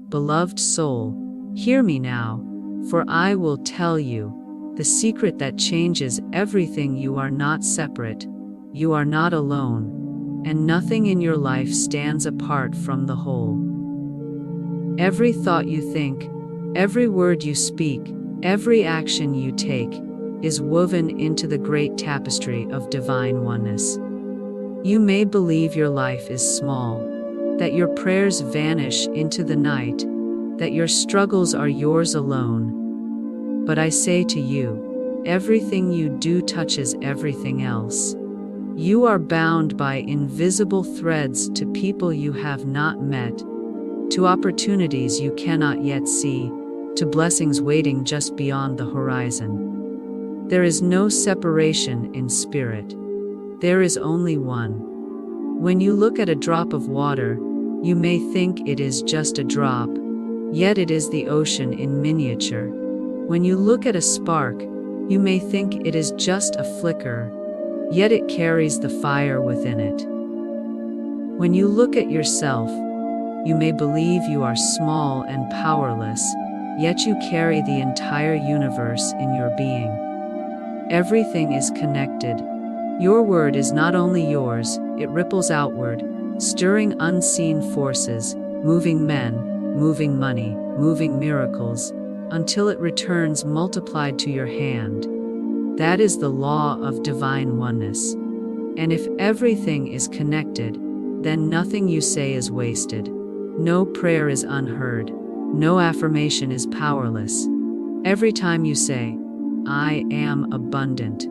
Beloved soul, hear me now, for I will tell you the secret that changes everything. You are not separate, you are not alone, and nothing in your life stands apart from the whole. Every thought you think, every word you speak, every action you take, is woven into the great tapestry of divine oneness. You may believe your life is small, that your prayers vanish into the night, that your struggles are yours alone. But I say to you, everything you do touches everything else. You are bound by invisible threads to people you have not met, to opportunities you cannot yet see, to blessings waiting just beyond the horizon. There is no separation in spirit. There is only one. When you look at a drop of water, you may think it is just a drop, yet it is the ocean in miniature. When you look at a spark, you may think it is just a flicker, yet it carries the fire within it. When you look at yourself, you may believe you are small and powerless, yet you carry the entire universe in your being. Everything is connected. Your word is not only yours, it ripples outward, stirring unseen forces, moving men, moving money, moving miracles, until it returns multiplied to your hand. That is the law of divine oneness. And if everything is connected, then nothing you say is wasted. No prayer is unheard. No affirmation is powerless. Every time you say, I am abundant,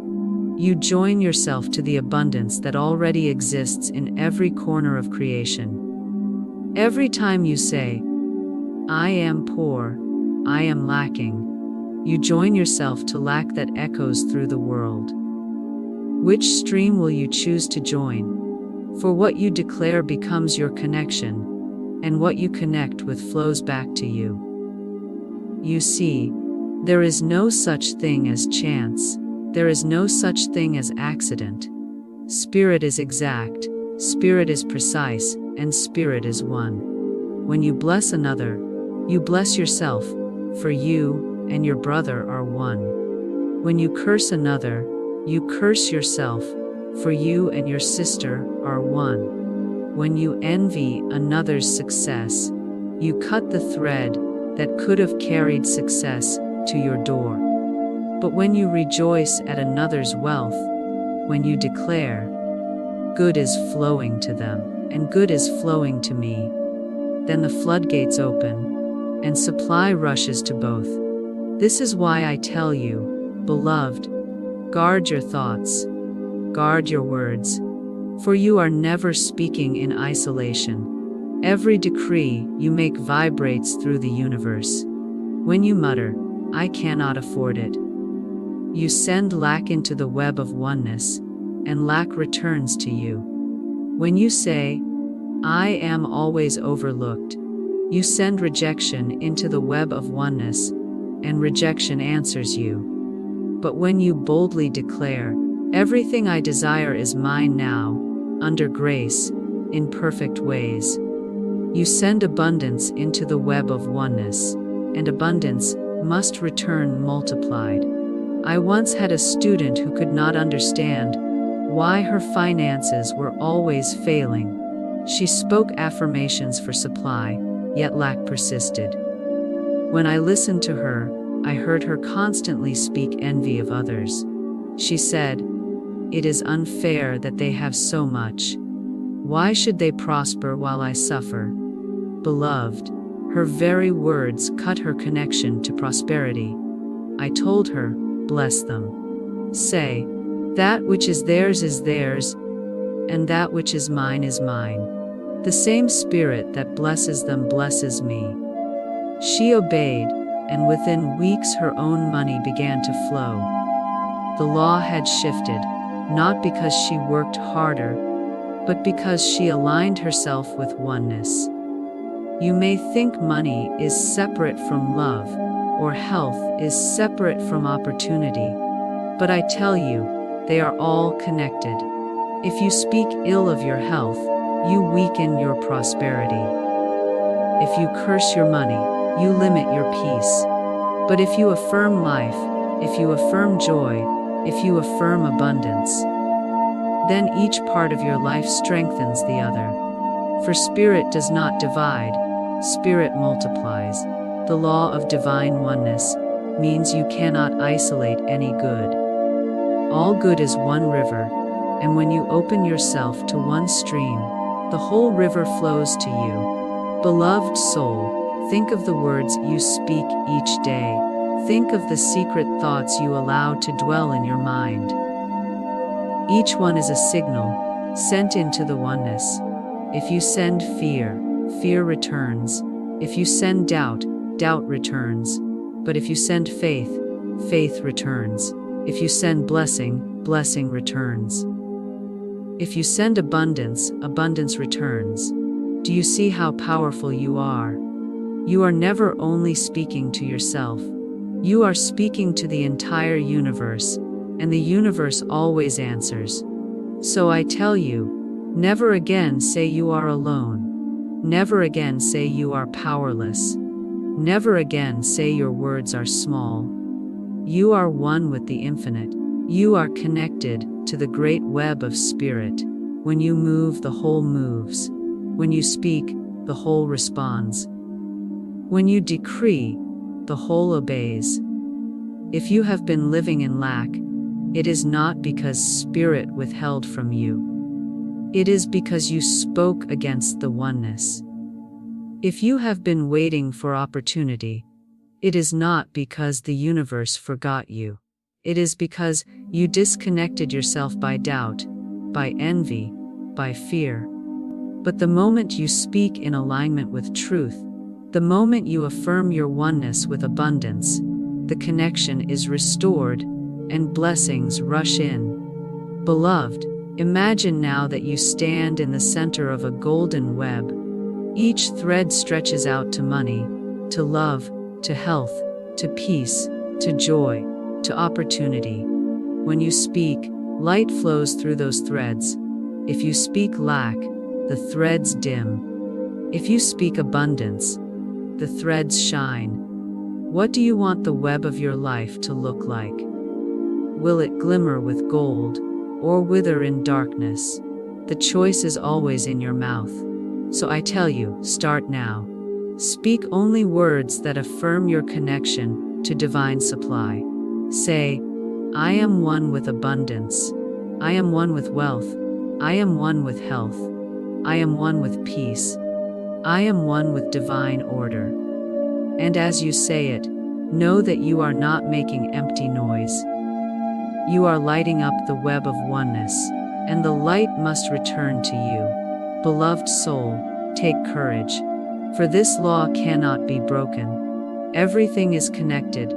you join yourself to the abundance that already exists in every corner of creation. Every time you say, I am poor, I am lacking, you join yourself to lack that echoes through the world. Which stream will you choose to join? For what you declare becomes your connection, and what you connect with flows back to you. You see, there is no such thing as chance. There is no such thing as accident. Spirit is exact, spirit is precise, and spirit is one. When you bless another, you bless yourself, for you and your brother are one. When you curse another, you curse yourself, for you and your sister are one. When you envy another's success, you cut the thread that could have carried success to your door. But when you rejoice at another's wealth, when you declare, good is flowing to them, and good is flowing to me, then the floodgates open, and supply rushes to both. This is why I tell you, beloved, guard your thoughts, guard your words, for you are never speaking in isolation. Every decree you make vibrates through the universe. When you mutter, I cannot afford it, you send lack into the web of oneness, and lack returns to you. When you say, I am always overlooked, you send rejection into the web of oneness, and rejection answers you. But when you boldly declare, everything I desire is mine now, under grace, in perfect ways, you send abundance into the web of oneness, and abundance must return multiplied. I once had a student who could not understand why her finances were always failing. She spoke affirmations for supply, yet lack persisted. When I listened to her, I heard her constantly speak envy of others. She said, it is unfair that they have so much. Why should they prosper while I suffer? Beloved, her very words cut her connection to prosperity. I told her, bless them. Say, that which is theirs, and that which is mine is mine. The same spirit that blesses them blesses me. She obeyed, and within weeks her own money began to flow. The law had shifted, not because she worked harder, but because she aligned herself with oneness. You may think money is separate from love, or health is separate from opportunity, but I tell you, they are all connected. If you speak ill of your health, you weaken your prosperity. If you curse your money, you limit your peace. But if you affirm life, if you affirm joy, if you affirm abundance, then each part of your life strengthens the other. For spirit does not divide, spirit multiplies. The law of divine oneness means you cannot isolate any good. All good is one river, and when you open yourself to one stream, the whole river flows to you. Beloved soul, think of the words you speak each day. Think of the secret thoughts you allow to dwell in your mind. Each one is a signal sent into the oneness. If you send fear, fear returns. If you send doubt, doubt returns. But if you send faith, faith returns. If you send blessing, blessing returns. If you send abundance, abundance returns. Do you see how powerful you are? You are never only speaking to yourself. You are speaking to the entire universe, and the universe always answers. So I tell you, never again say you are alone. Never again say you are powerless. Never again say your words are small. You are one with the infinite. You are connected to the great web of spirit. When you move, the whole moves. When you speak, the whole responds. When you decree, the whole obeys. If you have been living in lack, it is not because spirit withheld from you. It is because you spoke against the oneness. If you have been waiting for opportunity, it is not because the universe forgot you. It is because you disconnected yourself by doubt, by envy, by fear. But the moment you speak in alignment with truth, the moment you affirm your oneness with abundance, the connection is restored and blessings rush in. Beloved, imagine now that you stand in the center of a golden web. Each thread stretches out to money, to love, to health, to peace, to joy, to opportunity. When you speak, light flows through those threads. If you speak lack, the threads dim. If you speak abundance, the threads shine. What do you want the web of your life to look like? Will it glimmer with gold, or wither in darkness? The choice is always in your mouth. So I tell you, start now. Speak only words that affirm your connection to divine supply. Say, I am one with abundance. I am one with wealth. I am one with health. I am one with peace. I am one with divine order. And as you say it, know that you are not making empty noise. You are lighting up the web of oneness, and the light must return to you. Beloved soul, take courage, for this law cannot be broken. Everything is connected,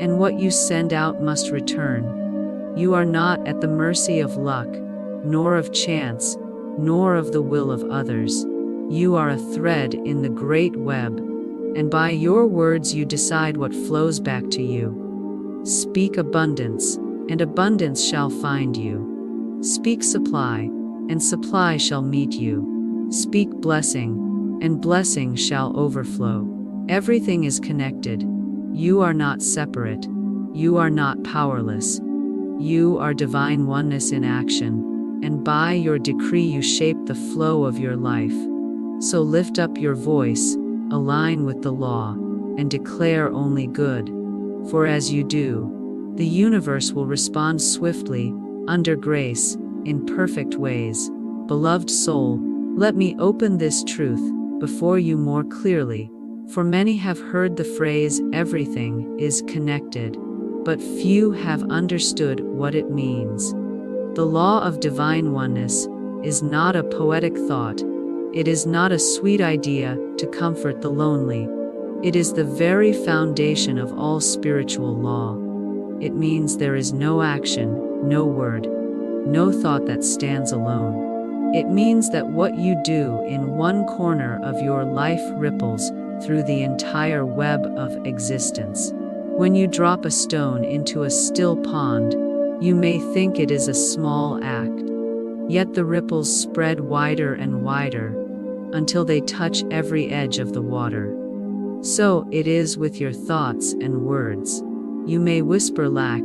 and what you send out must return. You are not at the mercy of luck, nor of chance, nor of the will of others. You are a thread in the great web, and by your words you decide what flows back to you. Speak abundance, and abundance shall find you. Speak supply, and supply shall meet you. Speak blessing, and blessing shall overflow. Everything is connected. You are not separate. You are not powerless. You are divine oneness in action, and by your decree you shape the flow of your life. So lift up your voice, align with the law, and declare only good. For as you do, the universe will respond swiftly, under grace, in perfect ways. Beloved soul, let me open this truth before you more clearly, for many have heard the phrase everything is connected, but few have understood what it means. The law of divine oneness is not a poetic thought. It is not a sweet idea to comfort the lonely. It is the very foundation of all spiritual law. It means there is no action, no word, no thought that stands alone. It means that what you do in one corner of your life ripples through the entire web of existence. When you drop a stone into a still pond, you may think it is a small act. Yet the ripples spread wider and wider. until they touch every edge of the water. So it is with your thoughts and words. You may whisper lack,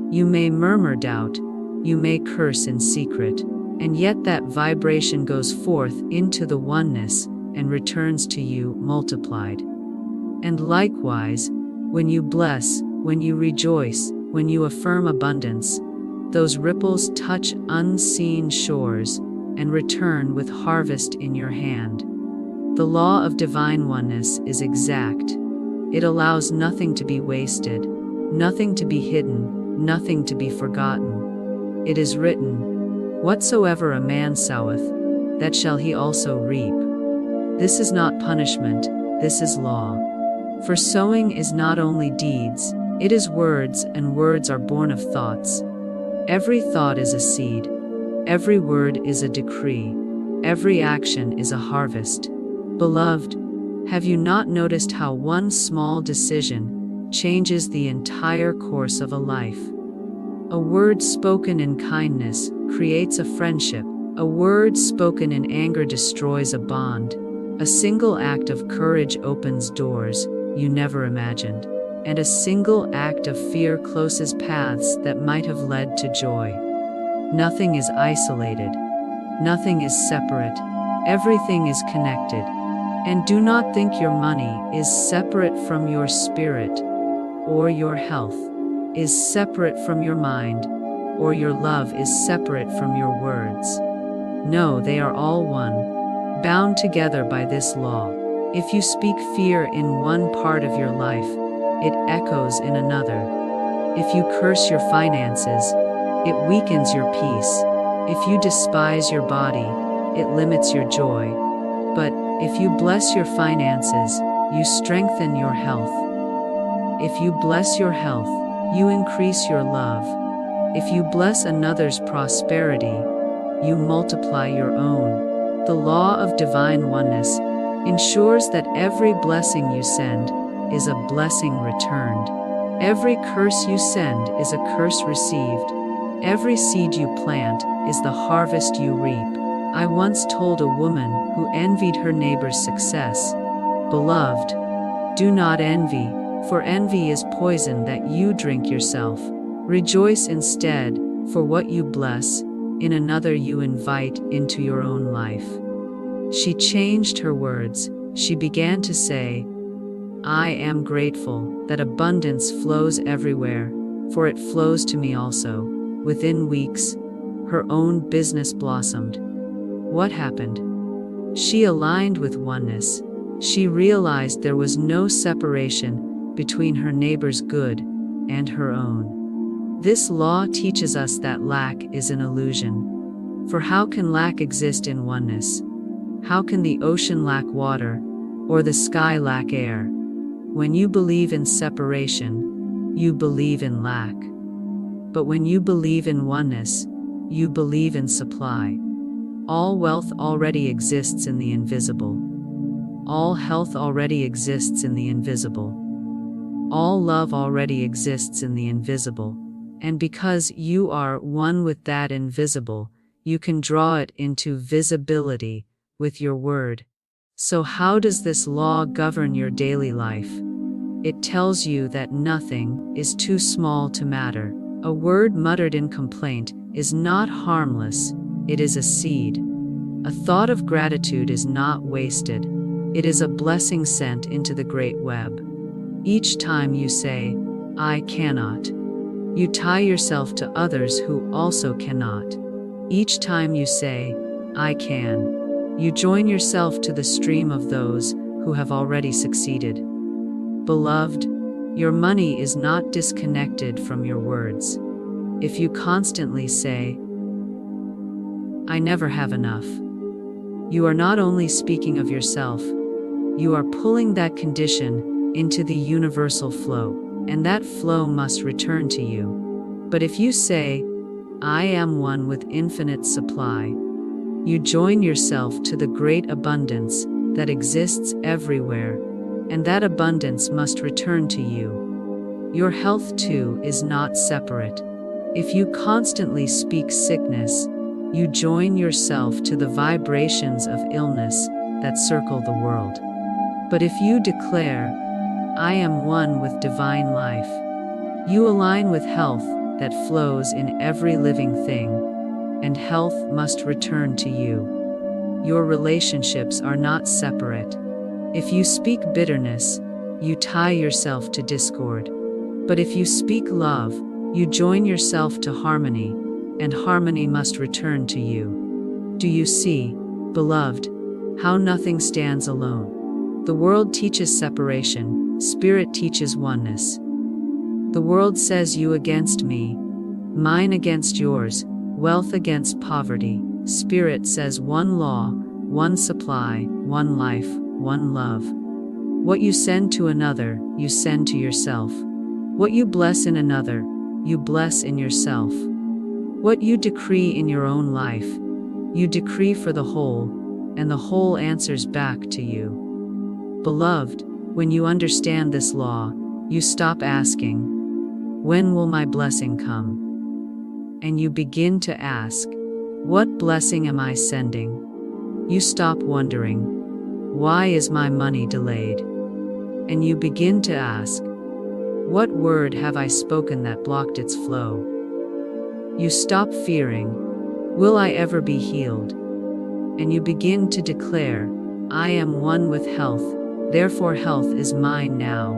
you may murmur doubt, you may curse in secret, and yet that vibration goes forth into the oneness and returns to you multiplied. And likewise, when you bless, when you rejoice, when you affirm abundance, those ripples touch unseen shores and return with harvest in your hand. The law of divine oneness is exact. It allows nothing to be wasted, nothing to be hidden, nothing to be forgotten. It is written, "Whatsoever a man soweth, that shall he also reap." This is not punishment, this is law. For sowing is not only deeds, it is words, and words are born of thoughts. Every thought is a seed. Every word is a decree. Every action is a harvest. Beloved, have you not noticed how one small decision changes the entire course of a life? A word spoken in kindness creates a friendship. A word spoken in anger destroys a bond. A single act of courage opens doors you never imagined. And a single act of fear closes paths that might have led to joy. Nothing is isolated. Nothing is separate. Everything is connected. And do not think your money is separate from your spirit, or your health is separate from your mind, or your love is separate from your words. No, they are all one, bound together by this law. If you speak fear in one part of your life, it echoes in another. If you curse your finances, it weakens your peace. If you despise your body, it limits your joy. But if you bless your finances, you strengthen your health. If you bless your health, you increase your love. If you bless another's prosperity, you multiply your own. The law of divine oneness ensures that every blessing you send is a blessing returned. Every curse you send is a curse received. Every seed you plant is the harvest you reap. I once told a woman who envied her neighbor's success, "Beloved, do not envy, for envy is poison that you drink yourself. Rejoice instead, for what you bless, in another you invite into your own life." She changed her words. She began to say, "I am grateful that abundance flows everywhere, for it flows to me also." Within weeks, her own business blossomed. What happened? She aligned with oneness. She realized there was no separation between her neighbor's good and her own. This law teaches us that lack is an illusion. For how can lack exist in oneness? How can the ocean lack water, or the sky lack air? When you believe in separation, you believe in lack. But when you believe in oneness, you believe in supply. All wealth already exists in the invisible. All health already exists in the invisible. All love already exists in the invisible. And because you are one with that invisible, you can draw it into visibility with your word. So how does this law govern your daily life? It tells you that nothing is too small to matter. A word muttered in complaint is not harmless, it is a seed. A thought of gratitude is not wasted, it is a blessing sent into the great web. Each time you say, "I cannot," you tie yourself to others who also cannot. Each time you say, "I can," you join yourself to the stream of those who have already succeeded. Beloved, your money is not disconnected from your words. If you constantly say, "I never have enough," you are not only speaking of yourself, you are pulling that condition into the universal flow, and that flow must return to you. But if you say, "I am one with infinite supply," you join yourself to the great abundance that exists everywhere, and that abundance must return to you. Your health too is not separate. If you constantly speak sickness, you join yourself to the vibrations of illness, that circle the world. But if you declare, I am one with divine life, you align with health that flows in every living thing, and health must return to you. Your relationships are not separate. If you speak bitterness, you tie yourself to discord. But if you speak love, you join yourself to harmony, and harmony must return to you. Do you see, beloved, how nothing stands alone? The world teaches separation, spirit teaches oneness. The world says you against me, mine against yours, wealth against poverty. Spirit says one law, one supply, one life, one love. What you send to another, you send to yourself. What you bless in another, you bless in yourself. What you decree in your own life, you decree for the whole, and the whole answers back to you. Beloved, when you understand this law, you stop asking, when will my blessing come? And you begin to ask, what blessing am I sending? You stop wondering, why is my money delayed? And you begin to ask, what word have I spoken that blocked its flow? You stop fearing, will I ever be healed? And you begin to declare, I am one with health, therefore health is mine now.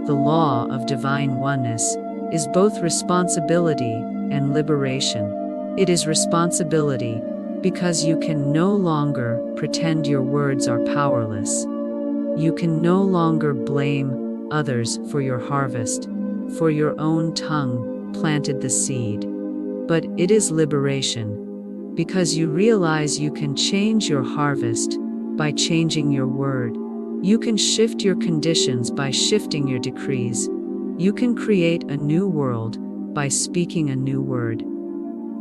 The law of divine oneness is both responsibility and liberation. It is responsibility because you can no longer pretend your words are powerless. You can no longer blame others for your harvest, for your own tongue planted the seed. But it is liberation, because you realize you can change your harvest by changing your word. You can shift your conditions by shifting your decrees. You can create a new world by speaking a new word.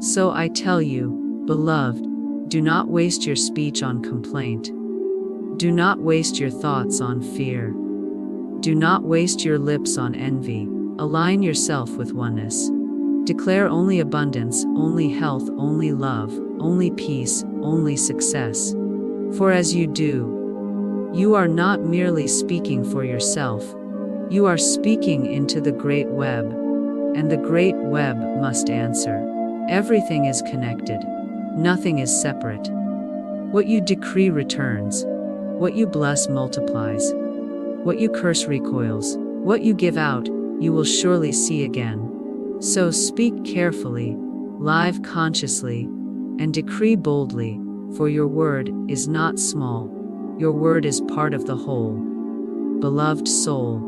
So I tell you, beloved, do not waste your speech on complaint. Do not waste your thoughts on fear. Do not waste your lips on envy. Align yourself with oneness. Declare only abundance, only health, only love, only peace, only success. For as you do, you are not merely speaking for yourself. You are speaking into the great web, and the great web must answer. Everything is connected. Nothing is separate. What you decree returns. What you bless multiplies. What you curse recoils. What you give out, you will surely see again. So speak carefully, live consciously, and decree boldly, for your word is not small. Your word is part of the whole. Beloved soul,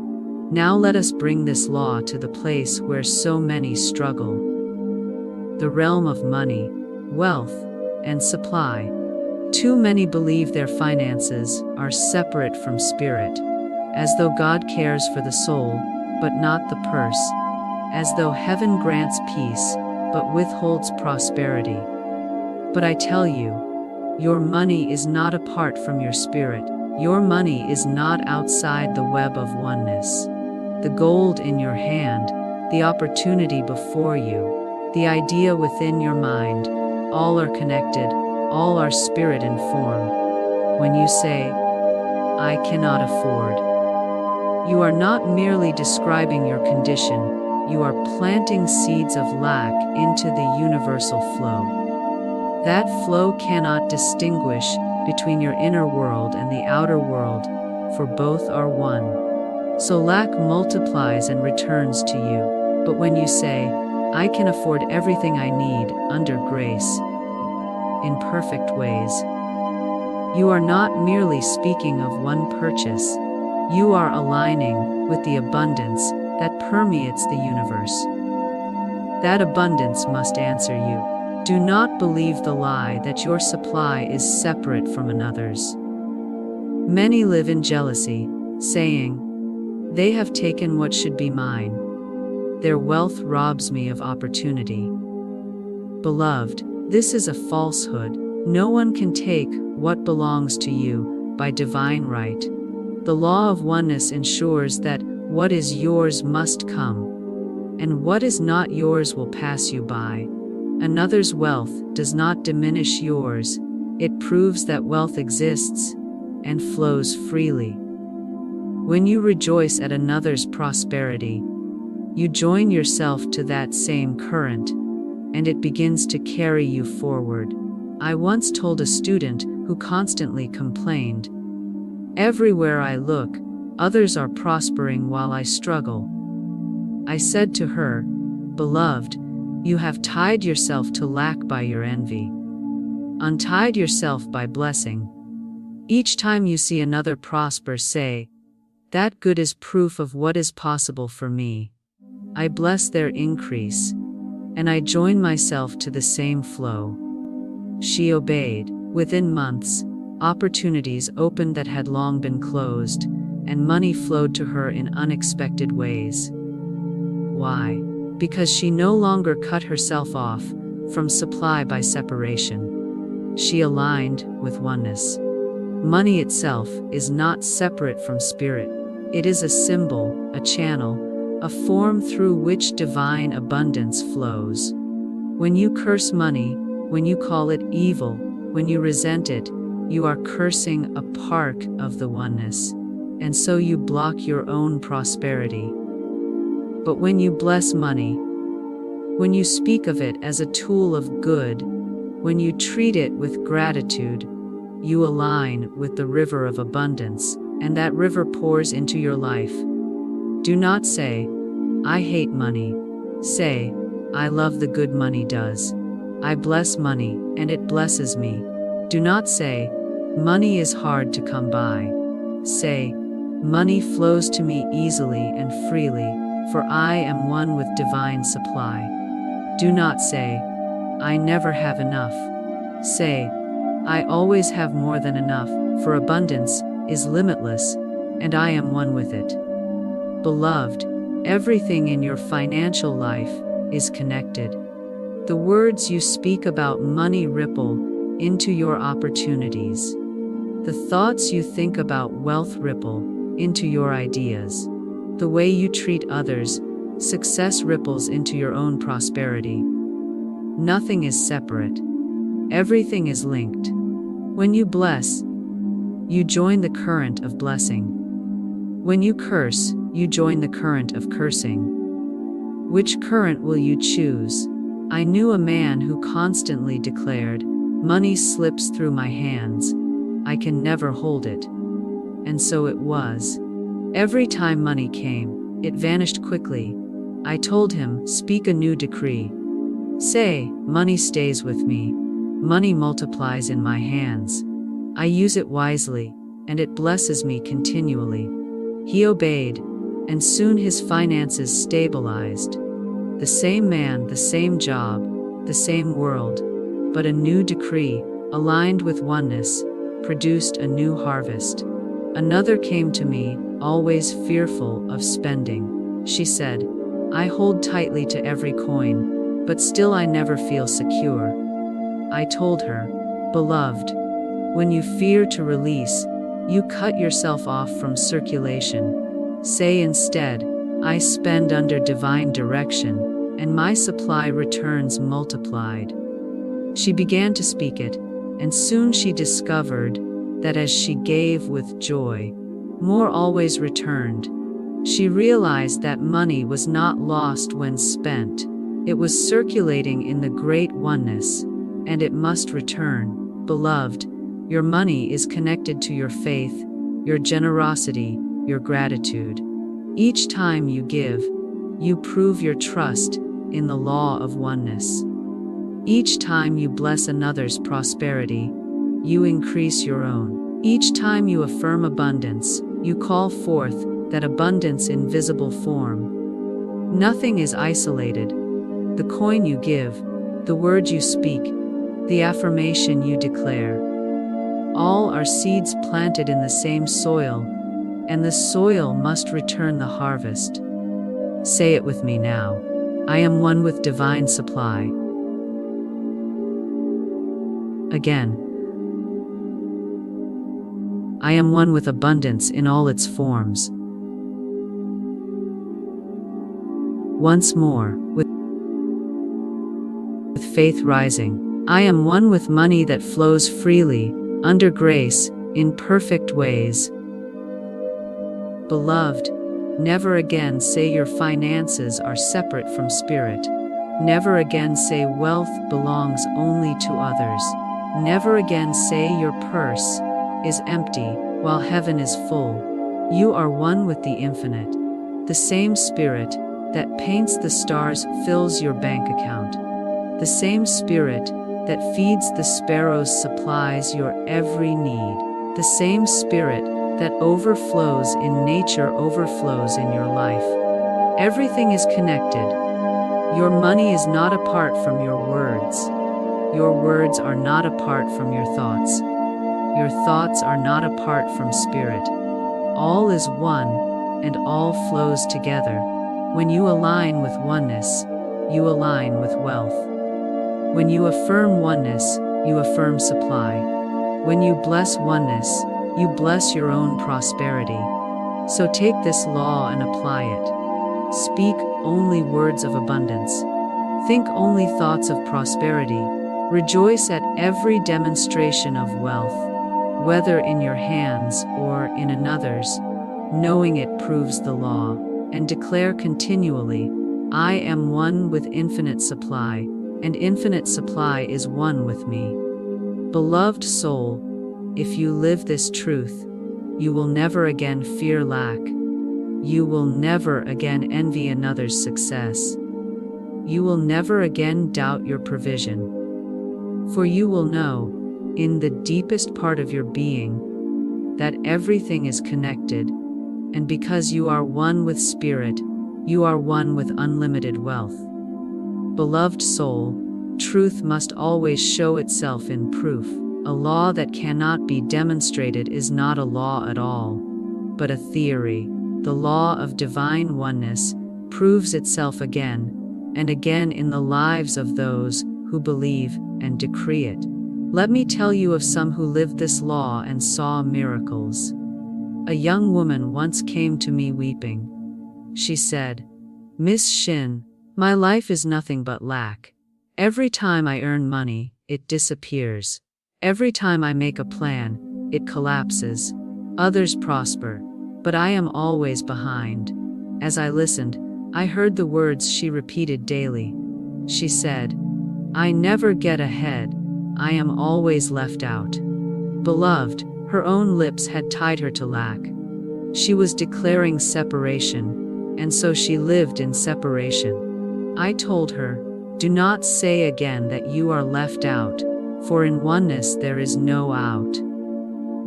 now let us bring this law to the place where so many struggle. The realm of money, wealth, and supply. Too many believe their finances are separate from spirit, as though God cares for the soul, but not the purse, as though heaven grants peace, but withholds prosperity. But I tell you, your money is not apart from your spirit. Your money is not outside the web of oneness. The gold in your hand, the opportunity before you, the idea within your mind, all are connected, all are spirit and form. When you say, I cannot afford, you are not merely describing your condition, you are planting seeds of lack into the universal flow. That flow cannot distinguish between your inner world and the outer world, for both are one. So lack multiplies and returns to you. But when you say, I can afford everything I need under grace, in perfect ways, you are not merely speaking of one purchase, you are aligning with the abundance that permeates the universe. That abundance must answer you. Do not believe the lie that your supply is separate from another's. Many live in jealousy, saying, they have taken what should be mine. Their wealth robs me of opportunity. Beloved, this is a falsehood. No one can take what belongs to you by divine right. The law of oneness ensures that what is yours must come, and what is not yours will pass you by. Another's wealth does not diminish yours, it proves that wealth exists, and flows freely. When you rejoice at another's prosperity, you join yourself to that same current, and it begins to carry you forward. I once told a student who constantly complained, "Everywhere I look, others are prospering while I struggle." I said to her, "Beloved, you have tied yourself to lack by your envy. Untied yourself by blessing. Each time you see another prosper, say, 'That good is proof of what is possible for me.' I bless their increase, and I join myself to the same flow." She obeyed. Within months, opportunities opened that had long been closed, and money flowed to her in unexpected ways. Why? Because she no longer cut herself off from supply by separation. She aligned with oneness. Money itself is not separate from spirit. It is a symbol, a channel, a form through which divine abundance flows. When you curse money, when you call it evil, when you resent it, you are cursing a part of the oneness, and so you block your own prosperity. But when you bless money, when you speak of it as a tool of good, when you treat it with gratitude, you align with the river of abundance, and that river pours into your life. Do not say, "I hate money." Say, "I love the good money does. I bless money, and it blesses me." Do not say, "Money is hard to come by." Say, "Money flows to me easily and freely, for I am one with divine supply." Do not say, "I never have enough." Say, "I always have more than enough, for abundance is limitless, and I am one with it." Beloved, everything in your financial life is connected. The words you speak about money ripple into your opportunities. The thoughts you think about wealth ripple into your ideas. The way you treat others, success ripples into your own prosperity. Nothing is separate. Everything is linked. When you bless, you join the current of blessing. When you curse, you join the current of cursing. Which current will you choose? I knew a man who constantly declared, "Money slips through my hands. I can never hold it." And so it was. Every time money came, it vanished quickly. I told him, "Speak a new decree. Say, money stays with me. Money multiplies in my hands. I use it wisely, and it blesses me continually." He obeyed, and soon his finances stabilized. The same man, the same job, the same world, but a new decree, aligned with oneness, produced a new harvest. Another came to me, always fearful of spending. She said, "I hold tightly to every coin, but still I never feel secure." I told her, "Beloved, when you fear to release, you cut yourself off from circulation. Say instead, I spend under divine direction, and my supply returns multiplied." She began to speak it, and soon she discovered that as she gave with joy, more always returned. She realized that money was not lost when spent. It was circulating in the great oneness, and it must return. Beloved, your money is connected to your faith, your generosity, your gratitude. Each time you give, you prove your trust in the law of oneness. Each time you bless another's prosperity, you increase your own. Each time you affirm abundance, you call forth that abundance in visible form. Nothing is isolated. The coin you give, the word you speak, the affirmation you declare. All are seeds planted in the same soil, and the soil must return the harvest. Say it with me now. I am one with divine supply. Again. I am one with abundance in all its forms. Once more, with faith rising. I am one with money that flows freely, under grace, in perfect ways. Beloved, never again say your finances are separate from spirit. Never again say wealth belongs only to others. Never again say your purse is empty while heaven is full. You are one with the infinite. The same spirit that paints the stars fills your bank account. The same spirit that feeds the sparrows supplies your every need. The same spirit that overflows in nature overflows in your life. Everything is connected. Your money is not apart from your words. Your words are not apart from your thoughts. Your thoughts are not apart from spirit. All is one, and all flows together. When you align with oneness, you align with wealth. When you affirm oneness, you affirm supply. When you bless oneness, you bless your own prosperity. So take this law and apply it. Speak only words of abundance. Think only thoughts of prosperity. Rejoice at every demonstration of wealth, whether in your hands or in another's. Knowing it proves the law, and declare continually, I am one with infinite supply, and infinite supply is one with me. Beloved soul, if you live this truth, you will never again fear lack. You will never again envy another's success. You will never again doubt your provision. For you will know, in the deepest part of your being, that everything is connected, and because you are one with spirit, you are one with unlimited wealth. Beloved soul, truth must always show itself in proof. A law that cannot be demonstrated is not a law at all, but a theory. The law of divine oneness proves itself again and again in the lives of those who believe and decree it. Let me tell you of some who lived this law and saw miracles. A young woman once came to me weeping. She said, Miss Shinn, my life is nothing but lack. Every time I earn money, it disappears. Every time I make a plan, it collapses. Others prosper, but I am always behind. As I listened, I heard the words she repeated daily. She said, I never get ahead. I am always left out. Beloved, her own lips had tied her to lack. She was declaring separation, and so she lived in separation. I told her, do not say again that you are left out, for in oneness there is no out.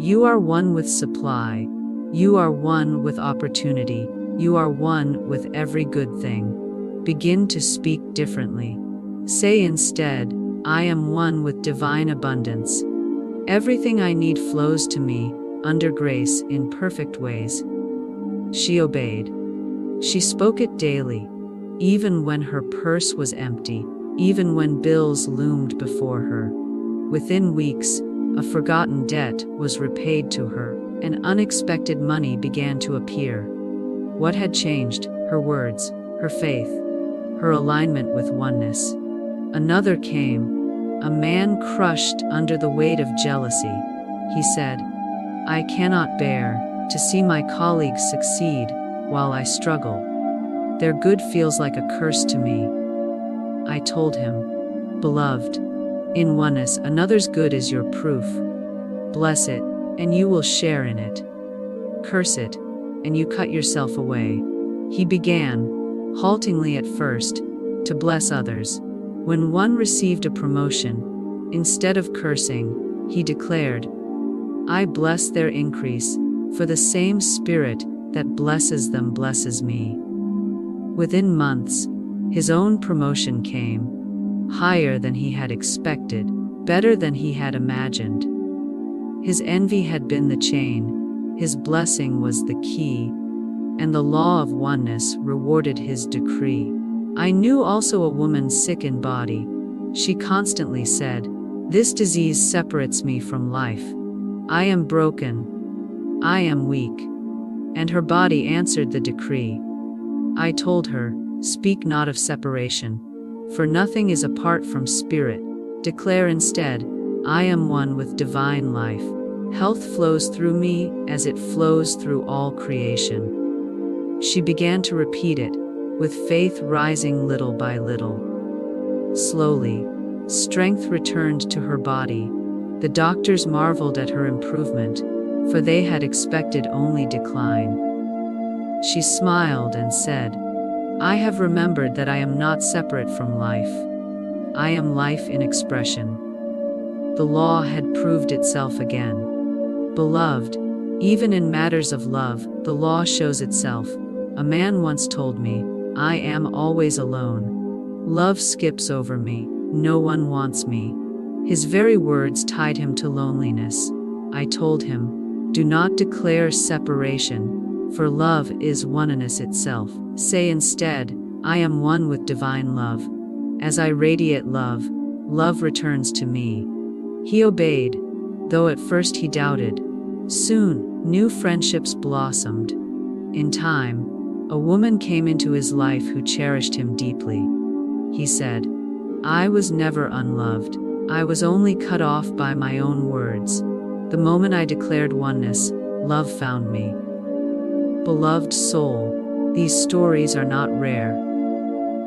You are one with supply. You are one with opportunity. You are one with every good thing. Begin to speak differently. Say instead, I am one with divine abundance. Everything I need flows to me, under grace, in perfect ways. She obeyed. She spoke it daily, even when her purse was empty, even when bills loomed before her. Within weeks, a forgotten debt was repaid to her, and unexpected money began to appear. What had changed? Her words, her faith, her alignment with oneness. Another came, a man crushed under the weight of jealousy. He said, I cannot bear to see my colleagues succeed while I struggle. Their good feels like a curse to me. I told him, Beloved, in oneness another's good is your proof. Bless it, and you will share in it. Curse it, and you cut yourself away. He began, haltingly at first, to bless others. When one received a promotion, instead of cursing, he declared, I bless their increase, for the same spirit that blesses them blesses me. Within months, his own promotion came, higher than he had expected, better than he had imagined. His envy had been the chain, his blessing was the key, and the law of oneness rewarded his decree. I knew also a woman sick in body. She constantly said, This disease separates me from life. I am broken. I am weak. And her body answered the decree. I told her, Speak not of separation, for nothing is apart from spirit. Declare instead, I am one with divine life. Health flows through me as it flows through all creation. She began to repeat it, with faith rising little by little. Slowly, strength returned to her body. The doctors marveled at her improvement, for they had expected only decline. She smiled and said, "I have remembered that I am not separate from life. I am life in expression." The law had proved itself again. Beloved, even in matters of love, the law shows itself. A man once told me, "I am always alone. Love skips over me, no one wants me." His very words tied him to loneliness. I told him, "Do not declare separation, for love is oneness itself. Say instead, I am one with divine love. As I radiate love, love returns to me." He obeyed, though at first he doubted. Soon, new friendships blossomed. In time, a woman came into his life who cherished him deeply. He said, "I was never unloved. I was only cut off by my own words. The moment I declared oneness, love found me." Beloved soul, these stories are not rare.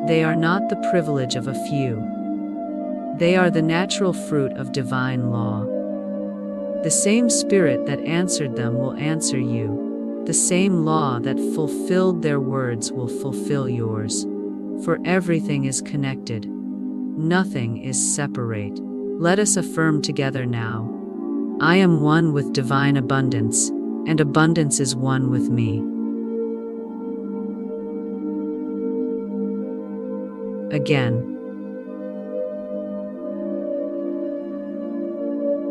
They are not the privilege of a few. They are the natural fruit of divine law. The same spirit that answered them will answer you. The same law that fulfilled their words will fulfill yours. For everything is connected. Nothing is separate. Let us affirm together now. I am one with divine abundance, and abundance is one with me. Again.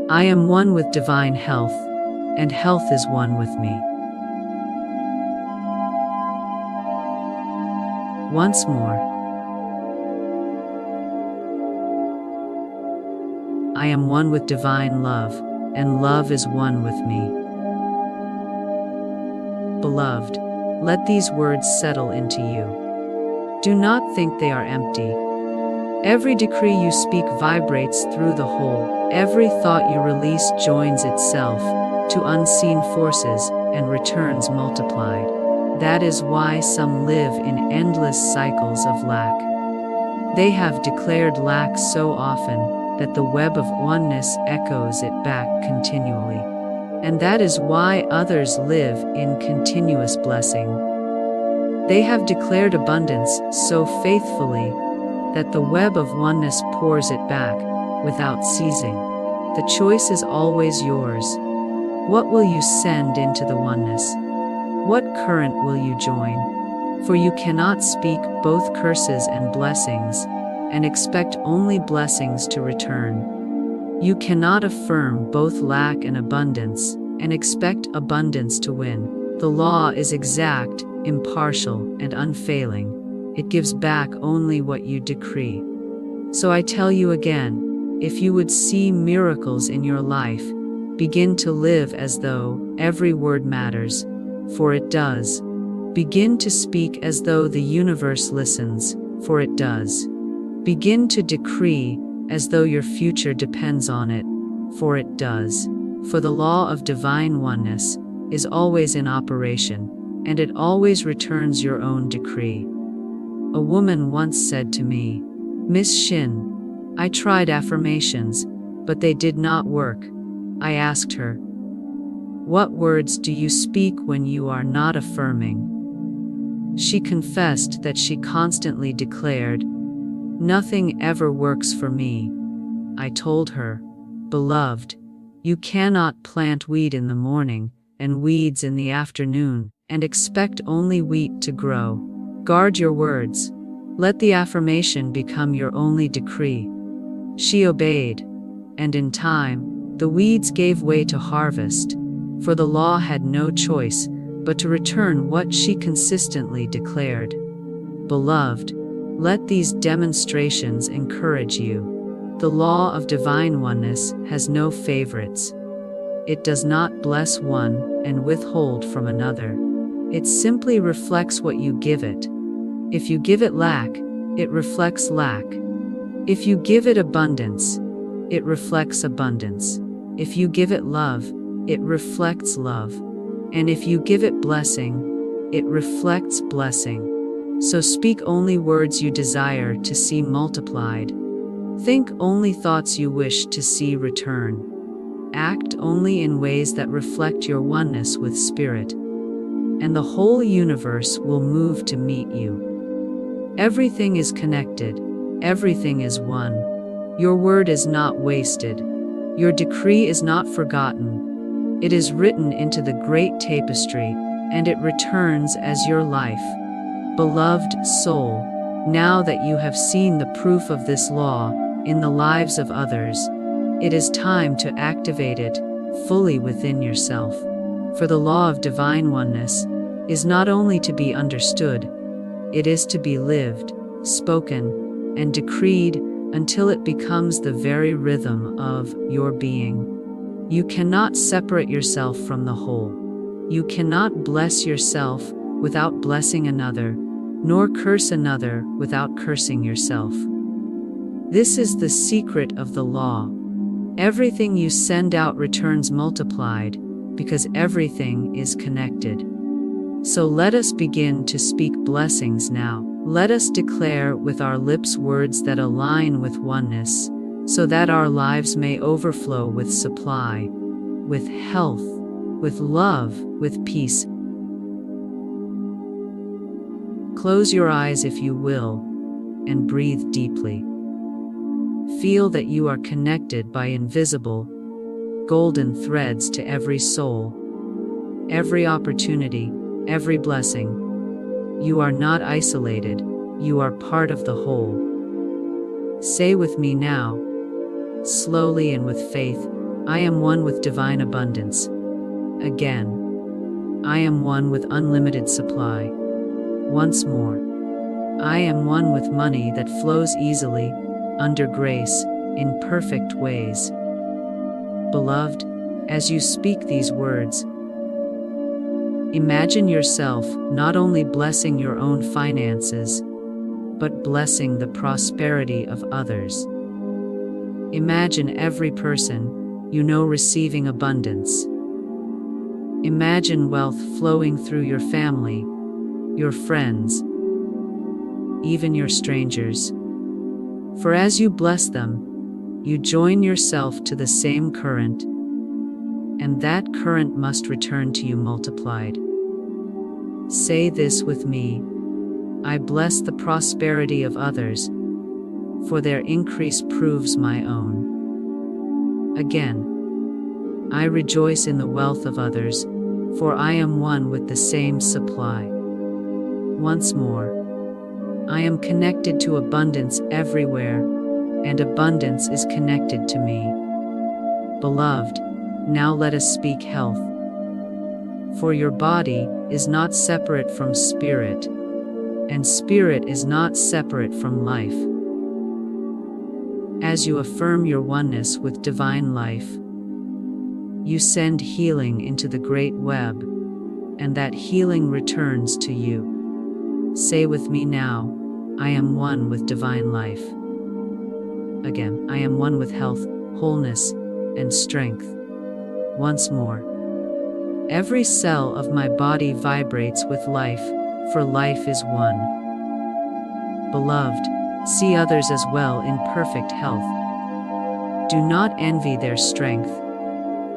I am one with divine health, and health is one with me. Once more. I am one with divine love, and love is one with me. Beloved, let these words settle into you. Do not think they are empty. Every decree you speak vibrates through the whole. Every thought you release joins itself to unseen forces and returns multiplied. That is why some live in endless cycles of lack. They have declared lack so often that the web of oneness echoes it back continually. And that is why others live in continuous blessing. They have declared abundance so faithfully that the web of oneness pours it back without ceasing. The choice is always yours. What will you send into the oneness? What current will you join? For you cannot speak both curses and blessings and expect only blessings to return. You cannot affirm both lack and abundance and expect abundance to win. The law is exact, impartial, and unfailing. It gives back only what you decree. So I tell you again, if you would see miracles in your life, begin to live as though every word matters, for it does. Begin to speak as though the universe listens, for it does. Begin to decree as though your future depends on it, for it does. For the law of divine oneness is always in operation, and it always returns your own decree. A woman once said to me, "Miss Shinn, I tried affirmations, but they did not work." I asked her, "What words do you speak when you are not affirming?" She confessed that she constantly declared, "Nothing ever works for me." I told her, "Beloved, you cannot plant wheat in the morning and weeds in the afternoon and expect only wheat to grow. Guard your words. Let the affirmation become your only decree." She obeyed, and in time, the weeds gave way to harvest, for the law had no choice but to return what she consistently declared. Beloved, let these demonstrations encourage you. The law of divine oneness has no favorites. It does not bless one and withhold from another. It simply reflects what you give it. If you give it lack, it reflects lack. If you give it abundance, it reflects abundance. If you give it love, it reflects love. And if you give it blessing, it reflects blessing. So speak only words you desire to see multiplied. Think only thoughts you wish to see return. Act only in ways that reflect your oneness with Spirit, and the whole universe will move to meet you. Everything is connected. Everything is one. Your word is not wasted. Your decree is not forgotten. It is written into the great tapestry, and it returns as your life. Beloved soul, now that you have seen the proof of this law in the lives of others, it is time to activate it fully within yourself. For the law of divine oneness is not only to be understood, it is to be lived, spoken, and decreed until it becomes the very rhythm of your being. You cannot separate yourself from the whole. You cannot bless yourself without blessing another, nor curse another without cursing yourself. This is the secret of the law. Everything you send out returns multiplied, because everything is connected. So let us begin to speak blessings now. Let us declare with our lips words that align with oneness, so that our lives may overflow with supply, with health, with love, with peace. Close your eyes if you will, and breathe deeply. Feel that you are connected by invisible, golden threads to every soul, every opportunity, every blessing. You are not isolated, you are part of the whole. Say with me now, slowly and with faith, I am one with divine abundance. Again, I am one with unlimited supply. Once more, I am one with money that flows easily, under grace, in perfect ways. Beloved, as you speak these words, imagine yourself not only blessing your own finances, but blessing the prosperity of others. Imagine every person you know receiving abundance. Imagine wealth flowing through your family, your friends, even your strangers. For as you bless them, you join yourself to the same current, and that current must return to you multiplied. Say this with me, I bless the prosperity of others, for their increase proves my own. Again, I rejoice in the wealth of others, for I am one with the same supply. Once more, I am connected to abundance everywhere, and abundance is connected to me. Beloved, now let us speak health. For your body is not separate from spirit, and spirit is not separate from life. As you affirm your oneness with divine life, you send healing into the great web, and that healing returns to you. Say with me now, I am one with divine life. Again, I am one with health, wholeness, and strength. Once more, every cell of my body vibrates with life, for life is one. Beloved, see others as well in perfect health. Do not envy their strength.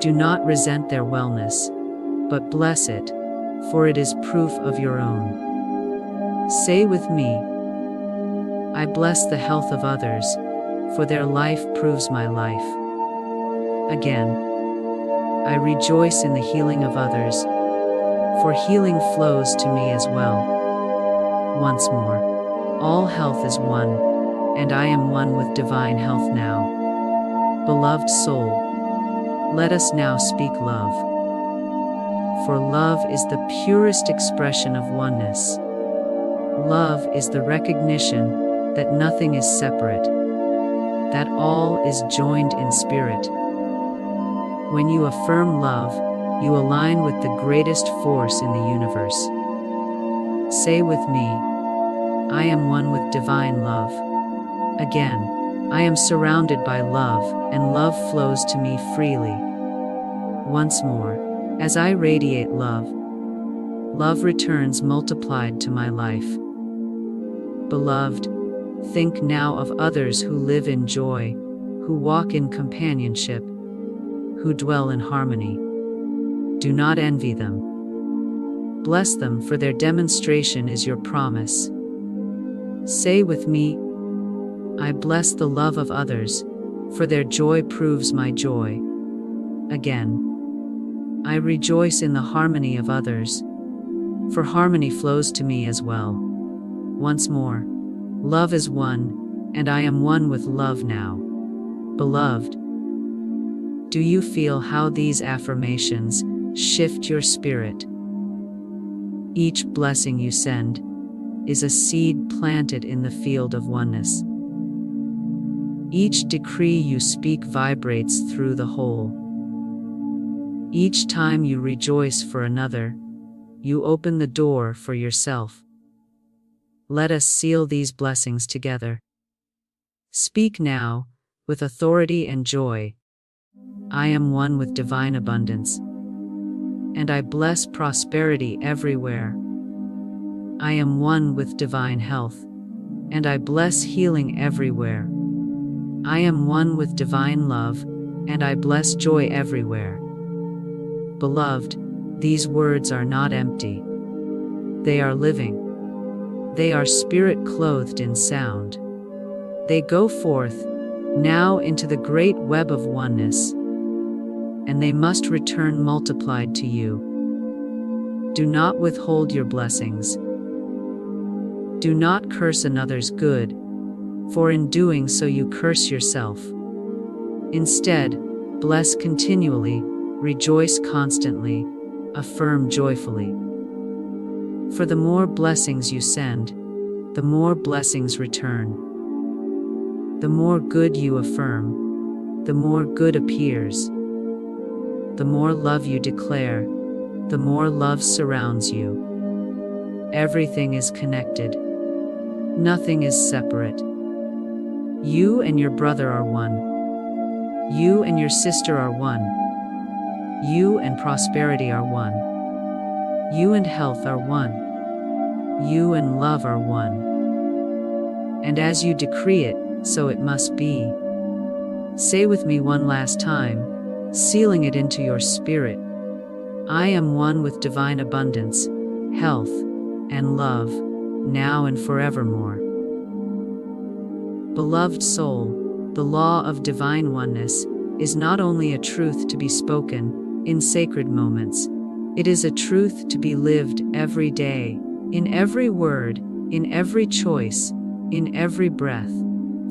Do not resent their wellness, but bless it, for it is proof of your own. Say with me, I bless the health of others, for their life proves my life. Again, I rejoice in the healing of others, for healing flows to me as well. Once more, all health is one, and I am one with divine health now. Beloved soul, let us now speak love. For love is the purest expression of oneness. Love is the recognition that nothing is separate, that all is joined in spirit. When you affirm love, you align with the greatest force in the universe. Say with me, I am one with divine love. Again, I am surrounded by love, and love flows to me freely. Once more, as I radiate love, love returns multiplied to my life. Beloved, think now of others who live in joy, who walk in companionship, who dwell in harmony. Do not envy them. Bless them, for their demonstration is your promise. Say with me, I bless the love of others, for their joy proves my joy. Again, I rejoice in the harmony of others, for harmony flows to me as well. Once more, love is one, and I am one with love now. Beloved, do you feel how these affirmations shift your spirit? Each blessing you send is a seed planted in the field of oneness. Each decree you speak vibrates through the whole. Each time you rejoice for another, you open the door for yourself. Let us seal these blessings together. Speak now, with authority and joy. I am one with divine abundance, and I bless prosperity everywhere. I am one with divine health, and I bless healing everywhere. I am one with divine love, and I bless joy everywhere. Beloved, these words are not empty. They are living. They are spirit clothed in sound. They go forth now into the great web of oneness, and they must return multiplied to you. Do not withhold your blessings. Do not curse another's good, for in doing so you curse yourself. Instead, bless continually, rejoice constantly, affirm joyfully. For the more blessings you send, the more blessings return. The more good you affirm, the more good appears. The more love you declare, the more love surrounds you. Everything is connected. Nothing is separate. You and your brother are one. You and your sister are one. You and prosperity are one. You and health are one. You and love are one. And as you decree it, so it must be. Say with me one last time, sealing it into your spirit. I am one with divine abundance, health, and love, now and forevermore. Beloved soul, the law of divine oneness is not only a truth to be spoken in sacred moments, it is a truth to be lived every day, in every word, in every choice, in every breath.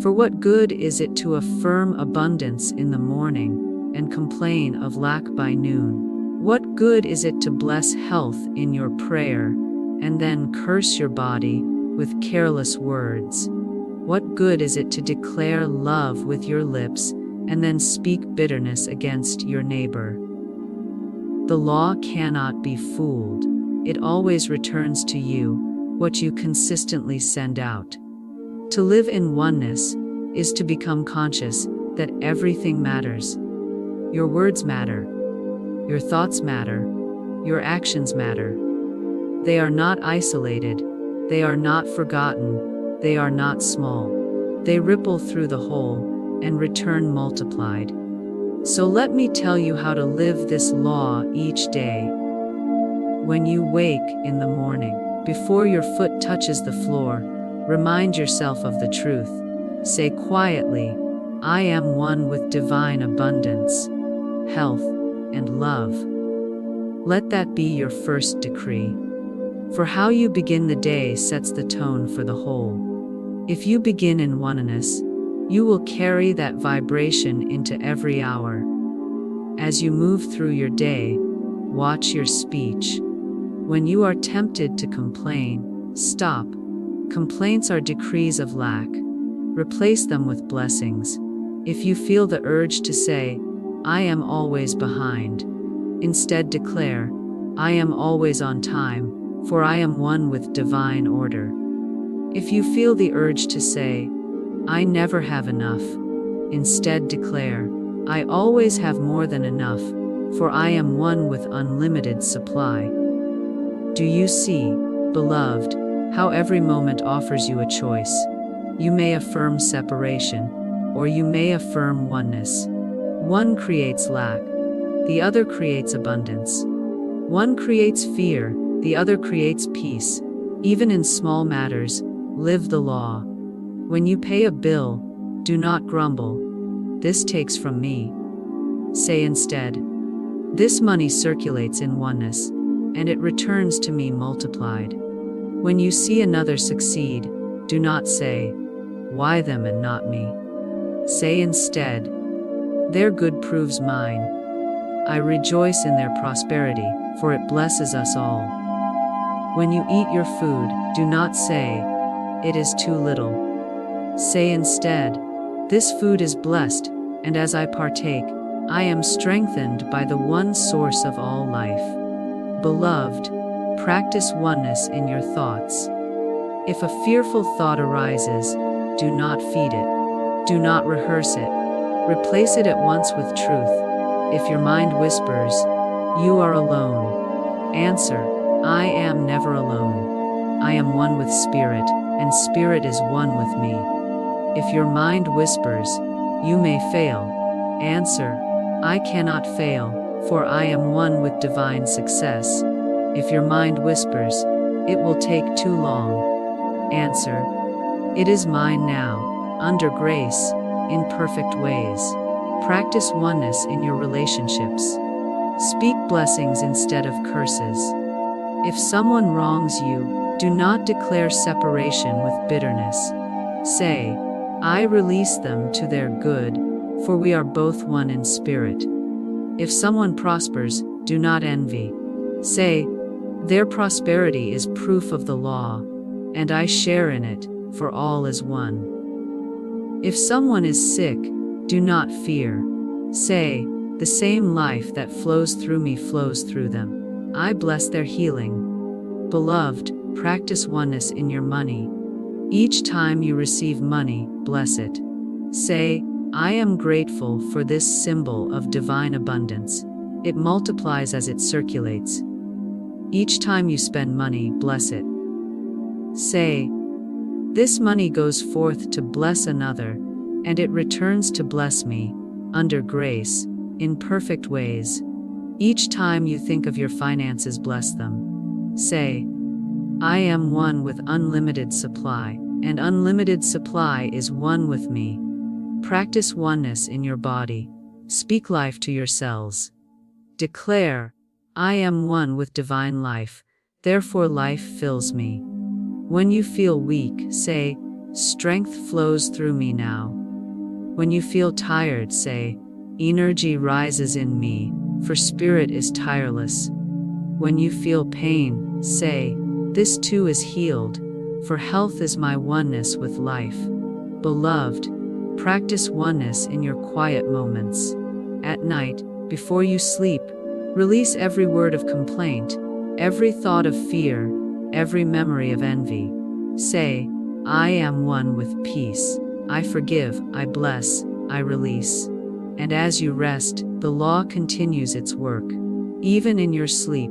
For what good is it to affirm abundance in the morning and complain of lack by noon? What good is it to bless health in your prayer and then curse your body with careless words? What good is it to declare love with your lips and then speak bitterness against your neighbor? The law cannot be fooled. It always returns to you what you consistently send out. To live in oneness is to become conscious that everything matters. Your words matter. Your thoughts matter. Your actions matter. They are not isolated. They are not forgotten. They are not small. They ripple through the whole and return multiplied. So let me tell you how to live this law each day. When you wake in the morning, before your foot touches the floor, remind yourself of the truth. Say quietly, I am one with divine abundance, health, and love. Let that be your first decree. For how you begin the day sets the tone for the whole. If you begin in oneness, you will carry that vibration into every hour. As you move through your day, watch your speech. When you are tempted to complain, stop. Complaints are decrees of lack. Replace them with blessings. If you feel the urge to say, I am always behind, instead declare, I am always on time, for I am one with divine order. If you feel the urge to say, I never have enough, instead declare, I always have more than enough, for I am one with unlimited supply. Do you see, beloved, how every moment offers you a choice? You may affirm separation, or you may affirm oneness. One creates lack, the other creates abundance. One creates fear, the other creates peace. Even in small matters, live the law. When you pay a bill, do not grumble. This takes from me. Say instead, this money circulates in oneness, and it returns to me multiplied. When you see another succeed, do not say, why them and not me? Say instead, their good proves mine. I rejoice in their prosperity, for it blesses us all. When you eat your food, do not say, it is too little. Say instead, this food is blessed, and as I partake, I am strengthened by the one source of all life. Beloved, practice oneness in your thoughts. If a fearful thought arises, do not feed it. Do not rehearse it. Replace it at once with truth. If your mind whispers, you are alone, answer, I am never alone. I am one with Spirit, and Spirit is one with me. If your mind whispers, you may fail, answer, I cannot fail, for I am one with divine success. If your mind whispers, it will take too long, answer, it is mine now, under grace, in perfect ways. Practice oneness in your relationships. Speak blessings instead of curses. If someone wrongs you, do not declare separation with bitterness. Say, I release them to their good, for we are both one in spirit. If someone prospers, do not envy. Say, their prosperity is proof of the law, and I share in it, for all is one. If someone is sick, do not fear. Say, the same life that flows through me flows through them. I bless their healing. Beloved, practice oneness in your money. Each time you receive money, bless it. Say, I am grateful for this symbol of divine abundance. It multiplies as it circulates. Each time you spend money, bless it. Say, this money goes forth to bless another, and it returns to bless me, under grace, in perfect ways. Each time you think of your finances, bless them. Say, I am one with unlimited supply, and unlimited supply is one with me. Practice oneness in your body. Speak life to your cells. Declare, I am one with divine life, therefore life fills me. When you feel weak, say, strength flows through me now. When you feel tired, say, energy rises in me, for spirit is tireless. When you feel pain, say, this too is healed, for health is my oneness with life. Beloved, practice oneness in your quiet moments. At night, before you sleep, release every word of complaint, every thought of fear, every memory of envy. Say, I am one with peace. I forgive, I bless, I release. And as you rest, the law continues its work. Even in your sleep,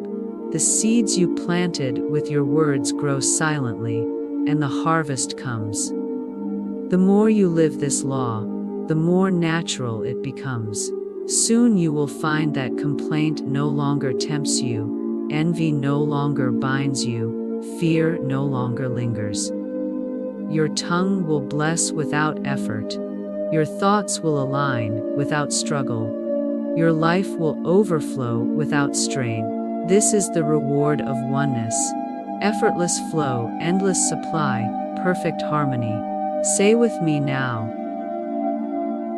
the seeds you planted with your words grow silently, and the harvest comes. The more you live this law, the more natural it becomes. Soon you will find that complaint no longer tempts you, envy no longer binds you, fear no longer lingers. Your tongue will bless without effort. Your thoughts will align without struggle. Your life will overflow without strain. This is the reward of oneness. Effortless flow, endless supply, perfect harmony. Say with me now,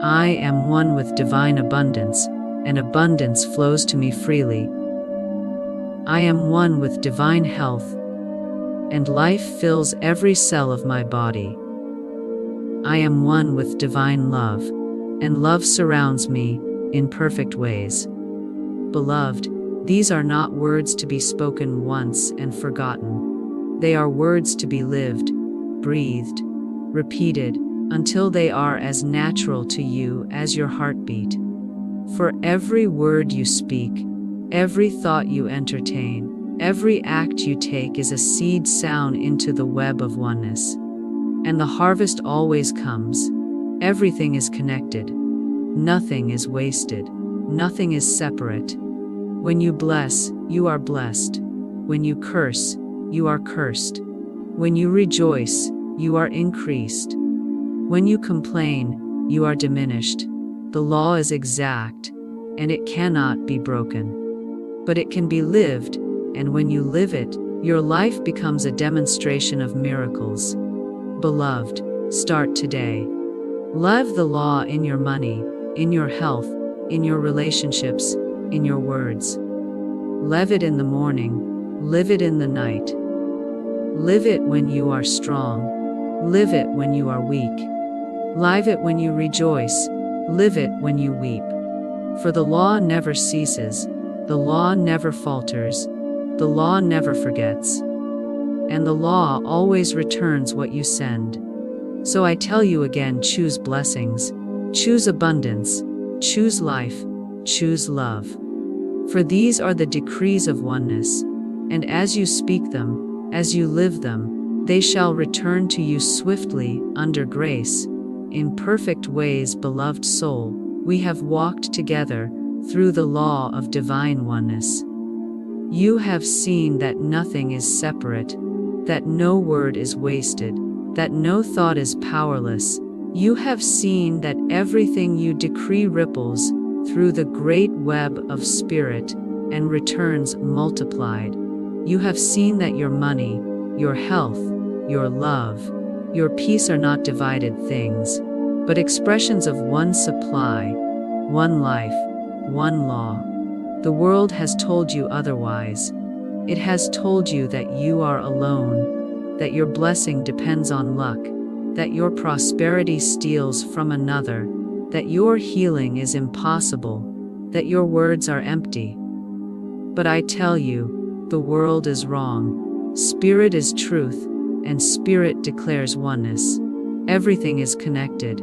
I am one with divine abundance, and abundance flows to me freely. I am one with divine health, and life fills every cell of my body. I am one with divine love, and love surrounds me in perfect ways. Beloved, these are not words to be spoken once and forgotten. They are words to be lived, breathed, repeated, until they are as natural to you as your heartbeat. For every word you speak, every thought you entertain, every act you take is a seed sown into the web of oneness. And the harvest always comes. Everything is connected. Nothing is wasted. Nothing is separate. When you bless, you are blessed. When you curse, you are cursed. When you rejoice, you are increased. When you complain, you are diminished. The law is exact, and it cannot be broken. But it can be lived, and when you live it, your life becomes a demonstration of miracles. Beloved, start today. Love the law in your money, in your health, in your relationships, in your words. Live it in the morning, live it in the night. Live it when you are strong, live it when you are weak. Live it when you rejoice, live it when you weep. For the law never ceases, the law never falters, the law never forgets. And the law always returns what you send. So I tell you again, choose blessings, choose abundance, choose life, choose love. For these are the decrees of oneness, and as you speak them, as you live them, they shall return to you swiftly, under grace. In perfect ways, beloved soul, we have walked together through the law of divine oneness. You have seen that nothing is separate, that no word is wasted, that no thought is powerless. You have seen that everything you decree ripples through the great web of spirit and returns multiplied. You have seen that your money, your health, your love, your peace are not divided things, but expressions of one supply, one life, one law. The world has told you otherwise. It has told you that you are alone, that your blessing depends on luck, that your prosperity steals from another, that your healing is impossible, that your words are empty. But I tell you, the world is wrong. Spirit is truth, and spirit declares oneness. Everything is connected.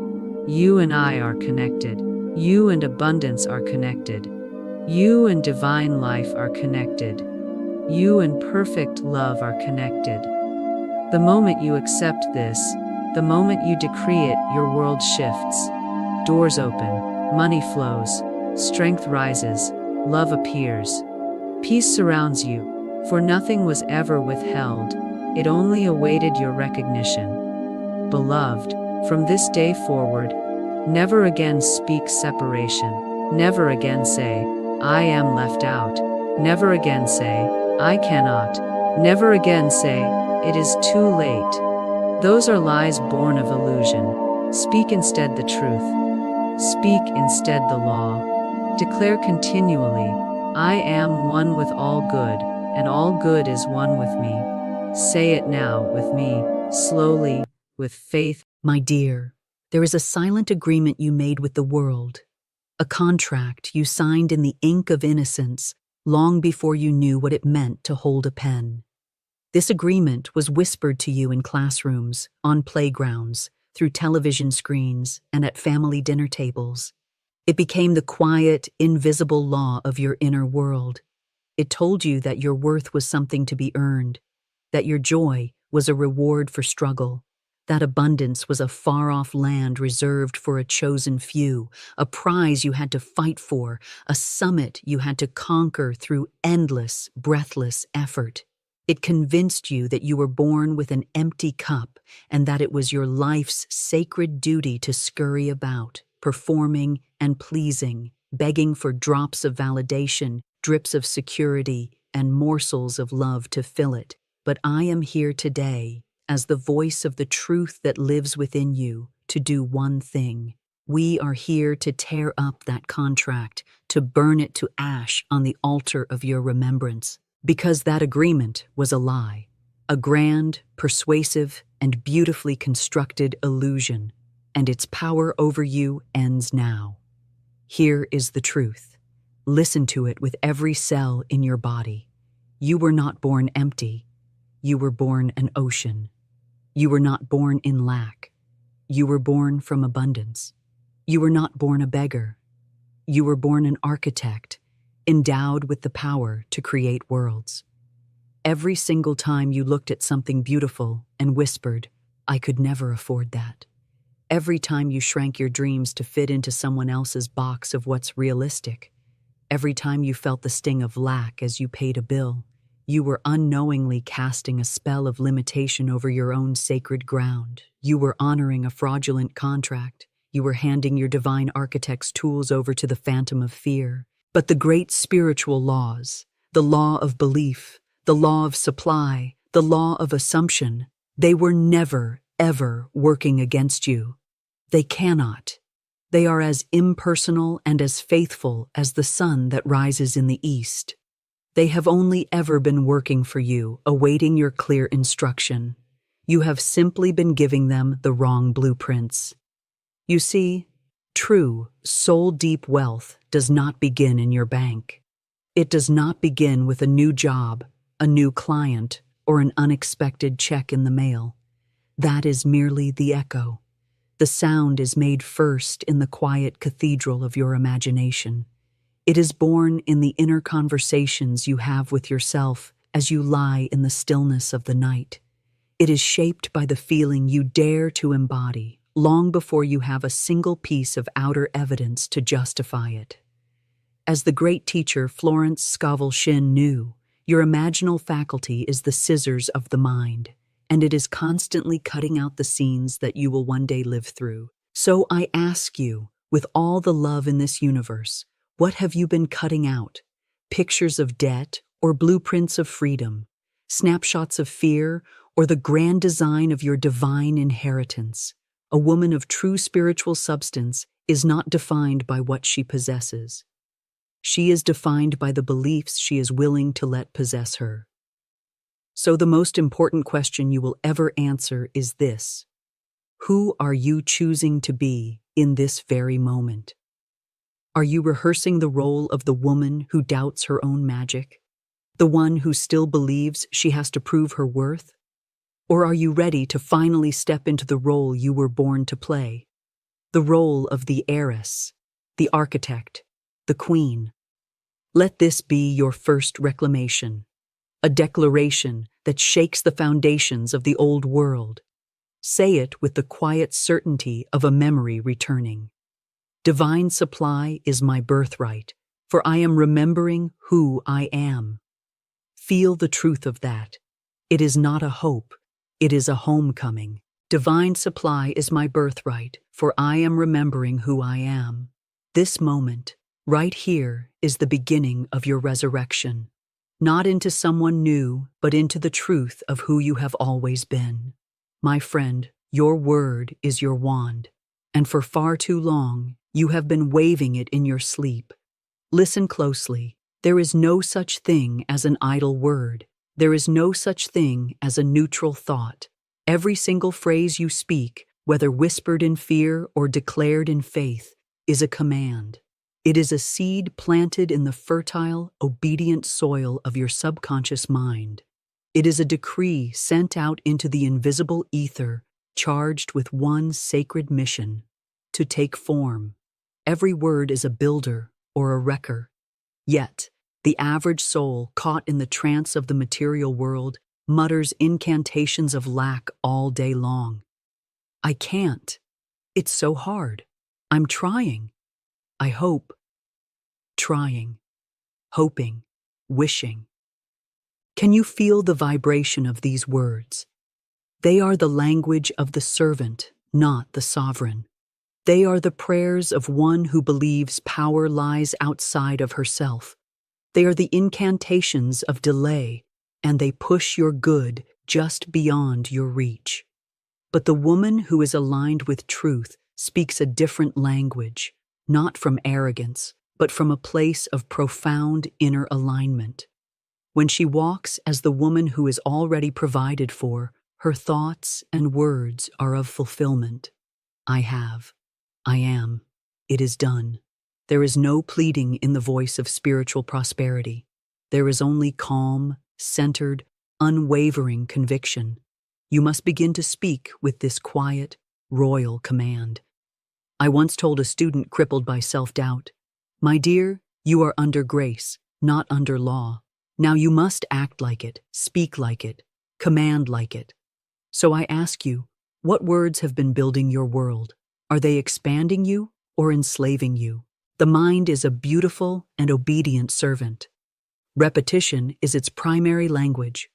You and I are connected. You and abundance are connected. You and divine life are connected. You and perfect love are connected. The moment you accept this, the moment you decree it, your world shifts. Doors open, money flows, strength rises, love appears. Peace surrounds you, for nothing was ever withheld, it only awaited your recognition. Beloved, from this day forward, never again speak separation. Never again say, I am left out. Never again say, I cannot. Never again say, it is too late. Those are lies born of illusion. Speak instead the truth. Speak instead the law. Declare continually, I am one with all good, and all good is one with me. Say it now with me, slowly, with faith. My dear, there is a silent agreement you made with the world, a contract you signed in the ink of innocence long before you knew what it meant to hold a pen. This agreement was whispered to you in classrooms, on playgrounds, through television screens, and at family dinner tables. It became the quiet, invisible law of your inner world. It told you that your worth was something to be earned, that your joy was a reward for struggle, that abundance was a far-off land reserved for a chosen few, a prize you had to fight for, a summit you had to conquer through endless, breathless effort. It convinced you that you were born with an empty cup and that it was your life's sacred duty to scurry about, performing and pleasing, begging for drops of validation, drips of security, and morsels of love to fill it. But I am here today, as the voice of the truth that lives within you, to do one thing. We are here to tear up that contract, to burn it to ash on the altar of your remembrance. Because that agreement was a lie, a grand, persuasive, and beautifully constructed illusion, and its power over you ends now. Here is the truth. Listen to it with every cell in your body. You were not born empty. You were born an ocean. You were not born in lack. You were born from abundance. You were not born a beggar. you were born an architect, endowed with the power to create worlds. Every single time you looked at something beautiful and whispered, "I could never afford that." Every time you shrank your dreams to fit into someone else's box of what's realistic. Every time you felt the sting of lack as you paid a bill, you were unknowingly casting a spell of limitation over your own sacred ground. You were honoring a fraudulent contract. You were handing your divine architect's tools over to the phantom of fear. But the great spiritual laws, the law of belief, the law of supply, the law of assumption, they were never, ever working against you. They cannot. They are as impersonal and as faithful as the sun that rises in the east. They have only ever been working for you, awaiting your clear instruction. You have simply been giving them the wrong blueprints. You see, true, soul-deep wealth does not begin in your bank. It does not begin with a new job, a new client, or an unexpected check in the mail. That is merely the echo. The sound is made first in the quiet cathedral of your imagination. It is born in the inner conversations you have with yourself as you lie in the stillness of the night. It is shaped by the feeling you dare to embody long before you have a single piece of outer evidence to justify it. As the great teacher Florence Scovel Shinn knew, your imaginal faculty is the scissors of the mind, and it is constantly cutting out the scenes that you will one day live through. So I ask you, with all the love in this universe, what have you been cutting out? Pictures of debt or blueprints of freedom? Snapshots of fear or the grand design of your divine inheritance? A woman of true spiritual substance is not defined by what she possesses. She is defined by the beliefs she is willing to let possess her. So the most important question you will ever answer is this: who are you choosing to be in this very moment? Are you rehearsing the role of the woman who doubts her own magic? The one who still believes she has to prove her worth? Or are you ready to finally step into the role you were born to play? The role of the heiress, the architect, the queen. Let this be your first reclamation. A declaration that shakes the foundations of the old world. Say it with the quiet certainty of a memory returning. Divine supply is my birthright, for I am remembering who I am. Feel the truth of that. It is not a hope, it is a homecoming. Divine supply is my birthright, for I am remembering who I am. This moment, right here, is the beginning of your resurrection. Not into someone new, but into the truth of who you have always been. My friend, your word is your wand, and for far too long, you have been waving it in your sleep. Listen closely. There is no such thing as an idle word. There is no such thing as a neutral thought. Every single phrase you speak, whether whispered in fear or declared in faith, is a command. It is a seed planted in the fertile, obedient soil of your subconscious mind. It is a decree sent out into the invisible ether, charged with one sacred mission: to take form. Every word is a builder or a wrecker. Yet, the average soul, caught in the trance of the material world, mutters incantations of lack all day long. I can't. It's so hard. I'm trying. I hope. Trying. Hoping. Wishing. Can you feel the vibration of these words? They are the language of the servant, not the sovereign. They are the prayers of one who believes power lies outside of herself. They are the incantations of delay, and they push your good just beyond your reach. But the woman who is aligned with truth speaks a different language, not from arrogance, but from a place of profound inner alignment. When she walks as the woman who is already provided for, her thoughts and words are of fulfillment. I have. I am. It is done. There is no pleading in the voice of spiritual prosperity. There is only calm, centered, unwavering conviction. You must begin to speak with this quiet, royal command. I once told a student crippled by self-doubt, My dear, you are under grace, not under law. Now you must act like it, speak like it, command like it. So I ask you, what words have been building your world? Are they expanding you or enslaving you? The mind is a beautiful and obedient servant. Repetition is its primary language.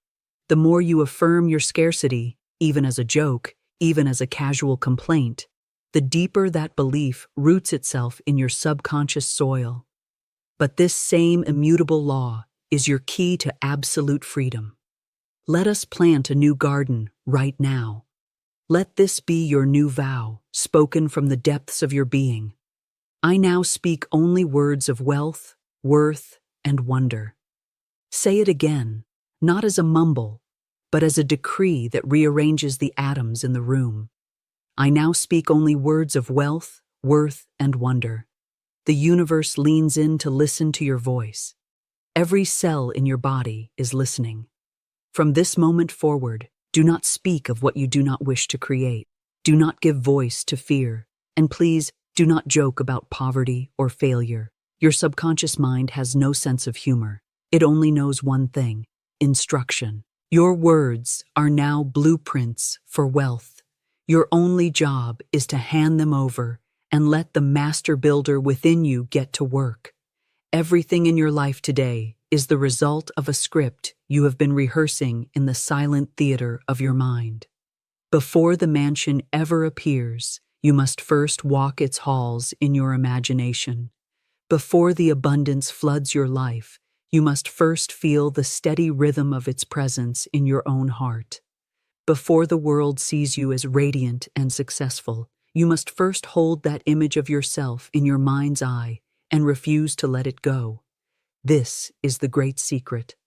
The more you affirm your scarcity, even as a joke, even as a casual complaint, the deeper that belief roots itself in your subconscious soil. But this same immutable law is your key to absolute freedom. Let us plant a new garden right now. Let this be your new vow, spoken from the depths of your being. I now speak only words of wealth, worth, and wonder. Say it again, not as a mumble, but as a decree that rearranges the atoms in the room. I now speak only words of wealth, worth, and wonder. The universe leans in to listen to your voice. Every cell in your body is listening. From this moment forward, do not speak of what you do not wish to create. Do not give voice to fear. And please, do not joke about poverty or failure. Your subconscious mind has no sense of humor. It only knows one thing: instruction. Your words are now blueprints for wealth. Your only job is to hand them over and let the master builder within you get to work. Everything in your life today is the result of a script you have been rehearsing in the silent theater of your mind. Before the mansion ever appears, you must first walk its halls in your imagination. Before the abundance floods your life, you must first feel the steady rhythm of its presence in your own heart. Before the world sees you as radiant and successful, you must first hold that image of yourself in your mind's eye and refuse to let it go. This is the great secret.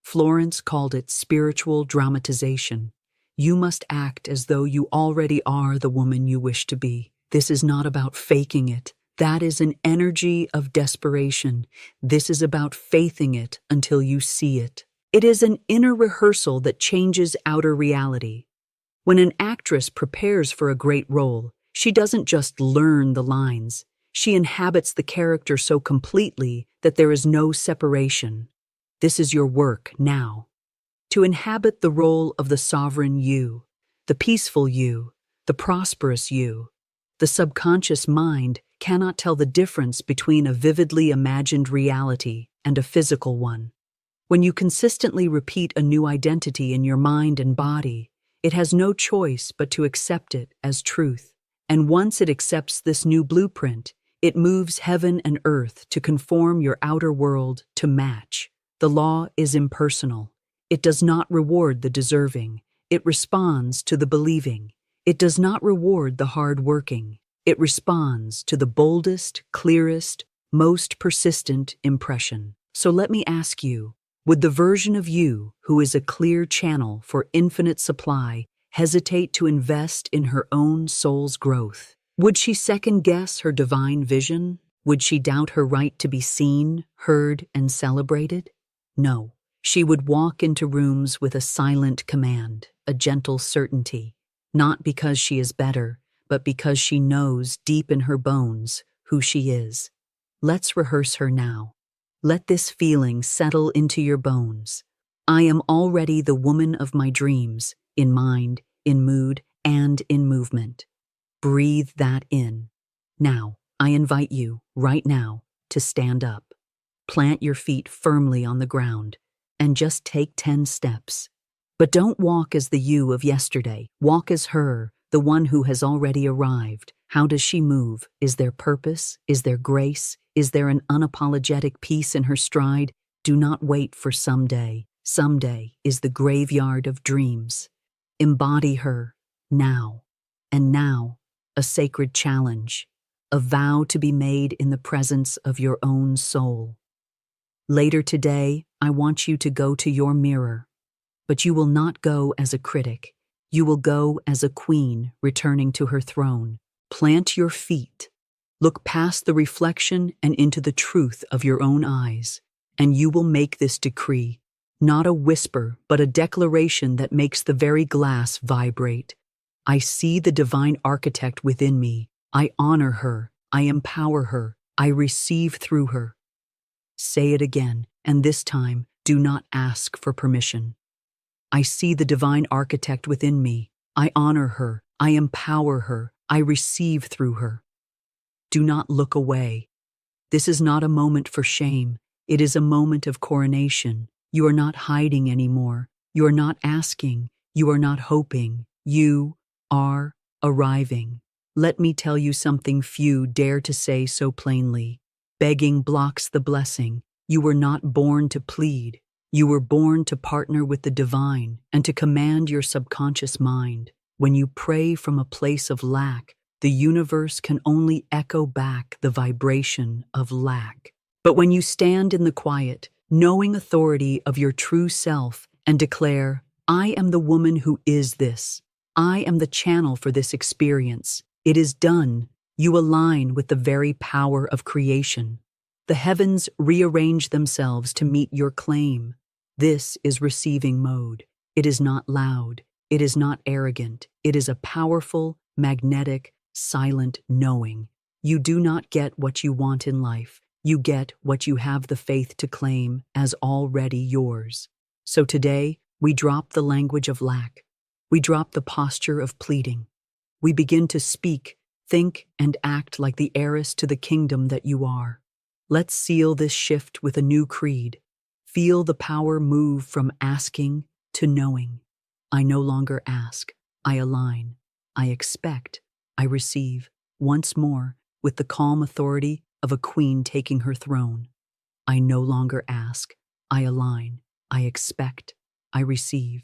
Florence called it spiritual dramatization. You must act as though you already are the woman you wish to be. This is not about faking it. That is an energy of desperation. This is about faithing it until you see it. It is an inner rehearsal that changes outer reality. When an actress prepares for a great role, she doesn't just learn the lines. She inhabits the character so completely that there is no separation. This is your work now. To inhabit the role of the sovereign you, the peaceful you, the prosperous you. The subconscious mind cannot tell the difference between a vividly imagined reality and a physical one. When you consistently repeat a new identity in your mind and body, it has no choice but to accept it as truth. And once it accepts this new blueprint, it moves heaven and earth to conform your outer world to match. The law is impersonal. It does not reward the deserving. It responds to the believing. It does not reward the hard-working. It responds to the boldest, clearest, most persistent impression. So let me ask you, would the version of you who is a clear channel for infinite supply hesitate to invest in her own soul's growth? Would she second-guess her divine vision? Would she doubt her right to be seen, heard, and celebrated? No. She would walk into rooms with a silent command, a gentle certainty, not because she is better, but because she knows deep in her bones who she is. Let's rehearse her now. Let this feeling settle into your bones. I am already the woman of my dreams, in mind, in mood, and in movement. Breathe that in. Now, I invite you, right now, to stand up. Plant your feet firmly on the ground, and just take 10 steps. But don't walk as the you of yesterday. Walk as her, the one who has already arrived. How does she move? Is there purpose? Is there grace? Is there an unapologetic peace in her stride? Do not wait for someday. Someday is the graveyard of dreams. Embody her, now. And now, a sacred challenge, a vow to be made in the presence of your own soul. Later today, I want you to go to your mirror, but you will not go as a critic. You will go as a queen returning to her throne. Plant your feet. Look past the reflection and into the truth of your own eyes, and you will make this decree, not a whisper, but a declaration that makes the very glass vibrate. I see the divine architect within me. I honor her. I empower her. I receive through her. Say it again, and this time, do not ask for permission. I see the divine architect within me. I honor her. I empower her. I receive through her. Do not look away. This is not a moment for shame. It is a moment of coronation. You are not hiding anymore. You are not asking. You are not hoping. You are arriving. Let me tell you something few dare to say so plainly. Begging blocks the blessing. You were not born to plead. You were born to partner with the divine and to command your subconscious mind. When you pray from a place of lack, the universe can only echo back the vibration of lack. But when you stand in the quiet, knowing authority of your true self and declare, I am the woman who is this. I am the channel for this experience. It is done. You align with the very power of creation. The heavens rearrange themselves to meet your claim. This is receiving mode. It is not loud. It is not arrogant. It is a powerful, magnetic, silent knowing. You do not get what you want in life. You get what you have the faith to claim as already yours. So today, we drop the language of lack. We drop the posture of pleading. We begin to speak, think, and act like the heiress to the kingdom that you are. Let's seal this shift with a new creed. Feel the power move from asking to knowing. I no longer ask. I align. I expect. I receive. Once more, with the calm authority of a queen taking her throne. I no longer ask. I align. I expect. I receive.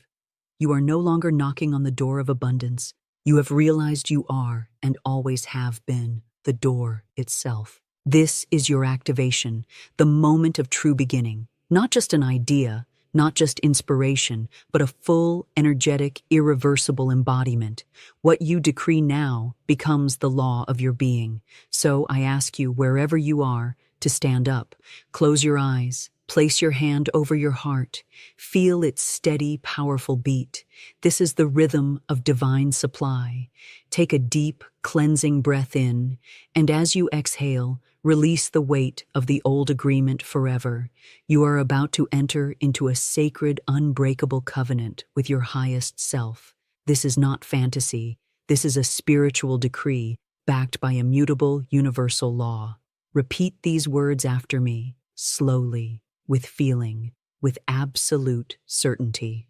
You are no longer knocking on the door of abundance. You have realized you are, and always have been, the door itself. This is your activation, the moment of true beginning. Not just an idea, not just inspiration, but a full, energetic, irreversible embodiment. What you decree now becomes the law of your being. So I ask you, wherever you are, to stand up. Close your eyes. Place your hand over your heart. Feel its steady, powerful beat. This is the rhythm of divine supply. Take a deep, cleansing breath in, and as you exhale, release the weight of the old agreement forever. You are about to enter into a sacred, unbreakable covenant with your highest self. This is not fantasy. This is a spiritual decree backed by immutable, universal law. Repeat these words after me, slowly, with feeling, with absolute certainty.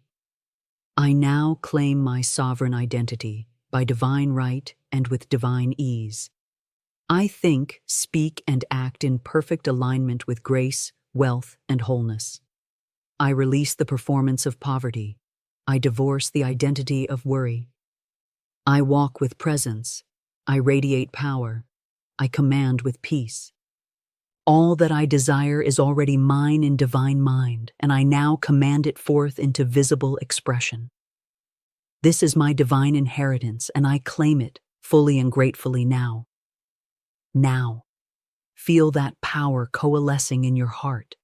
I now claim my sovereign identity by divine right and with divine ease. I think, speak, and act in perfect alignment with grace, wealth, and wholeness. I release the performance of poverty. I divorce the identity of worry. I walk with presence. I radiate power. I command with peace. All that I desire is already mine in divine mind, and I now command it forth into visible expression. This is my divine inheritance, and I claim it fully and gratefully now. Now, feel that power coalescing in your heart.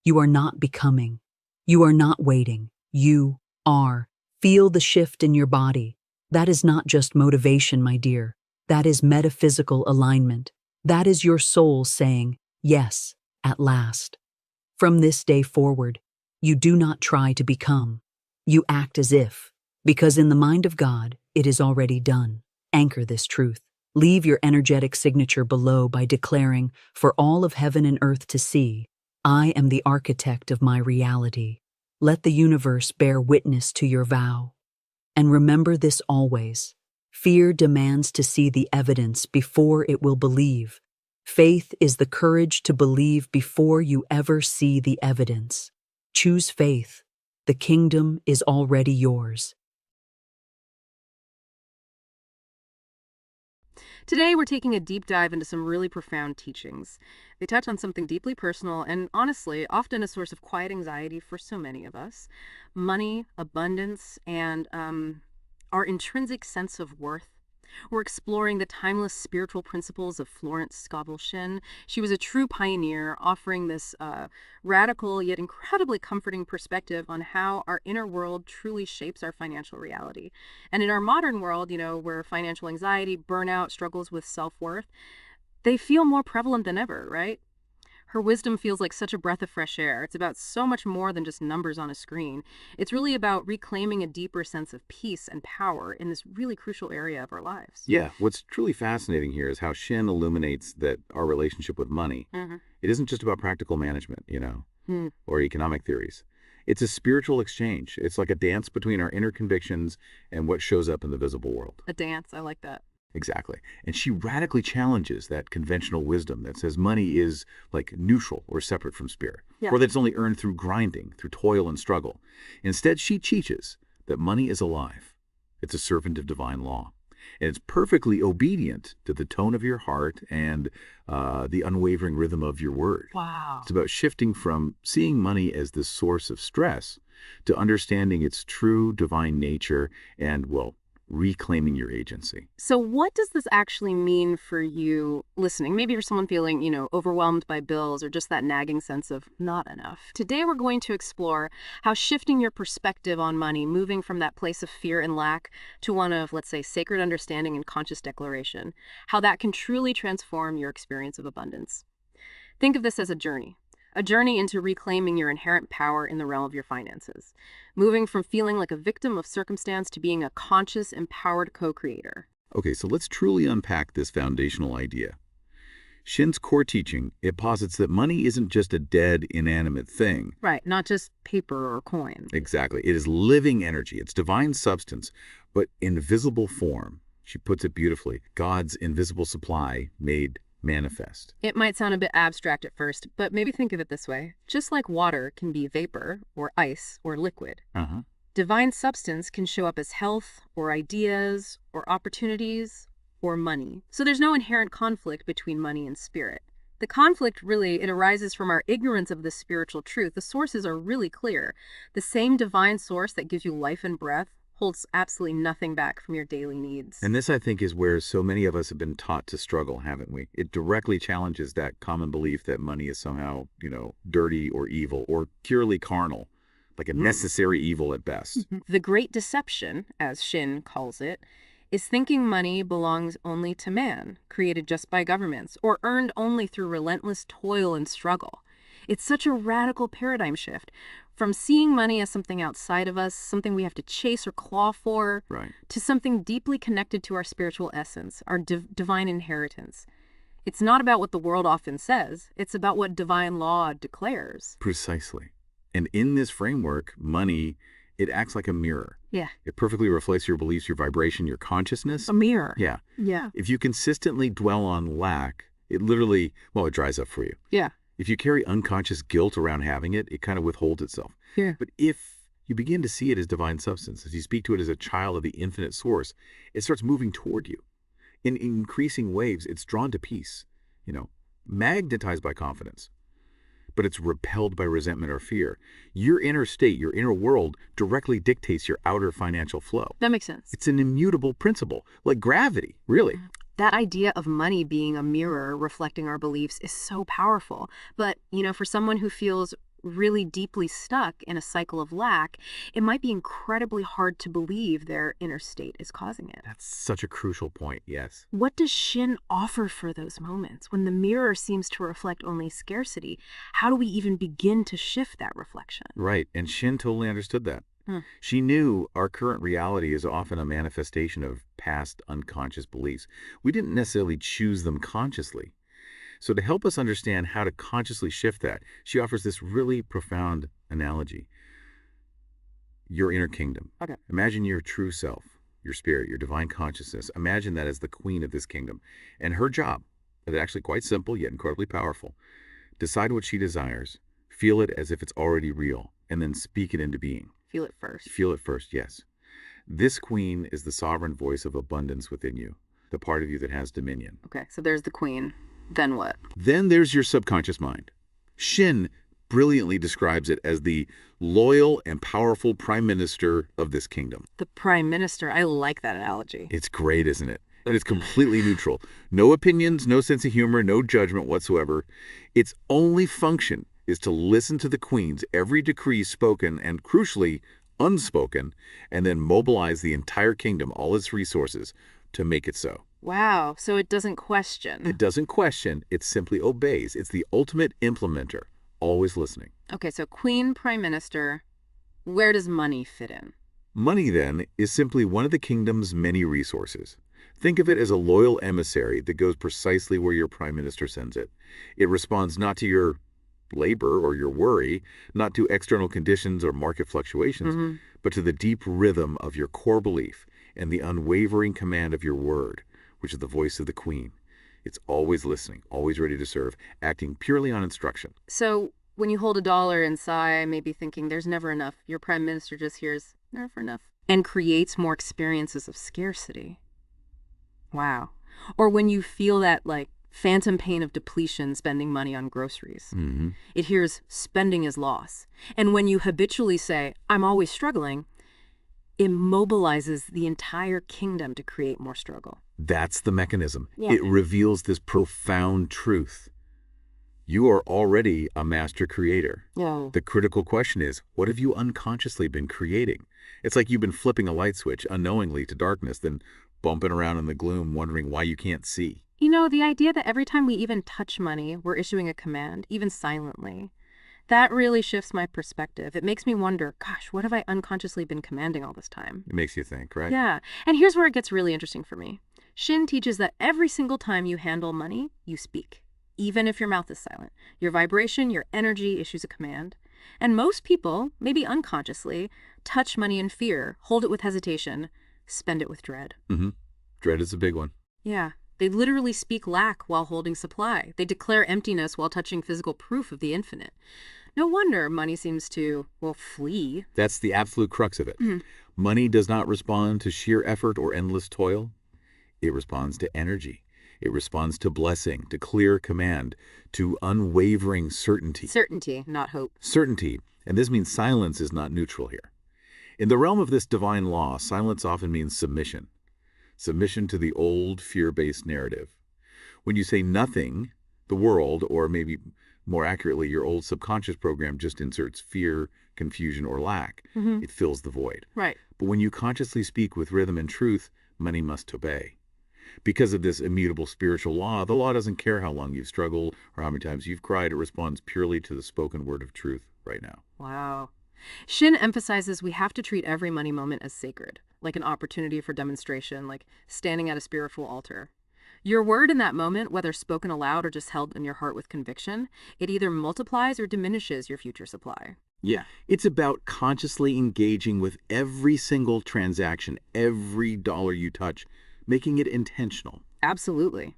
You are not becoming. You are not waiting. You are. Feel the shift in your body. That is not just motivation, my dear. That is metaphysical alignment. That is your soul saying, yes, at last. From this day forward, you do not try to become. You act as if, because in the mind of God, it is already done. Anchor this truth. Leave your energetic signature below by declaring, for all of heaven and earth to see, I am the architect of my reality. Let the universe bear witness to your vow. And remember this always. Fear demands to see the evidence before it will believe. Faith is the courage to believe before you ever see the evidence. Choose faith. The kingdom is already yours. Today, we're taking a deep dive into some really profound teachings. They touch on something deeply personal and, honestly, often a source of quiet anxiety for so many of us: money, abundance, and our intrinsic sense of worth. We're exploring the timeless spiritual principles of Florence Scovel Shinn. She was a true pioneer, offering this radical yet incredibly comforting perspective on how our inner world truly shapes our financial reality. And in our modern world, where financial anxiety, burnout, struggles with self-worth, They feel more prevalent than ever, right? Her wisdom feels like such a breath of fresh air. It's about so much more than just numbers on a screen. It's really about reclaiming a deeper sense of peace and power in this really crucial area of our lives. Yeah, what's truly fascinating here is how Shin illuminates that our relationship with money, Mm-hmm. it isn't just about practical management, Hmm. or economic theories. It's a spiritual exchange. It's like a dance between our inner convictions and what shows up in the visible world. A dance. I like that. Exactly. And she radically challenges that conventional wisdom that says money is like neutral or separate from spirit, Yeah. or that it's only earned through grinding, through toil and struggle. Instead, she teaches that money is alive. It's a servant of divine law. And it's perfectly obedient to the tone of your heart and the unwavering rhythm of your word. Wow. It's about shifting from seeing money as the source of stress to understanding its true divine nature and, well, reclaiming your agency. So what does this actually mean for you listening? Maybe for someone feeling, overwhelmed by bills or just that nagging sense of not enough. Today we're going to explore how shifting your perspective on money, moving from that place of fear and lack to one of, let's say, sacred understanding and conscious declaration, how that can truly transform your experience of abundance. Think of this as a journey into reclaiming your inherent power in the realm of your finances, moving from feeling like a victim of circumstance to being a conscious, empowered co-creator. Okay, so let's truly unpack this foundational idea. Shin's core teaching, it posits that money isn't just a dead, inanimate thing. Right, not just paper or coin. Exactly. It is living energy. It's divine substance, but in visible form. She puts it beautifully. God's invisible supply made manifest. It might sound a bit abstract at first, but maybe think of it this way. Just like water can be vapor or ice or liquid, Uh-huh. divine substance can show up as health or ideas or opportunities or money. So there's no inherent conflict between money and spirit. The conflict really, it arises from our ignorance of this spiritual truth. The sources are really clear. The same divine source that gives you life and breath holds absolutely nothing back from your daily needs. And this, I think, is where so many of us have been taught to struggle, haven't we? It directly challenges that common belief that money is somehow, dirty or evil or purely carnal, like a necessary evil at best. The great deception, as Shin calls it, is thinking money belongs only to man, created just by governments, or earned only through relentless toil and struggle. It's such a radical paradigm shift from seeing money as something outside of us, something we have to chase or claw for, Right. to something deeply connected to our spiritual essence, our divine inheritance. It's not about what the world often says, it's about what divine law declares. Precisely. And in this framework, money, it acts like a mirror. Yeah. It perfectly reflects your beliefs, your vibration, your consciousness. A mirror. Yeah. Yeah. If you consistently dwell on lack, it literally, it dries up for you. Yeah. If you carry unconscious guilt around having it, it kind of withholds itself. Yeah. But if you begin to see it as divine substance, as you speak to it as a child of the infinite source, it starts moving toward you. In increasing waves, it's drawn to peace, magnetized by confidence. But it's repelled by resentment or fear. Your inner state, your inner world, directly dictates your outer financial flow. That makes sense. It's an immutable principle, like gravity, really. That idea of money being a mirror reflecting our beliefs is so powerful. But, for someone who feels really deeply stuck in a cycle of lack, it might be incredibly hard to believe their inner state is causing it. That's such a crucial point, yes. What does Shin offer for those moments when the mirror seems to reflect only scarcity? How do we even begin to shift that reflection? Right, and Shin totally understood that. Hmm. She knew our current reality is often a manifestation of past unconscious beliefs. We didn't necessarily choose them consciously. So to help us understand how to consciously shift that, she offers this really profound analogy. Your inner kingdom. Okay. Imagine your true self, your spirit, your divine consciousness. Imagine that as the queen of this kingdom. And her job is actually quite simple yet incredibly powerful. Decide what she desires, feel it as if it's already real, and then speak it into being. Feel it first. Feel it first, yes. This queen is the sovereign voice of abundance within you, the part of you that has dominion. Okay, so there's the queen. Then what? Then there's your subconscious mind. Shin brilliantly describes it as the loyal and powerful prime minister of this kingdom. The prime minister. I like that analogy. It's great, isn't it? And it's completely neutral. No opinions, no sense of humor, no judgment whatsoever. Its only function is to listen to the queen's every decree spoken and, crucially, unspoken, and then mobilize the entire kingdom, all its resources, to make it so. Wow, so it doesn't question. It doesn't question, it simply obeys. It's the ultimate implementer, always listening. Okay, so Queen, Prime Minister, where does money fit in? Money, then, is simply one of the kingdom's many resources. Think of it as a loyal emissary that goes precisely where your prime minister sends it. It responds not to your labor or your worry, not to external conditions or market fluctuations, but to the deep rhythm of your core belief and the unwavering command of your word, which is the voice of the queen. It's always listening, always ready to serve, acting purely on instruction. So when you hold a dollar and sigh, maybe thinking there's never enough, your prime minister just hears, never enough, and creates more experiences of scarcity. Wow. Or when you feel that, like, phantom pain of depletion spending money on groceries. It hears spending is loss. And when you habitually say, I'm always struggling, it mobilizes the entire kingdom to create more struggle. That's the mechanism. Yeah. It reveals this profound truth. You are already a master creator. Yeah. The critical question is, what have you unconsciously been creating? It's like you've been flipping a light switch unknowingly to darkness, then bumping around in the gloom, wondering why you can't see. You know, the idea that every time we even touch money, we're issuing a command, even silently, that really shifts my perspective. It makes me wonder, gosh, what have I unconsciously been commanding all this time? It makes you think, right? Yeah. And here's where it gets really interesting for me. Shinn teaches that every single time you handle money, you speak. Even if your mouth is silent. Your vibration, your energy issues a command. And most people, maybe unconsciously, touch money in fear, hold it with hesitation, spend it with dread. Dread is a big one. Yeah. They literally speak lack while holding supply. They declare emptiness while touching physical proof of the infinite. No wonder money seems to, well, flee. That's the absolute crux of it. Money does not respond to sheer effort or endless toil. It responds to energy. It responds to blessing, to clear command, to unwavering certainty. Certainty, not hope. Certainty, and this means silence is not neutral here. In the realm of this divine law, silence often means submission. Submission to the old fear-based narrative. When you say nothing, the world, or maybe more accurately, your old subconscious program just inserts fear, confusion, or lack. It fills the void. Right. But when you consciously speak with rhythm and truth, money must obey. Because of this immutable spiritual law, the law doesn't care how long you've struggled or how many times you've cried. It responds purely to the spoken word of truth right now. Wow. Shinn emphasizes we have to treat every money moment as sacred, like an opportunity for demonstration, like standing at a spiritual altar. Your word in that moment, whether spoken aloud or just held in your heart with conviction, it either multiplies or diminishes your future supply. Yeah. It's about consciously engaging with every single transaction, every dollar you touch, making it intentional. Absolutely.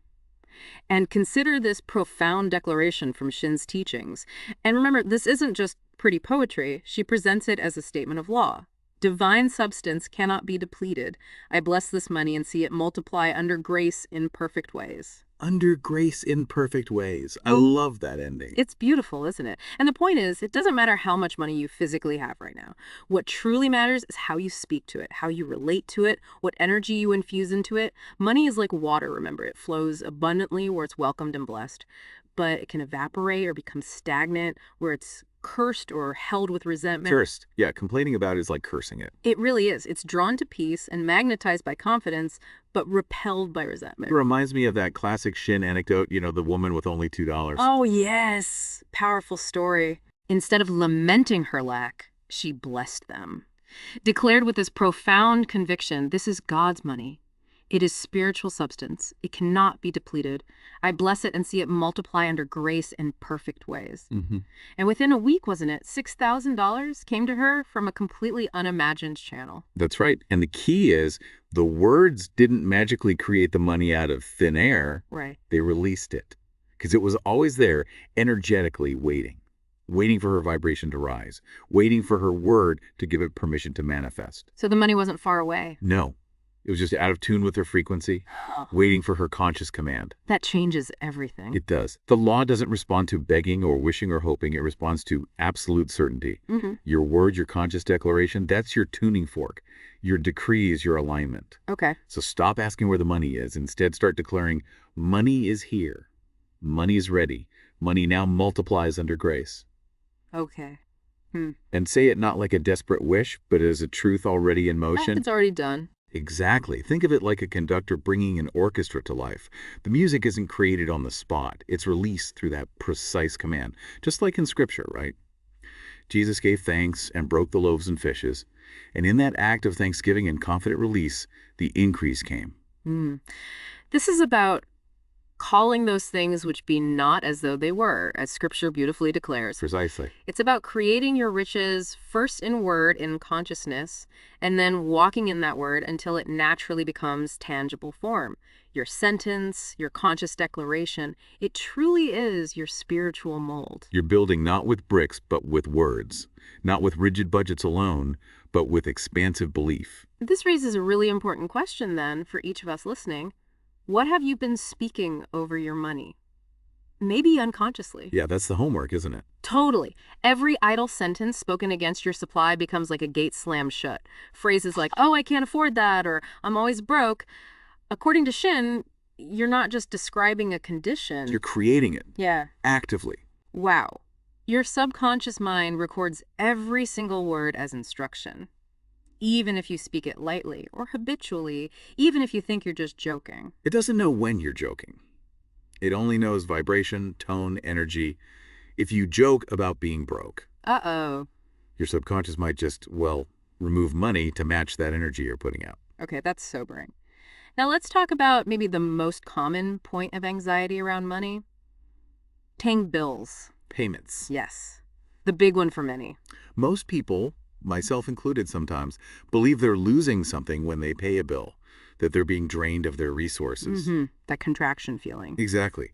And consider this profound declaration from Shinn's teachings. And remember, this isn't just pretty poetry. She presents it as a statement of law. Divine substance cannot be depleted. I bless this money and see it multiply under grace in perfect ways. Under grace in perfect ways. I love that ending. It's beautiful, isn't it? And the point is, it doesn't matter how much money you physically have right now. What truly matters is how you speak to it, how you relate to it, what energy you infuse into it. Money is like water, remember. It flows abundantly where it's welcomed and blessed, but it can evaporate or become stagnant where it's cursed or held with resentment. Cursed. Yeah, complaining about it is like cursing it. It really is. It's drawn to peace and magnetized by confidence, but repelled by resentment. It reminds me of that classic Shinn anecdote, the woman with only $2. Oh, yes. Powerful story. Instead of lamenting her lack, she blessed them. Declared with this profound conviction, this is God's money. It is spiritual substance. It cannot be depleted. I bless it and see it multiply under grace in perfect ways. And within a week, wasn't it, $6,000 came to her from a completely unimagined channel. That's right. And the key is the words didn't magically create the money out of thin air. Right. They released it because it was always there, energetically waiting for her vibration to rise, waiting for her word to give it permission to manifest. So the money wasn't far away. No. It was just out of tune with her frequency, waiting for her conscious command. That changes everything. It does. The law doesn't respond to begging or wishing or hoping. It responds to absolute certainty. Your word, your conscious declaration, that's your tuning fork. Your decree is your alignment. Okay. So stop asking where the money is. Instead, start declaring, money is here. Money is ready. Money now multiplies under grace. Okay. And say it not like a desperate wish, but as a truth already in motion. It's already done. Exactly. Think of it like a conductor bringing an orchestra to life. The music isn't created on the spot. It's released through that precise command. Just like in Scripture, right? Jesus gave thanks and broke the loaves and fishes. And in that act of thanksgiving and confident release, the increase came. This is about calling those things which be not as though they were, as Scripture beautifully declares. Precisely. It's about creating your riches first in word, in consciousness, and then walking in that word until it naturally becomes tangible form. Your sentence, your conscious declaration, it truly is your spiritual mold. You're building not with bricks, but with words. Not with rigid budgets alone, but with expansive belief. This raises a really important question then for each of us listening. What have you been speaking over your money? Maybe unconsciously. Yeah, that's the homework, isn't it? Totally. Every idle sentence spoken against your supply becomes like a gate slammed shut. Phrases like, oh, I can't afford that, or I'm always broke. According to Shinn, you're not just describing a condition. You're creating it. Yeah. Actively. Wow. Your subconscious mind records every single word as instruction. Even if you speak it lightly or habitually, even if you think you're just joking. It doesn't know when you're joking. It only knows vibration, tone, energy. If you joke about being broke, Uh-oh. your subconscious might just, well, remove money to match that energy you're putting out. Okay, that's sobering. Now let's talk about maybe the most common point of anxiety around money. Paying bills. Payments. Yes. The big one for many. Most people, myself included sometimes, believe they're losing something when they pay a bill, that they're being drained of their resources. That contraction feeling. Exactly.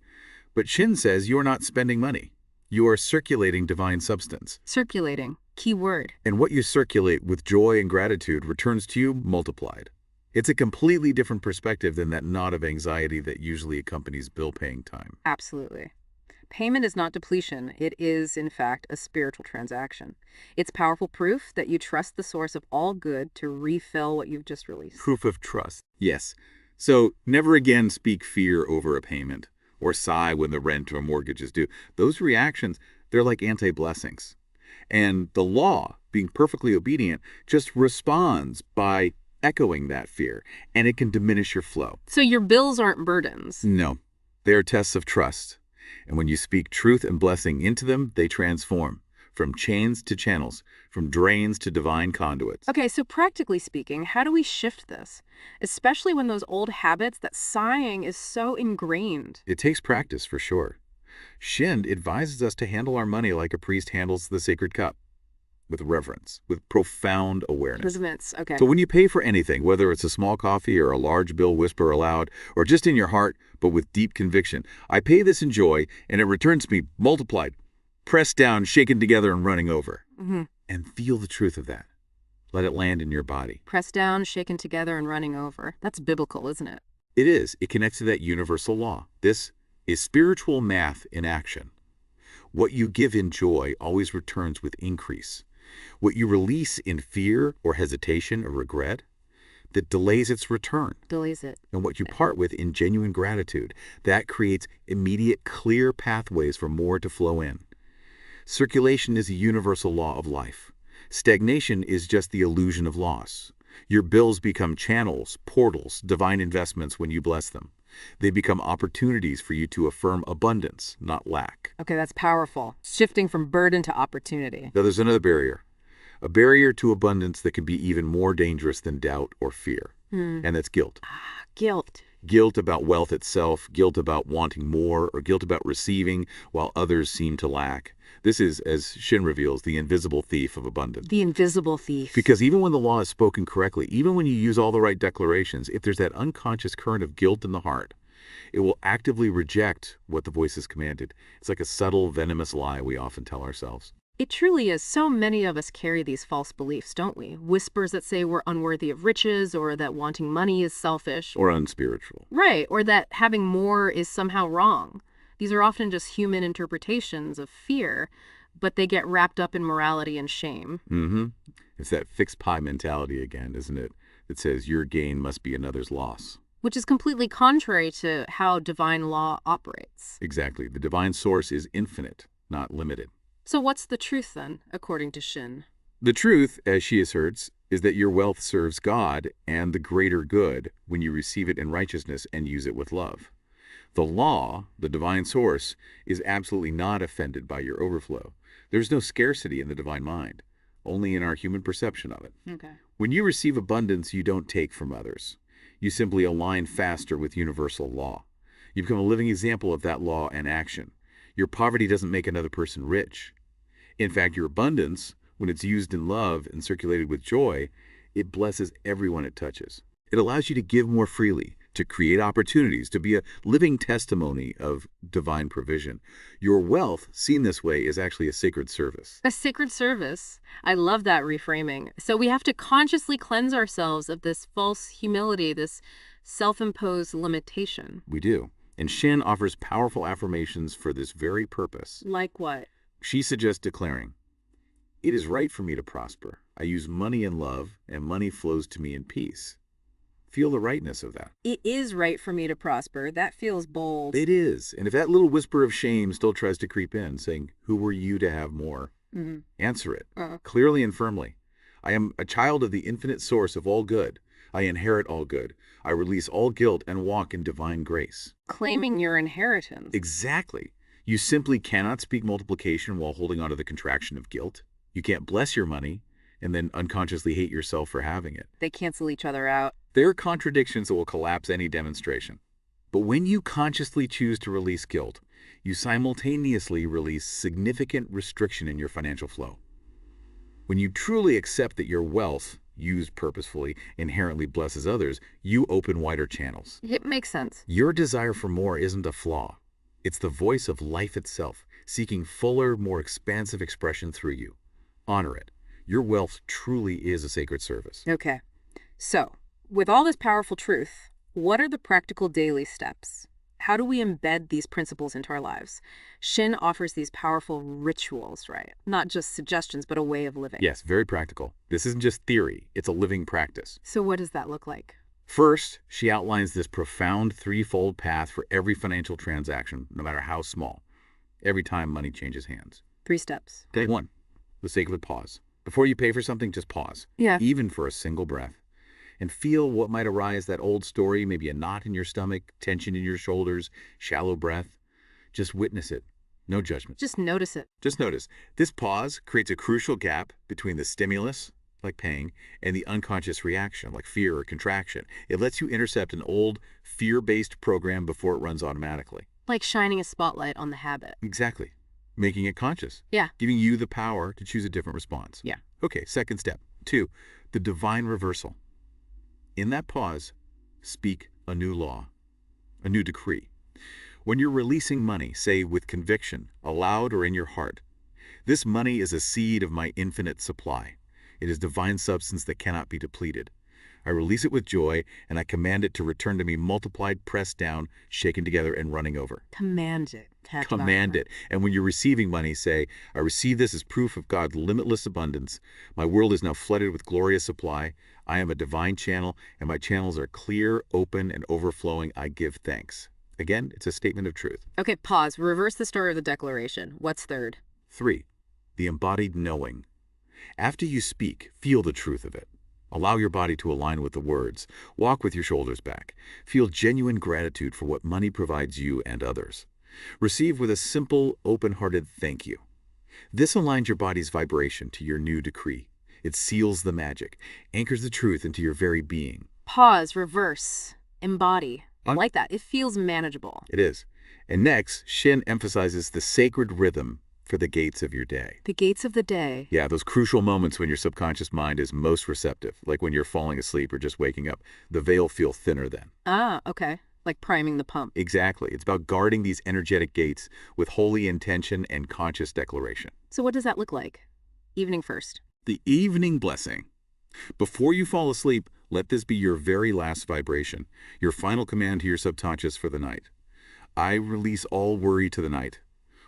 But Shinn says you're not spending money. You are circulating divine substance. Circulating. Key word. And what you circulate with joy and gratitude returns to you multiplied. It's a completely different perspective than that knot of anxiety that usually accompanies bill-paying time. Absolutely. Payment is not depletion. It is, in fact, a spiritual transaction. It's powerful proof that you trust the source of all good to refill what you've just released. Proof of trust. Yes. So never again speak fear over a payment or sigh when the rent or mortgage is due. Those reactions, they're like anti-blessings. And the law, being perfectly obedient, just responds by echoing that fear, and it can diminish your flow. So your bills aren't burdens. No, they are tests of trust. And when you speak truth and blessing into them, they transform from chains to channels, from drains to divine conduits. Okay, so practically speaking, how do we shift this? Especially when those old habits, that sighing is so ingrained. It takes practice for sure. Shinn advises us to handle our money like a priest handles the sacred cup, with reverence, with profound awareness. Okay. So when you pay for anything, whether it's a small coffee or a large bill whisper aloud, or just in your heart, but with deep conviction, I pay this in joy, and it returns me multiplied, pressed down, shaken together, and running over. And feel the truth of that. Let it land in your body. Pressed down, shaken together, and running over. That's biblical, isn't it? It is. It connects to that universal law. This is spiritual math in action. What you give in joy always returns with increase. What you release in fear or hesitation or regret, that delays its return. Delays it. And what you part with in genuine gratitude, that creates immediate, clear pathways for more to flow in. Circulation is a universal law of life. Stagnation is just the illusion of loss. Your bills become channels, portals, divine investments when you bless them. They become opportunities for you to affirm abundance, not lack. Okay, that's powerful. Shifting from burden to opportunity. Now there's another barrier. A barrier to abundance that can be even more dangerous than doubt or fear. And that's guilt. Guilt. Guilt about wealth itself, guilt about wanting more, or guilt about receiving while others seem to lack. This is, as Shinn reveals, the invisible thief of abundance. The invisible thief. Because even when the law is spoken correctly, even when you use all the right declarations, if there's that unconscious current of guilt in the heart, it will actively reject what the voice has commanded. It's like a subtle, venomous lie we often tell ourselves. It truly is. So many of us carry these false beliefs, don't we? Whispers that say we're unworthy of riches, or that wanting money is selfish. Or unspiritual. Right, or that having more is somehow wrong. These are often just human interpretations of fear, but they get wrapped up in morality and shame. It's that fixed pie mentality again, isn't it? That says your gain must be another's loss. Which is completely contrary to how divine law operates. Exactly. The divine source is infinite, not limited. So what's the truth then, according to Shinn? The truth, as she asserts, is that your wealth serves God and the greater good when you receive it in righteousness and use it with love. The law, the divine source, is absolutely not offended by your overflow. There's no scarcity in the divine mind, only in our human perception of it. Okay. When you receive abundance, you don't take from others. You simply align faster with universal law. You become a living example of that law and action. Your poverty doesn't make another person rich. In fact, your abundance, when it's used in love and circulated with joy, it blesses everyone it touches. It allows you to give more freely, to create opportunities, to be a living testimony of divine provision. Your wealth, seen this way, is actually a sacred service. A sacred service. I love that reframing. So we have to consciously cleanse ourselves of this false humility, this self-imposed limitation. We do. And Shinn offers powerful affirmations for this very purpose. Like what? She suggests declaring, "It is right for me to prosper. I use money in love, and money flows to me in peace." Feel the rightness of that. It is right for me to prosper. That feels bold. It is. And if that little whisper of shame still tries to creep in, saying, "Who were you to have more?" Answer it clearly and firmly. I am a child of the infinite source of all good. I inherit all good. I release all guilt and walk in divine grace. Claiming your inheritance. Exactly. You simply cannot speak multiplication while holding on to the contraction of guilt. You can't bless your money and then unconsciously hate yourself for having it. They cancel each other out. There are contradictions that will collapse any demonstration. But when you consciously choose to release guilt, you simultaneously release significant restriction in your financial flow. When you truly accept that your wealth, used purposefully, inherently blesses others, you open wider channels. It makes sense. Your desire for more isn't a flaw. It's the voice of life itself, seeking fuller, more expansive expression through you. Honor it. Your wealth truly is a sacred service. Okay. So, with all this powerful truth, what are the practical daily steps? How do we embed these principles into our lives? Shinn offers these powerful rituals, right? Not just suggestions, but a way of living. Yes, very practical. This isn't just theory, it's a living practice. So what does that look like? First, she outlines this profound threefold path for every financial transaction, no matter how small, every time money changes hands. 3 steps. Okay. 1, the sacred pause. Before you pay for something, just pause. Yeah. Even for a single breath. And feel what might arise, that old story, maybe a knot in your stomach, tension in your shoulders, shallow breath. Just witness it. No judgment. Just notice it. Just notice. This pause creates a crucial gap between the stimulus, like paying, and the unconscious reaction, like fear or contraction. It lets you intercept an old, fear-based program before it runs automatically. Like shining a spotlight on the habit. Exactly. Making it conscious. Yeah. Giving you the power to choose a different response. Yeah. Okay, second step. 2, the divine reversal. In that pause, speak a new law, a new decree. When you're releasing money, say with conviction, aloud or in your heart, "This money is a seed of my infinite supply. It is divine substance that cannot be depleted. I release it with joy, and I command it to return to me multiplied, pressed down, shaken together, and running over." Command it. Command it. And when you're receiving money, say, "I receive this as proof of God's limitless abundance. My world is now flooded with glorious supply. I am a divine channel, and my channels are clear, open, and overflowing. I give thanks." Again, it's a statement of truth. Okay, pause. Reverse the story of the declaration. What's third? 3, the embodied knowing. After you speak, feel the truth of it. Allow your body to align with the words. Walk with your shoulders back. Feel genuine gratitude for what money provides you and others. Receive with a simple, open-hearted thank you. This aligns your body's vibration to your new decree. It seals the magic, anchors the truth into your very being. Pause, reverse, embody. I like that. It feels manageable. It is. And next, Shinn emphasizes the sacred rhythm for the gates of your day. The gates of the day. Yeah, those crucial moments when your subconscious mind is most receptive, like when you're falling asleep or just waking up. The veil feels thinner then. Ah, okay. Like priming the pump. Exactly. It's about guarding these energetic gates with holy intention and conscious declaration. So what does that look like? Evening first. The evening blessing. Before you fall asleep, let this be your very last vibration, your final command to your subconscious for the night. I release all worry to the night.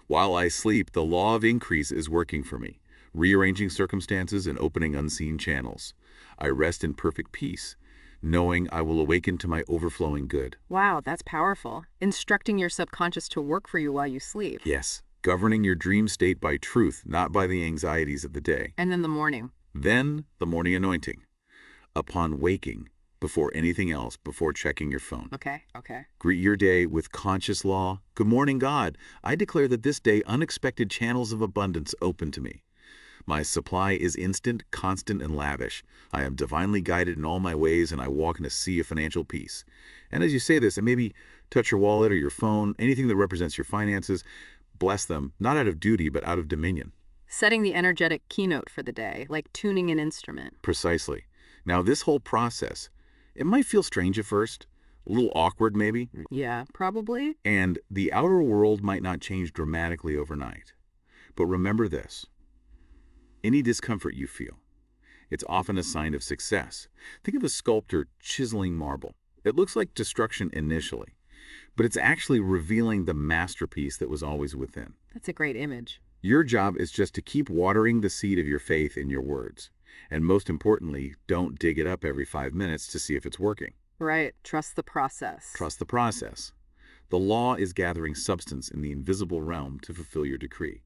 While I sleep, the law of increase is working for me, rearranging circumstances and opening unseen channels. I rest in perfect peace, knowing I will awaken to my overflowing good. Wow, that's powerful. Instructing your subconscious to work for you while you sleep. Yes, governing your dream state by truth, not by the anxieties of the day. And then the morning. Then, the morning anointing. Upon waking, before anything else, before checking your phone. Okay. Greet your day with conscious law. Good morning, God. I declare that this day unexpected channels of abundance open to me. My supply is instant, constant, and lavish. I am divinely guided in all my ways, and I walk in a sea of financial peace. And as you say this, and maybe touch your wallet or your phone, anything that represents your finances, bless them, not out of duty, but out of dominion. Setting the energetic keynote for the day, like tuning an instrument. Precisely. Now, this whole process, it might feel strange at first, a little awkward maybe, Yeah, probably. and the outer world might not change dramatically overnight. But remember this. Any discomfort you feel, it's often a sign of success. Think of a sculptor chiseling marble. It looks like destruction initially, but it's actually revealing the masterpiece that was always within. That's a great image. Your job is just to keep watering the seed of your faith in your words. And most importantly, don't dig it up every 5 minutes to see if it's working. Right. Trust the process. Trust the process. The law is gathering substance in the invisible realm to fulfill your decree.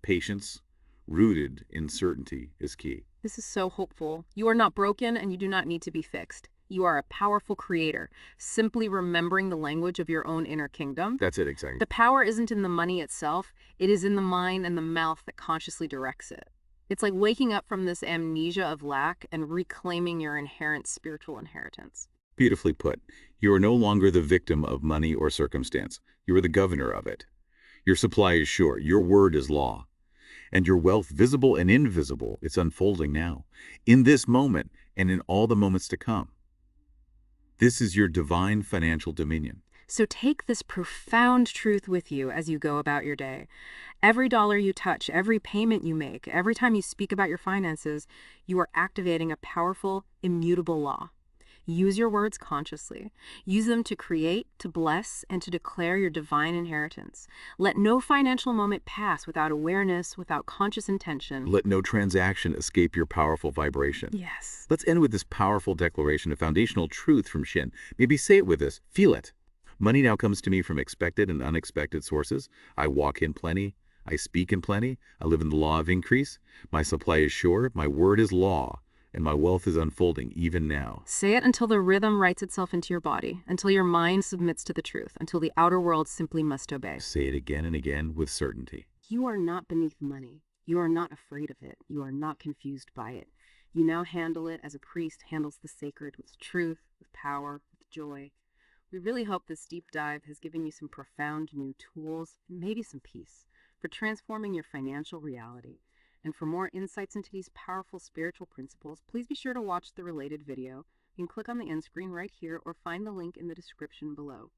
Patience, rooted in certainty, is key. This is so hopeful. You are not broken and you do not need to be fixed. You are a powerful creator, simply remembering the language of your own inner kingdom. That's it, exactly. The power isn't in the money itself. It is in the mind and the mouth that consciously directs it. It's like waking up from this amnesia of lack and reclaiming your inherent spiritual inheritance. Beautifully put. You are no longer the victim of money or circumstance. You are the governor of it. Your supply is sure. Your word is law. And your wealth, visible and invisible, it's unfolding now, in this moment and in all the moments to come. This is your divine financial dominion. So take this profound truth with you as you go about your day. Every dollar you touch, every payment you make, every time you speak about your finances, you are activating a powerful, immutable law. Use your words consciously. Use them to create, to bless, and to declare your divine inheritance. Let no financial moment pass without awareness, without conscious intention. Let no transaction escape your powerful vibration. Yes. Let's end with this powerful declaration of foundational truth from Shinn. Maybe say it with us. Feel it. Money now comes to me from expected and unexpected sources. I walk in plenty. I speak in plenty. I live in the law of increase. My supply is sure. My word is law. And my wealth is unfolding even now. Say it until the rhythm writes itself into your body, until your mind submits to the truth, until the outer world simply must obey. Say it again and again with certainty. You are not beneath money. You are not afraid of it. You are not confused by it. You now handle it as a priest handles the sacred, with truth, with power, with joy. We really hope this deep dive has given you some profound new tools, and maybe some peace, for transforming your financial reality. And for more insights into these powerful spiritual principles, please be sure to watch the related video. You can click on the end screen right here or find the link in the description below.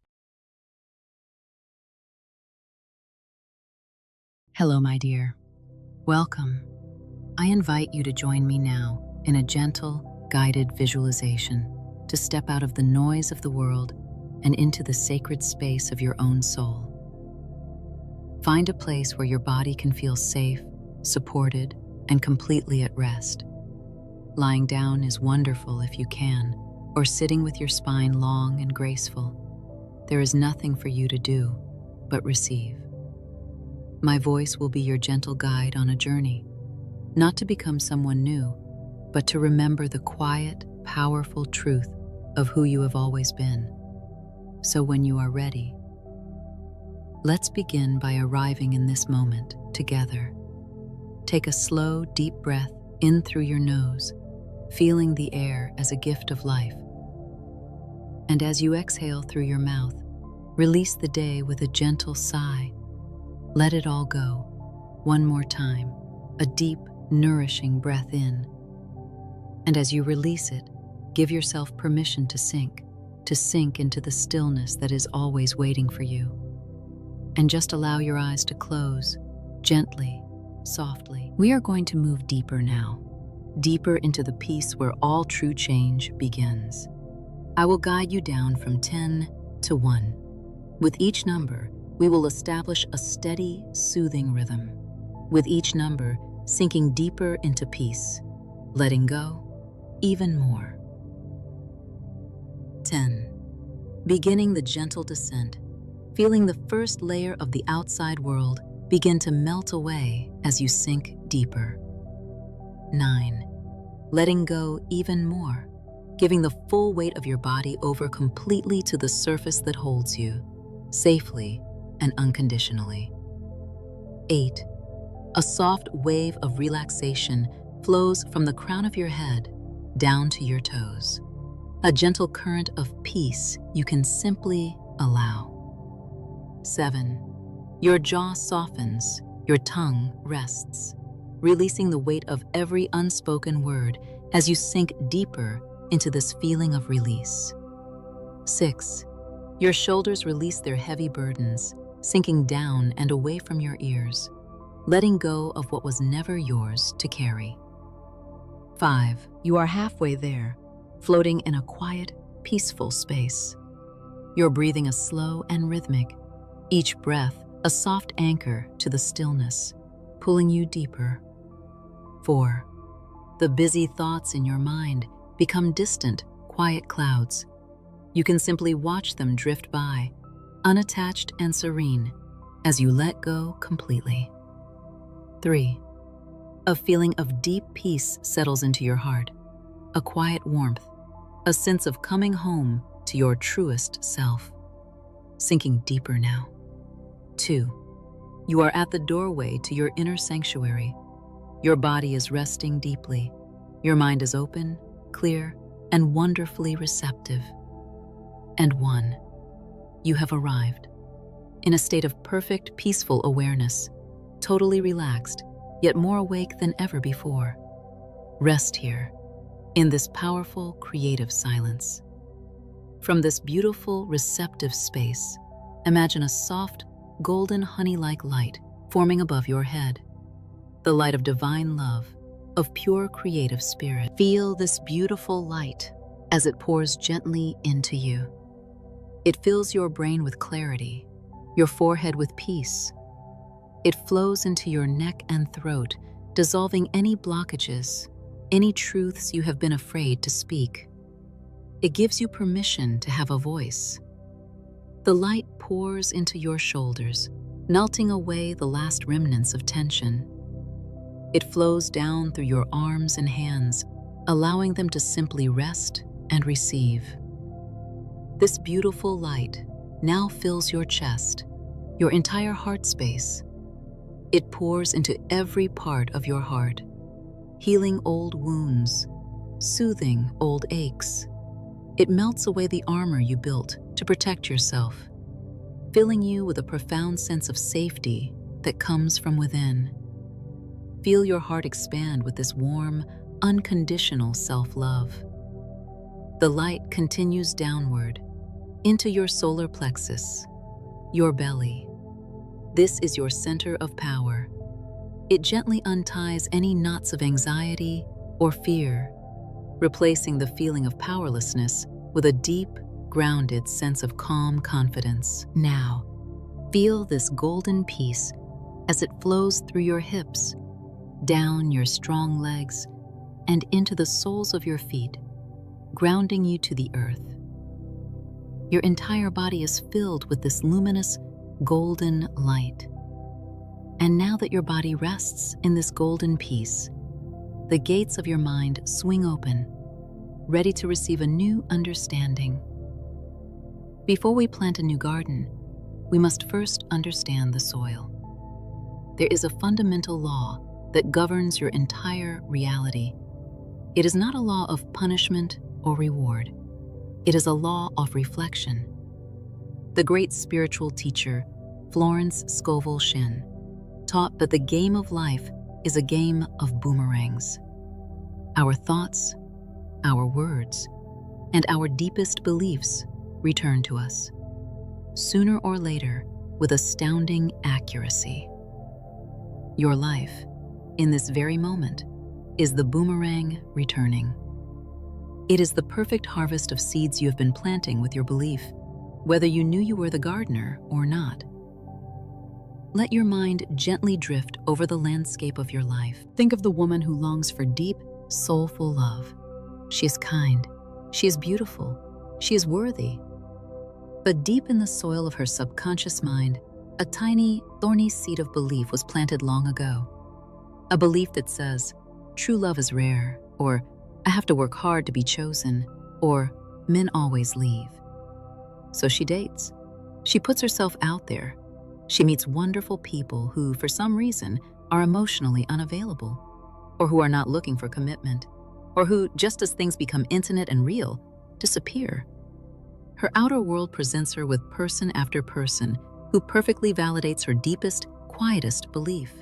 Hello, my dear. Welcome. I invite you to join me now in a gentle, guided visualization to step out of the noise of the world and into the sacred space of your own soul. Find a place where your body can feel safe, supported, and completely at rest. Lying down is wonderful if you can, or sitting with your spine long and graceful. There is nothing for you to do but receive. My voice will be your gentle guide on a journey, not to become someone new, but to remember the quiet, powerful truth of who you have always been. So when you are ready, let's begin by arriving in this moment together. Take a slow, deep breath in through your nose, feeling the air as a gift of life. And as you exhale through your mouth, release the day with a gentle sigh. Let it all go. One more time, a deep, nourishing breath in. And as you release it, give yourself permission to sink into the stillness that is always waiting for you. And just allow your eyes to close, gently, softly. We are going to move deeper now, deeper into the peace where all true change begins. I will guide you down from 10 to 1. With each number, we will establish a steady, soothing rhythm. With each number, sinking deeper into peace, letting go even more. 10. Beginning the gentle descent, feeling the first layer of the outside world begin to melt away as you sink deeper. 9. Letting go even more, giving the full weight of your body over completely to the surface that holds you, safely and unconditionally. 8. A soft wave of relaxation flows from the crown of your head down to your toes. A gentle current of peace you can simply allow. 7. Your jaw softens, your tongue rests, releasing the weight of every unspoken word as you sink deeper into this feeling of release. 6. Your shoulders release their heavy burdens, sinking down and away from your ears, letting go of what was never yours to carry. 5. You are halfway there, floating in a quiet, peaceful space. You're breathing a slow and rhythmic, each breath a soft anchor to the stillness, pulling you deeper. 4. The busy thoughts in your mind become distant, quiet clouds. You can simply watch them drift by, unattached and serene, as you let go completely. 3. A feeling of deep peace settles into your heart, a quiet warmth, a sense of coming home to your truest self. Sinking deeper now. 2. You are at the doorway to your inner sanctuary. Your body is resting deeply. Your mind is open, clear, and wonderfully receptive. And 1. You have arrived. In a state of perfect, peaceful awareness, totally relaxed, yet more awake than ever before. Rest here, in this powerful, creative silence. From this beautiful, receptive space, imagine a soft, golden honey-like light forming above your head. The light of divine love, of pure creative spirit. Feel this beautiful light as it pours gently into you. It fills your brain with clarity, your forehead with peace. It flows into your neck and throat, dissolving any blockages, any truths you have been afraid to speak. It gives you permission to have a voice. The light pours into your shoulders, melting away the last remnants of tension. It flows down through your arms and hands, allowing them to simply rest and receive. This beautiful light now fills your chest, your entire heart space. It pours into every part of your heart, healing old wounds, soothing old aches. It melts away the armor you built to protect yourself, filling you with a profound sense of safety that comes from within. Feel your heart expand with this warm, unconditional self-love. The light continues downward into your solar plexus, your belly. This is your center of power. It gently unties any knots of anxiety or fear, replacing the feeling of powerlessness with a deep, grounded sense of calm confidence. Now, feel this golden peace as it flows through your hips, down your strong legs, and into the soles of your feet, grounding you to the earth. Your entire body is filled with this luminous, golden light. And now that your body rests in this golden peace, the gates of your mind swing open, ready to receive a new understanding. Before we plant a new garden, we must first understand the soil. There is a fundamental law that governs your entire reality. It is not a law of punishment or reward. It is a law of reflection. The great spiritual teacher, Florence Scovel Shinn, taught that the game of life is a game of boomerangs. Our thoughts, our words, and our deepest beliefs return to us, sooner or later with astounding accuracy. Your life, in this very moment, is the boomerang returning. It is the perfect harvest of seeds you have been planting with your belief, whether you knew you were the gardener or not. Let your mind gently drift over the landscape of your life. Think of the woman who longs for deep, soulful love. She is kind, she is beautiful, she is worthy. But deep in the soil of her subconscious mind, a tiny, thorny seed of belief was planted long ago. A belief that says, true love is rare, or I have to work hard to be chosen, or men always leave. So she dates. She puts herself out there. She meets wonderful people who, for some reason, are emotionally unavailable, or who are not looking for commitment, or who, just as things become intimate and real, disappear. Her outer world presents her with person after person who perfectly validates her deepest, quietest belief.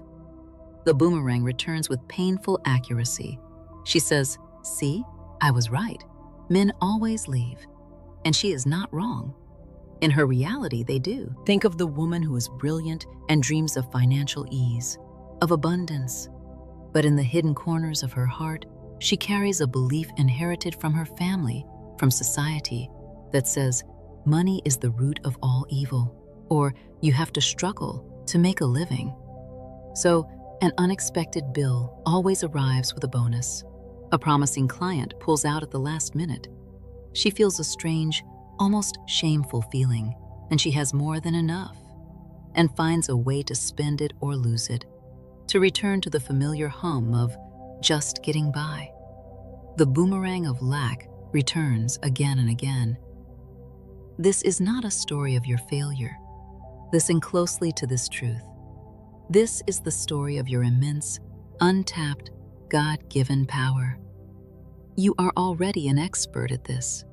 The boomerang returns with painful accuracy. She says, "See, I was right. Men always leave." And she is not wrong. In her reality, they do. Think of the woman who is brilliant and dreams of financial ease, of abundance. But in the hidden corners of her heart, she carries a belief inherited from her family, from society, that says, money is the root of all evil, or you have to struggle to make a living. So, an unexpected bill always arrives with a bonus. A promising client pulls out at the last minute. She feels a strange, almost shameful feeling, and she has more than enough, and finds a way to spend it or lose it, to return to the familiar hum of just getting by. The boomerang of lack returns again and again. This is not a story of your failure. Listen closely to this truth. This is the story of your immense, untapped, God-given power. You are already an expert at this.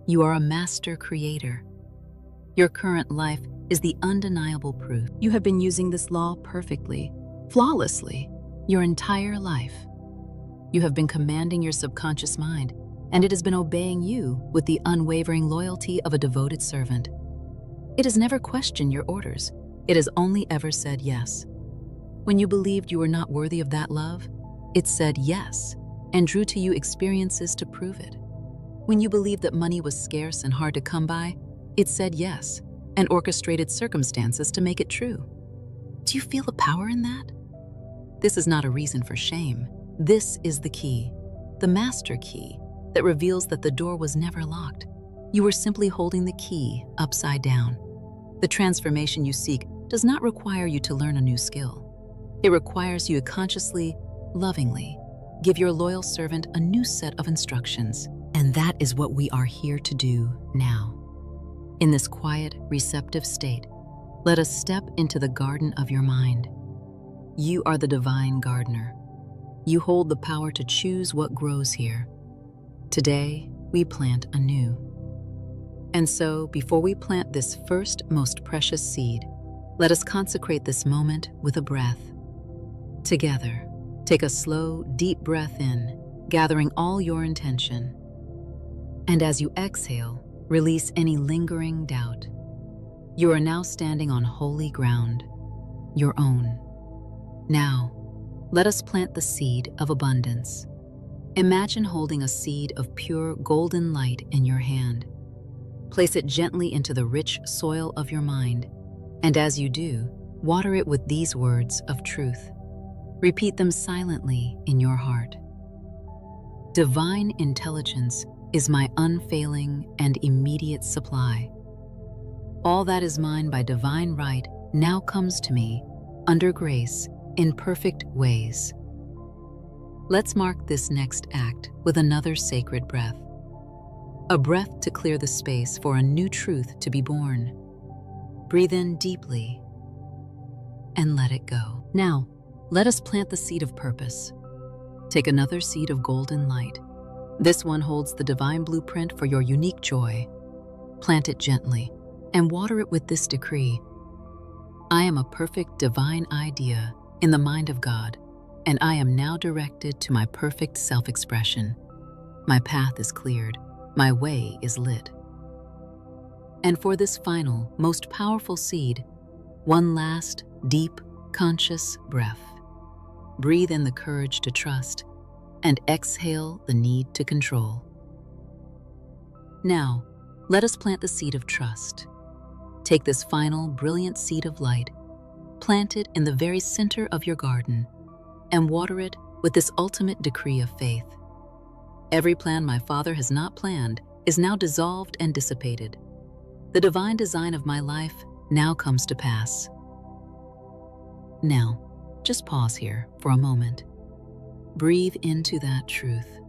You are a master creator. Your current life is the undeniable proof. You have been using this law perfectly, flawlessly, your entire life. You have been commanding your subconscious mind, and it has been obeying you with the unwavering loyalty of a devoted servant. It has never questioned your orders. It has only ever said yes. When you believed you were not worthy of that love, it said yes and drew to you experiences to prove it. When you believed that money was scarce and hard to come by, it said yes and orchestrated circumstances to make it true. Do you feel the power in that? This is not a reason for shame. This is the key, the master key, that reveals that the door was never locked. You were simply holding the key upside down. The transformation you seek does not require you to learn a new skill. It requires you to consciously, lovingly, give your loyal servant a new set of instructions. And that is what we are here to do now. In this quiet, receptive state, let us step into the garden of your mind. You are the divine gardener. You hold the power to choose what grows here. Today, we plant anew. And so, before we plant this first, most precious seed, let us consecrate this moment with a breath. Together, take a slow, deep breath in, gathering all your intention. And as you exhale, release any lingering doubt. You are now standing on holy ground, your own. Now, let us plant the seed of abundance. Imagine holding a seed of pure golden light in your hand. Place it gently into the rich soil of your mind, and as you do, water it with these words of truth. Repeat them silently in your heart. Divine intelligence is my unfailing and immediate supply. All that is mine by divine right now comes to me, under grace, in perfect ways. Let's mark this next act with another sacred breath. A breath to clear the space for a new truth to be born. Breathe in deeply and let it go. Now, let us plant the seed of purpose. Take another seed of golden light. This one holds the divine blueprint for your unique joy. Plant it gently and water it with this decree. I am a perfect divine idea in the mind of God, and I am now directed to my perfect self-expression. My path is cleared. My way is lit. And for this final, most powerful seed, one last, deep, conscious breath. Breathe in the courage to trust, and exhale the need to control. Now, let us plant the seed of trust. Take this final, brilliant seed of light, plant it in the very center of your garden, and water it with this ultimate decree of faith. Every plan my Father has not planned is now dissolved and dissipated. The divine design of my life now comes to pass. Now, just pause here for a moment. Breathe into that truth.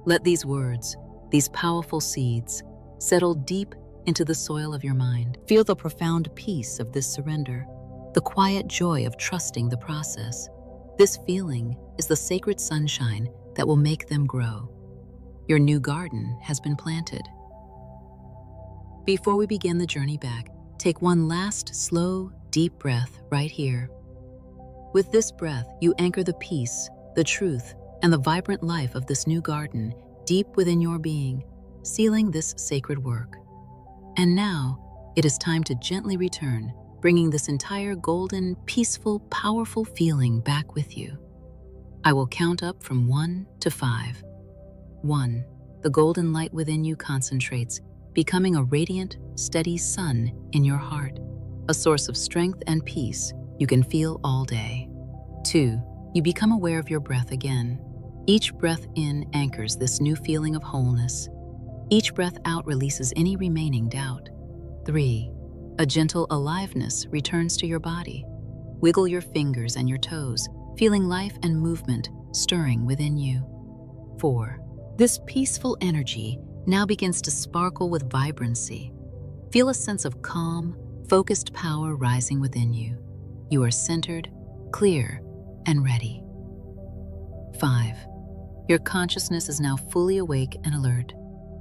Let these words, These powerful seeds settle deep into the soil of your mind. Feel the profound peace of this surrender, the quiet joy of trusting the process. This feeling is the sacred sunshine that will make them grow. Your new garden has been planted. Before we begin the journey back, take one last slow, deep breath right here. With this breath, you anchor the peace, the truth, and the vibrant life of this new garden deep within your being, sealing this sacred work. And now, it is time to gently return, bringing this entire golden, peaceful, powerful feeling back with you. I will count up from 1 to 5. 1. The golden light within you concentrates, becoming a radiant, steady sun in your heart, a source of strength and peace you can feel all day. 2. You become aware of your breath again. Each breath in anchors this new feeling of wholeness. Each breath out releases any remaining doubt. 3. A gentle aliveness returns to your body. Wiggle your fingers and your toes, feeling life and movement stirring within you. 4. This peaceful energy now begins to sparkle with vibrancy. Feel a sense of calm, focused power rising within you. You are centered, clear, and ready. 5. Your consciousness is now fully awake and alert.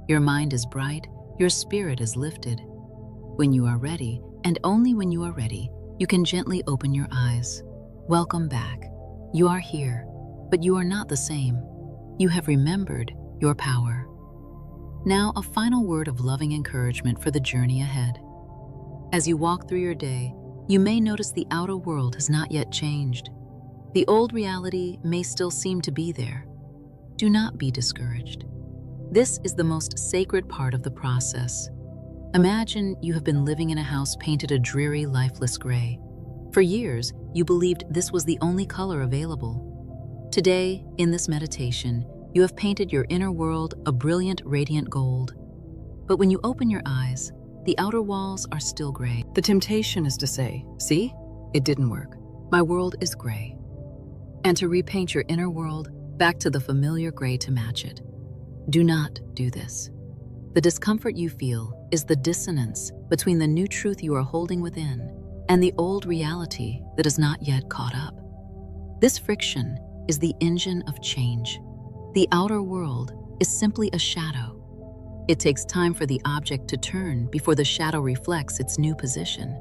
Your mind is bright, your spirit is lifted. When you are ready, and only when you are ready, you can gently open your eyes. Welcome back. You are here, but you are not the same. You have remembered your power. Now, a final word of loving encouragement for the journey ahead. As you walk through your day, you may notice the outer world has not yet changed. The old reality may still seem to be there. Do not be discouraged. This is the most sacred part of the process. Imagine you have been living in a house painted a dreary, lifeless gray. For years, you believed this was the only color available. Today, in this meditation, you have painted your inner world a brilliant, radiant gold. But when you open your eyes, the outer walls are still gray. The temptation is to say, "See, it didn't work. My world is gray." And to repaint your inner world back to the familiar gray to match it. Do not do this. The discomfort you feel is the dissonance between the new truth you are holding within and the old reality that is not yet caught up. This friction is the engine of change. The outer world is simply a shadow. It takes time for the object to turn before the shadow reflects its new position.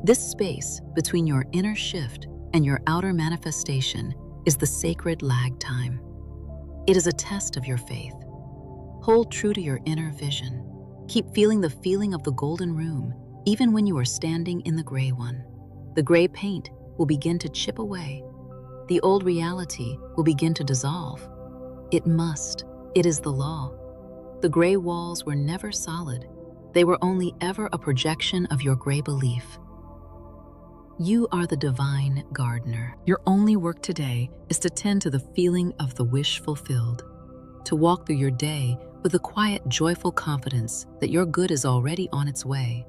This space between your inner shift and your outer manifestation is the sacred lag time. It is a test of your faith. Hold true to your inner vision. Keep feeling the feeling of the golden room, even when you are standing in the gray one. The gray paint will begin to chip away. The old reality will begin to dissolve. It must. It is the law. The gray walls were never solid. They were only ever a projection of your gray belief. You are the divine gardener. Your only work today is to tend to the feeling of the wish fulfilled, to walk through your day with a quiet, joyful confidence that your good is already on its way.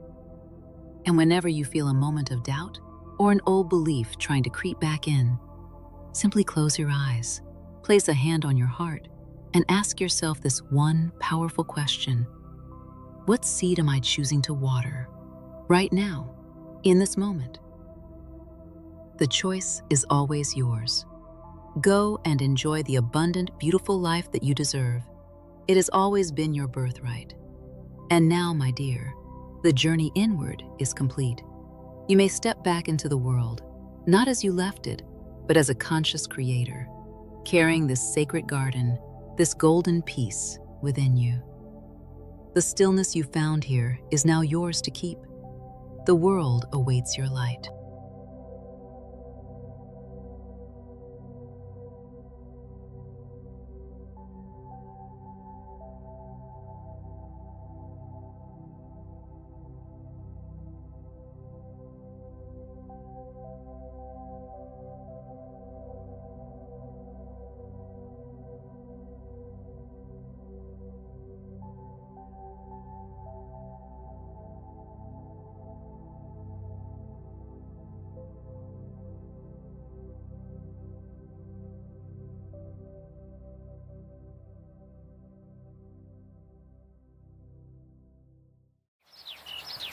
And whenever you feel a moment of doubt or an old belief trying to creep back in, simply close your eyes, place a hand on your heart, and ask yourself this one powerful question. What seed am I choosing to water right now, in this moment? The choice is always yours. Go and enjoy the abundant, beautiful life that you deserve. It has always been your birthright. And now, my dear, the journey inward is complete. You may step back into the world, not as you left it, but as a conscious creator, carrying this sacred garden, this golden peace within you. The stillness you found here is now yours to keep. The world awaits your light.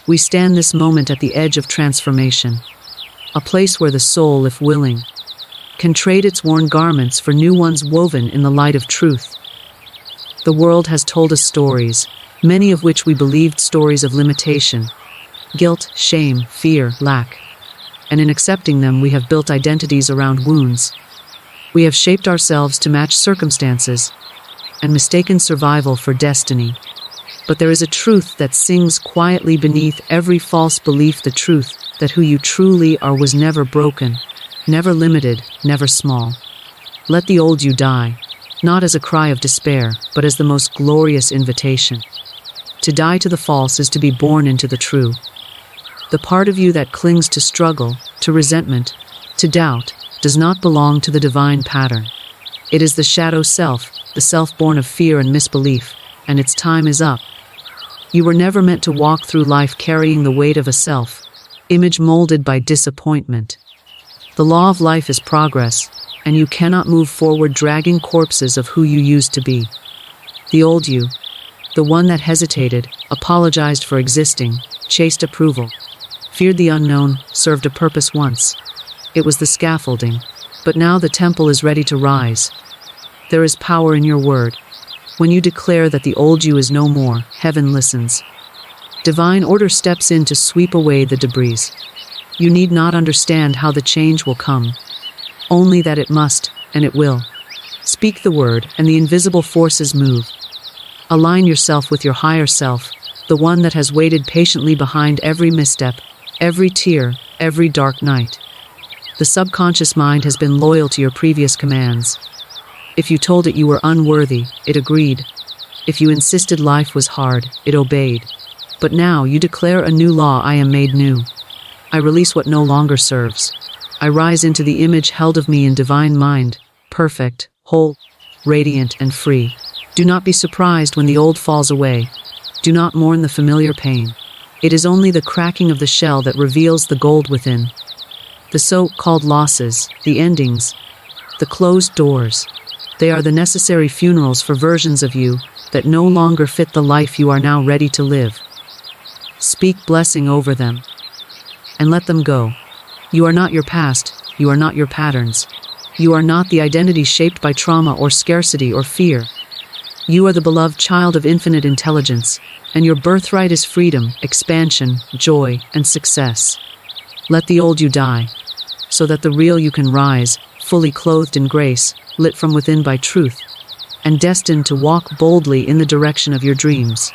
We stand this moment at the edge of transformation, a place where the soul, if willing, can trade its worn garments for new ones woven in the light of truth. The world has told us stories, many of which we believed stories of limitation, guilt, shame, fear, lack. And in accepting them, we have built identities around wounds. We have shaped ourselves to match circumstances and mistaken survival for destiny. But there is a truth that sings quietly beneath every false belief, the truth that who you truly are was never broken, never limited, never small. Let the old you die, not as a cry of despair, but as the most glorious invitation. To die to the false is to be born into the true. The part of you that clings to struggle, to resentment, to doubt, does not belong to the divine pattern. It is the shadow self, the self born of fear and misbelief, and its time is up. You were never meant to walk through life carrying the weight of a self, image molded by disappointment. The law of life is progress, and you cannot move forward dragging corpses of who you used to be. The old you, the one that hesitated, apologized for existing, chased approval, feared the unknown, served a purpose once. It was the scaffolding, but now the temple is ready to rise. There is power in your word. When you declare that the old you is no more, heaven listens. Divine order steps in to sweep away the debris. You need not understand how the change will come, only that it must, and it will. Speak the word, and the invisible forces move. Align yourself with your higher self, the one that has waited patiently behind every misstep, every tear, every dark night. The subconscious mind has been loyal to your previous commands. If you told it you were unworthy, it agreed. If you insisted life was hard, it obeyed. But now you declare a new law: I am made new. I release what no longer serves. I rise into the image held of me in divine mind, perfect, whole, radiant, and free. Do not be surprised when the old falls away. Do not mourn the familiar pain. It is only the cracking of the shell that reveals the gold within. The so-called losses, the endings, the closed doors, they are the necessary funerals for versions of you that no longer fit the life you are now ready to live. Speak blessing over them and let them go. You are not your past, you are not your patterns. You are not the identity shaped by trauma or scarcity or fear. You are the beloved child of infinite intelligence, and your birthright is freedom, expansion, joy, and success. Let the old you die, so that the real you can rise, fully clothed in grace, lit from within by truth, and destined to walk boldly in the direction of your dreams.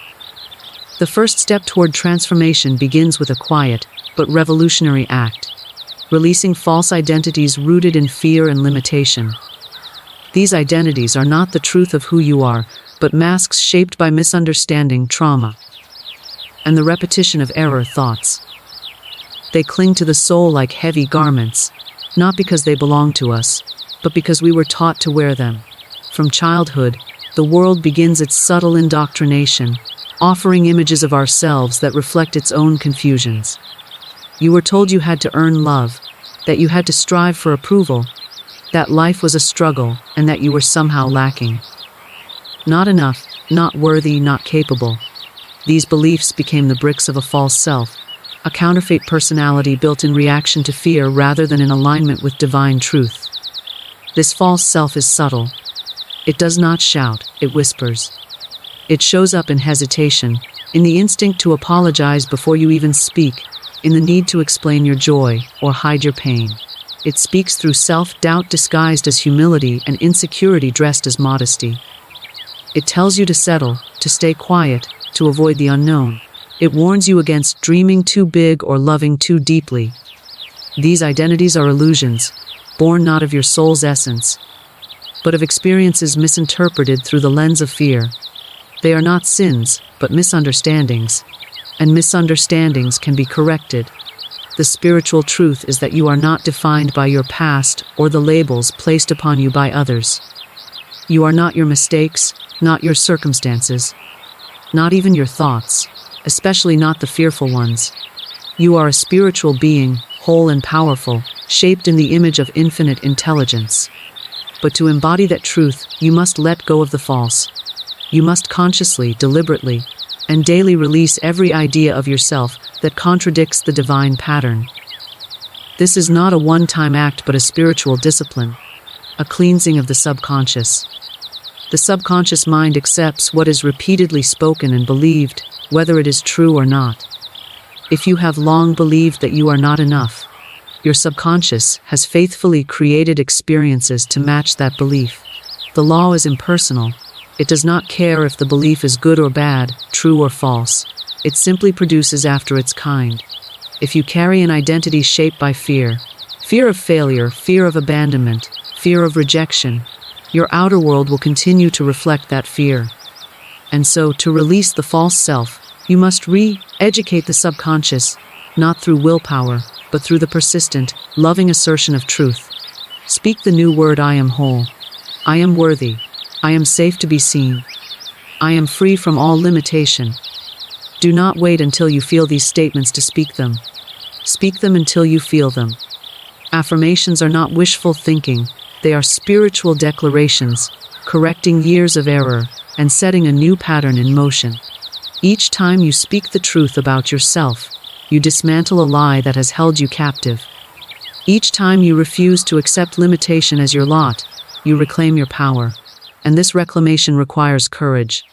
The first step toward transformation begins with a quiet, but revolutionary act: releasing false identities rooted in fear and limitation. These identities are not the truth of who you are, but masks shaped by misunderstanding, trauma, and the repetition of error thoughts. They cling to the soul like heavy garments, not because they belong to us, but because we were taught to wear them. From childhood, the world begins its subtle indoctrination, offering images of ourselves that reflect its own confusions. You were told you had to earn love, that you had to strive for approval, that life was a struggle, and that you were somehow lacking. Not enough, not worthy, not capable. These beliefs became the bricks of a false self, a counterfeit personality built in reaction to fear rather than in alignment with divine truth. This false self is subtle. It does not shout, it whispers. It shows up in hesitation, in the instinct to apologize before you even speak, in the need to explain your joy or hide your pain. It speaks through self-doubt disguised as humility and insecurity dressed as modesty. It tells you to settle, to stay quiet, to avoid the unknown. It warns you against dreaming too big or loving too deeply. These identities are illusions, born not of your soul's essence, but of experiences misinterpreted through the lens of fear. They are not sins, but misunderstandings, and misunderstandings can be corrected. The spiritual truth is that you are not defined by your past or the labels placed upon you by others. You are not your mistakes, not your circumstances, not even your thoughts, especially not the fearful ones. You are a spiritual being, whole and powerful, shaped in the image of infinite intelligence. But to embody that truth, you must let go of the false. You must consciously, deliberately, and daily release every idea of yourself that contradicts the divine pattern. This is not a one-time act but a spiritual discipline, a cleansing of the subconscious. The subconscious mind accepts what is repeatedly spoken and believed, whether it is true or not. If you have long believed that you are not enough, your subconscious has faithfully created experiences to match that belief. The law is impersonal. It does not care if the belief is good or bad, true or false. It simply produces after its kind. If you carry an identity shaped by fear, fear of failure, fear of abandonment, fear of rejection, your outer world will continue to reflect that fear. And so, to release the false self, you must re-educate the subconscious, not through willpower, but through the persistent, loving assertion of truth. Speak the new word, I am whole. I am worthy. I am safe to be seen. I am free from all limitation. Do not wait until you feel these statements to speak them. Speak them until you feel them. Affirmations are not wishful thinking. They are spiritual declarations, correcting years of error and setting a new pattern in motion. Each time you speak the truth about yourself, you dismantle a lie that has held you captive. Each time you refuse to accept limitation as your lot, you reclaim your power. And this reclamation requires courage.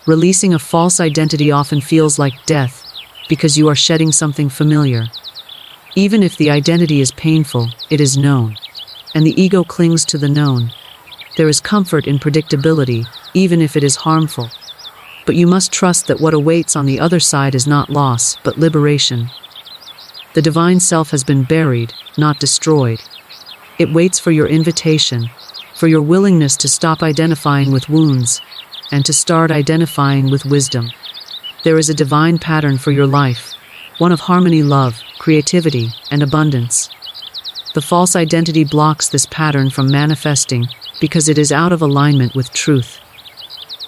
Releasing a false identity often feels like death because you are shedding something familiar. Even if the identity is painful, it is known, and the ego clings to the known. There is comfort in predictability, even if it is harmful. But you must trust that what awaits on the other side is not loss, but liberation. The divine self has been buried, not destroyed. It waits for your invitation, for your willingness to stop identifying with wounds, and to start identifying with wisdom. There is a divine pattern for your life, one of harmony, love, creativity, and abundance. The false identity blocks this pattern from manifesting because it is out of alignment with truth.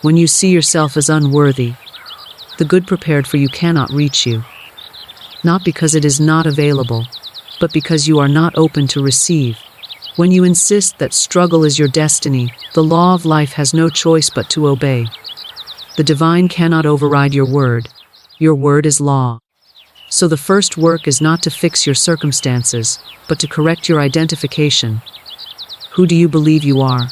When you see yourself as unworthy, the good prepared for you cannot reach you. Not because it is not available, but because you are not open to receive. When you insist that struggle is your destiny, the law of life has no choice but to obey. The divine cannot override your word. Your word is law. So the first work is not to fix your circumstances, but to correct your identification. Who do you believe you are?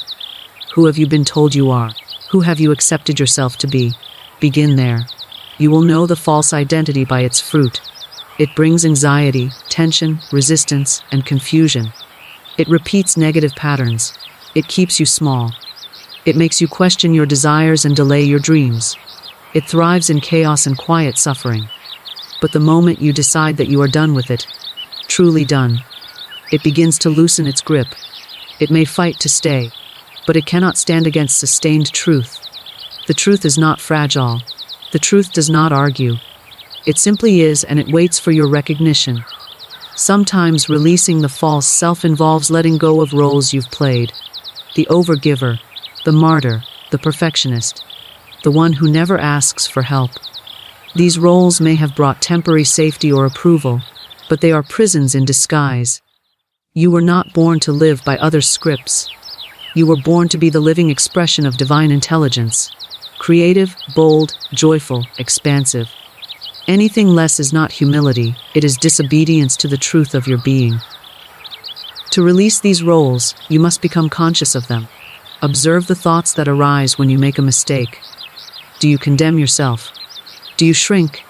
Who have you been told you are? Who have you accepted yourself to be? Begin there. You will know the false identity by its fruit. It brings anxiety, tension, resistance, and confusion. It repeats negative patterns. It keeps you small. It makes you question your desires and delay your dreams. It thrives in chaos and quiet suffering. But the moment you decide that you are done with it, truly done, it begins to loosen its grip. It may fight to stay, but it cannot stand against sustained truth. The truth is not fragile. The truth does not argue. It simply is, and it waits for your recognition. Sometimes releasing the false self involves letting go of roles you've played. The overgiver, the martyr, the perfectionist, the one who never asks for help. These roles may have brought temporary safety or approval, but they are prisons in disguise. You were not born to live by other scripts. You were born to be the living expression of divine intelligence. Creative, bold, joyful, expansive. Anything less is not humility, it is disobedience to the truth of your being. To release these roles, you must become conscious of them. Observe the thoughts that arise when you make a mistake. Do you condemn yourself? Do you shrink?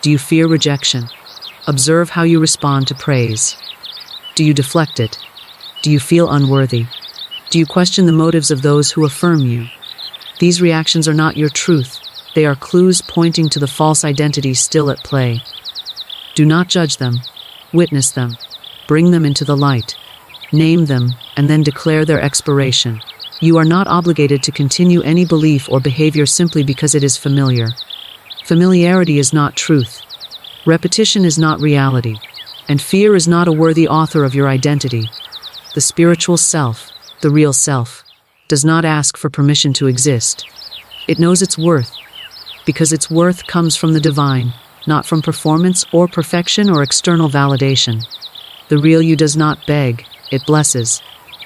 Do you fear rejection? Observe how you respond to praise. Do you deflect it? Do you feel unworthy? Do you question the motives of those who affirm you? These reactions are not your truth. They are clues pointing to the false identity still at play. Do not judge them. Witness them. Bring them into the light. Name them, and then declare their expiration. You are not obligated to continue any belief or behavior simply because it is familiar. Familiarity is not truth. Repetition is not reality. And fear is not a worthy author of your identity. The spiritual self, the real self, does not ask for permission to exist. It knows its worth, because its worth comes from the divine, not from performance or perfection or external validation. The real you does not beg, it blesses.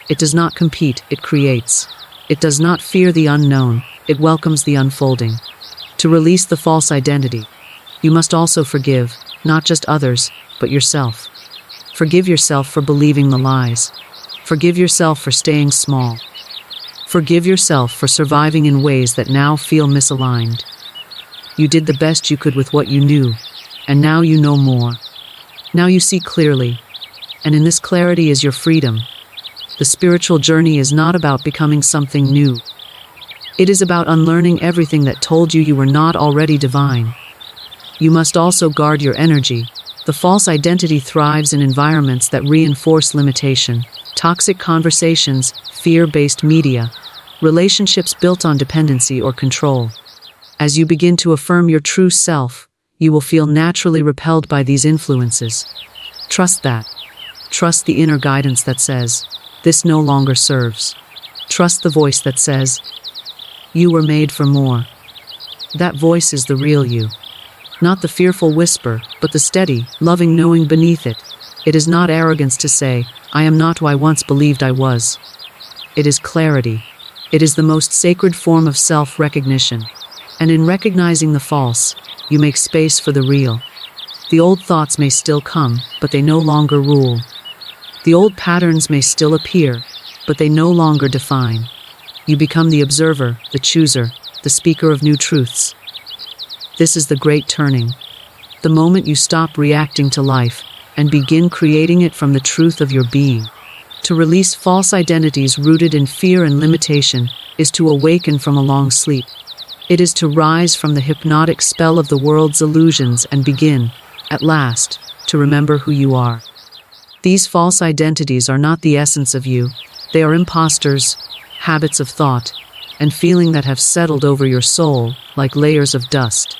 It does not compete, it creates. It does not fear the unknown, it welcomes the unfolding. To release the false identity, you must also forgive, not just others, but yourself. Forgive yourself for believing the lies. Forgive yourself for staying small. Forgive yourself for surviving in ways that now feel misaligned. You did the best you could with what you knew, and now you know more. Now you see clearly, and in this clarity is your freedom. The spiritual journey is not about becoming something new. It is about unlearning everything that told you were not already divine. You must also guard your energy. The false identity thrives in environments that reinforce limitation, toxic conversations, fear-based media, relationships built on dependency or control. As you begin to affirm your true self, you will feel naturally repelled by these influences. Trust that. Trust the inner guidance that says, "This no longer serves." Trust the voice that says, "You were made for more." That voice is the real you. Not the fearful whisper, but the steady, loving knowing beneath it. It is not arrogance to say, "I am not who I once believed I was." It is clarity. It is the most sacred form of self-recognition. And in recognizing the false, you make space for the real. The old thoughts may still come, but they no longer rule. The old patterns may still appear, but they no longer define. You become the observer, the chooser, the speaker of new truths. This is the great turning. The moment you stop reacting to life and begin creating it from the truth of your being. To release false identities rooted in fear and limitation is to awaken from a long sleep. It is to rise from the hypnotic spell of the world's illusions and begin, at last, to remember who you are. These false identities are not the essence of you. They are imposters, habits of thought, and feeling that have settled over your soul like layers of dust.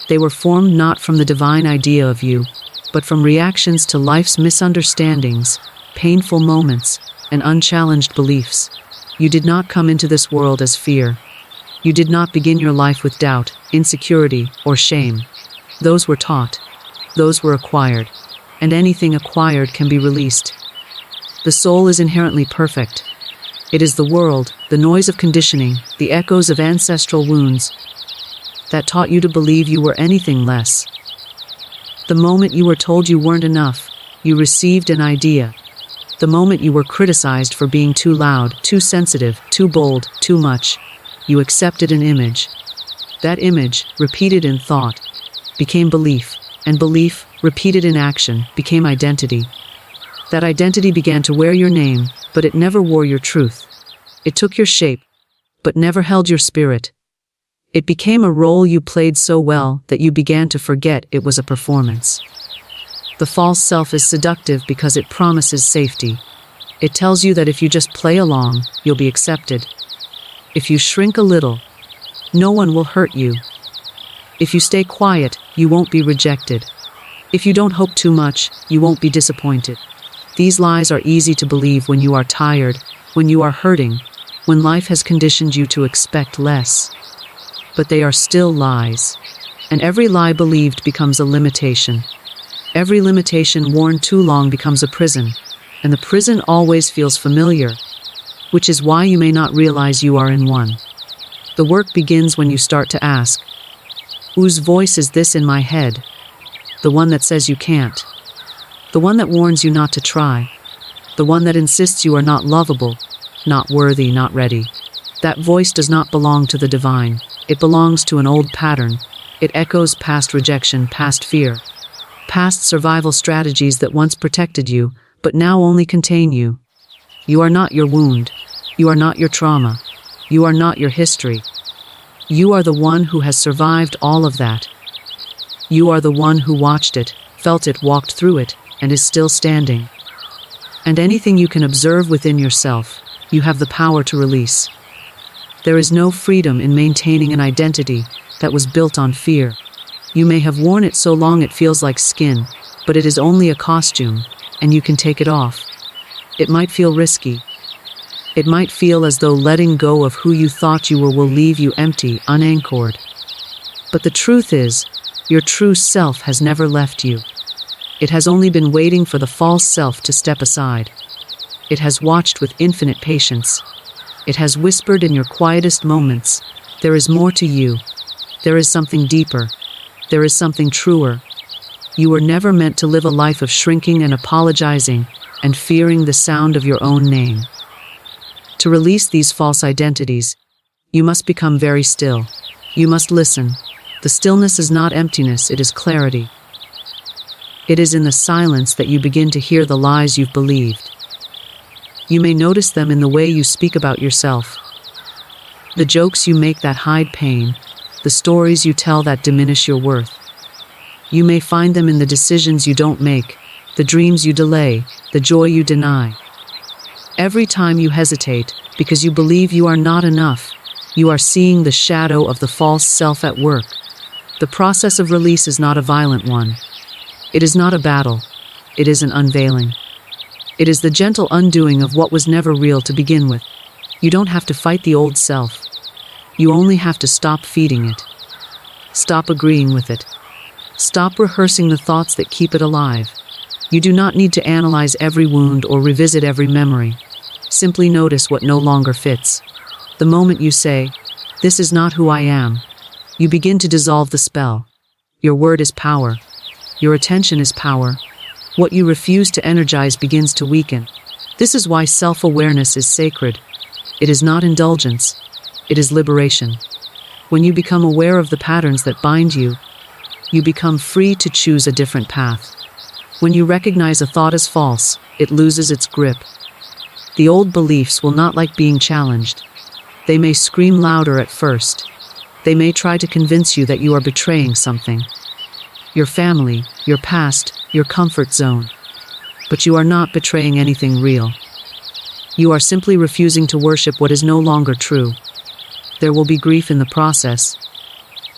They were formed not from the divine idea of you, but from reactions to life's misunderstandings, painful moments, and unchallenged beliefs. You did not come into this world as fear. You did not begin your life with doubt, insecurity, or shame. Those were taught. Those were acquired. And anything acquired can be released. The soul is inherently perfect. It is the world, the noise of conditioning, the echoes of ancestral wounds, that taught you to believe you were anything less. The moment you were told you weren't enough, you received an idea. The moment you were criticized for being too loud, too sensitive, too bold, too much, you accepted an image. That image, repeated in thought, became belief, and belief, repeated in action, became identity. That identity began to wear your name, but it never wore your truth. It took your shape, but never held your spirit. It became a role you played so well that you began to forget it was a performance. The false self is seductive because it promises safety. It tells you that if you just play along, you'll be accepted. If you shrink a little, no one will hurt you. If you stay quiet, you won't be rejected. If you don't hope too much, you won't be disappointed. These lies are easy to believe when you are tired, when you are hurting, when life has conditioned you to expect less. But they are still lies. And every lie believed becomes a limitation. Every limitation worn too long becomes a prison. And the prison always feels familiar, which is why you may not realize you are in one. The work begins when you start to ask, whose voice is this in my head? The one that says you can't. The one that warns you not to try. The one that insists you are not lovable, not worthy, not ready. That voice does not belong to the divine. It belongs to an old pattern. It echoes past rejection, past fear, past survival strategies that once protected you, but now only contain you. You are not your wound. You are not your trauma. You are not your history. You are the one who has survived all of that. You are the one who watched it, felt it, walked through it, and is still standing. And anything you can observe within yourself, you have the power to release. There is no freedom in maintaining an identity that was built on fear. You may have worn it so long it feels like skin, but it is only a costume, and you can take it off. It might feel risky. It might feel as though letting go of who you thought you were will leave you empty, unanchored. But the truth is, your true self has never left you. It has only been waiting for the false self to step aside. It has watched with infinite patience. It has whispered in your quietest moments, there is more to you. There is something deeper. There is something truer. You were never meant to live a life of shrinking and apologizing and fearing the sound of your own name. To release these false identities, you must become very still. You must listen. The stillness is not emptiness, it is clarity. It is in the silence that you begin to hear the lies you've believed. You may notice them in the way you speak about yourself. The jokes you make that hide pain, the stories you tell that diminish your worth. You may find them in the decisions you don't make, the dreams you delay, the joy you deny. Every time you hesitate, because you believe you are not enough, you are seeing the shadow of the false self at work. The process of release is not a violent one. It is not a battle. It is an unveiling. It is the gentle undoing of what was never real to begin with. You don't have to fight the old self. You only have to stop feeding it. Stop agreeing with it. Stop rehearsing the thoughts that keep it alive. You do not need to analyze every wound or revisit every memory. Simply notice what no longer fits. The moment you say, "This is not who I am," you begin to dissolve the spell. Your word is power. Your attention is power. What you refuse to energize begins to weaken. This is why self-awareness is sacred. It is not indulgence. It is liberation. When you become aware of the patterns that bind you, you become free to choose a different path. When you recognize a thought as false, it loses its grip. The old beliefs will not like being challenged. They may scream louder at first. They may try to convince you that you are betraying something. Your family, your past, your comfort zone. But you are not betraying anything real. You are simply refusing to worship what is no longer true. There will be grief in the process,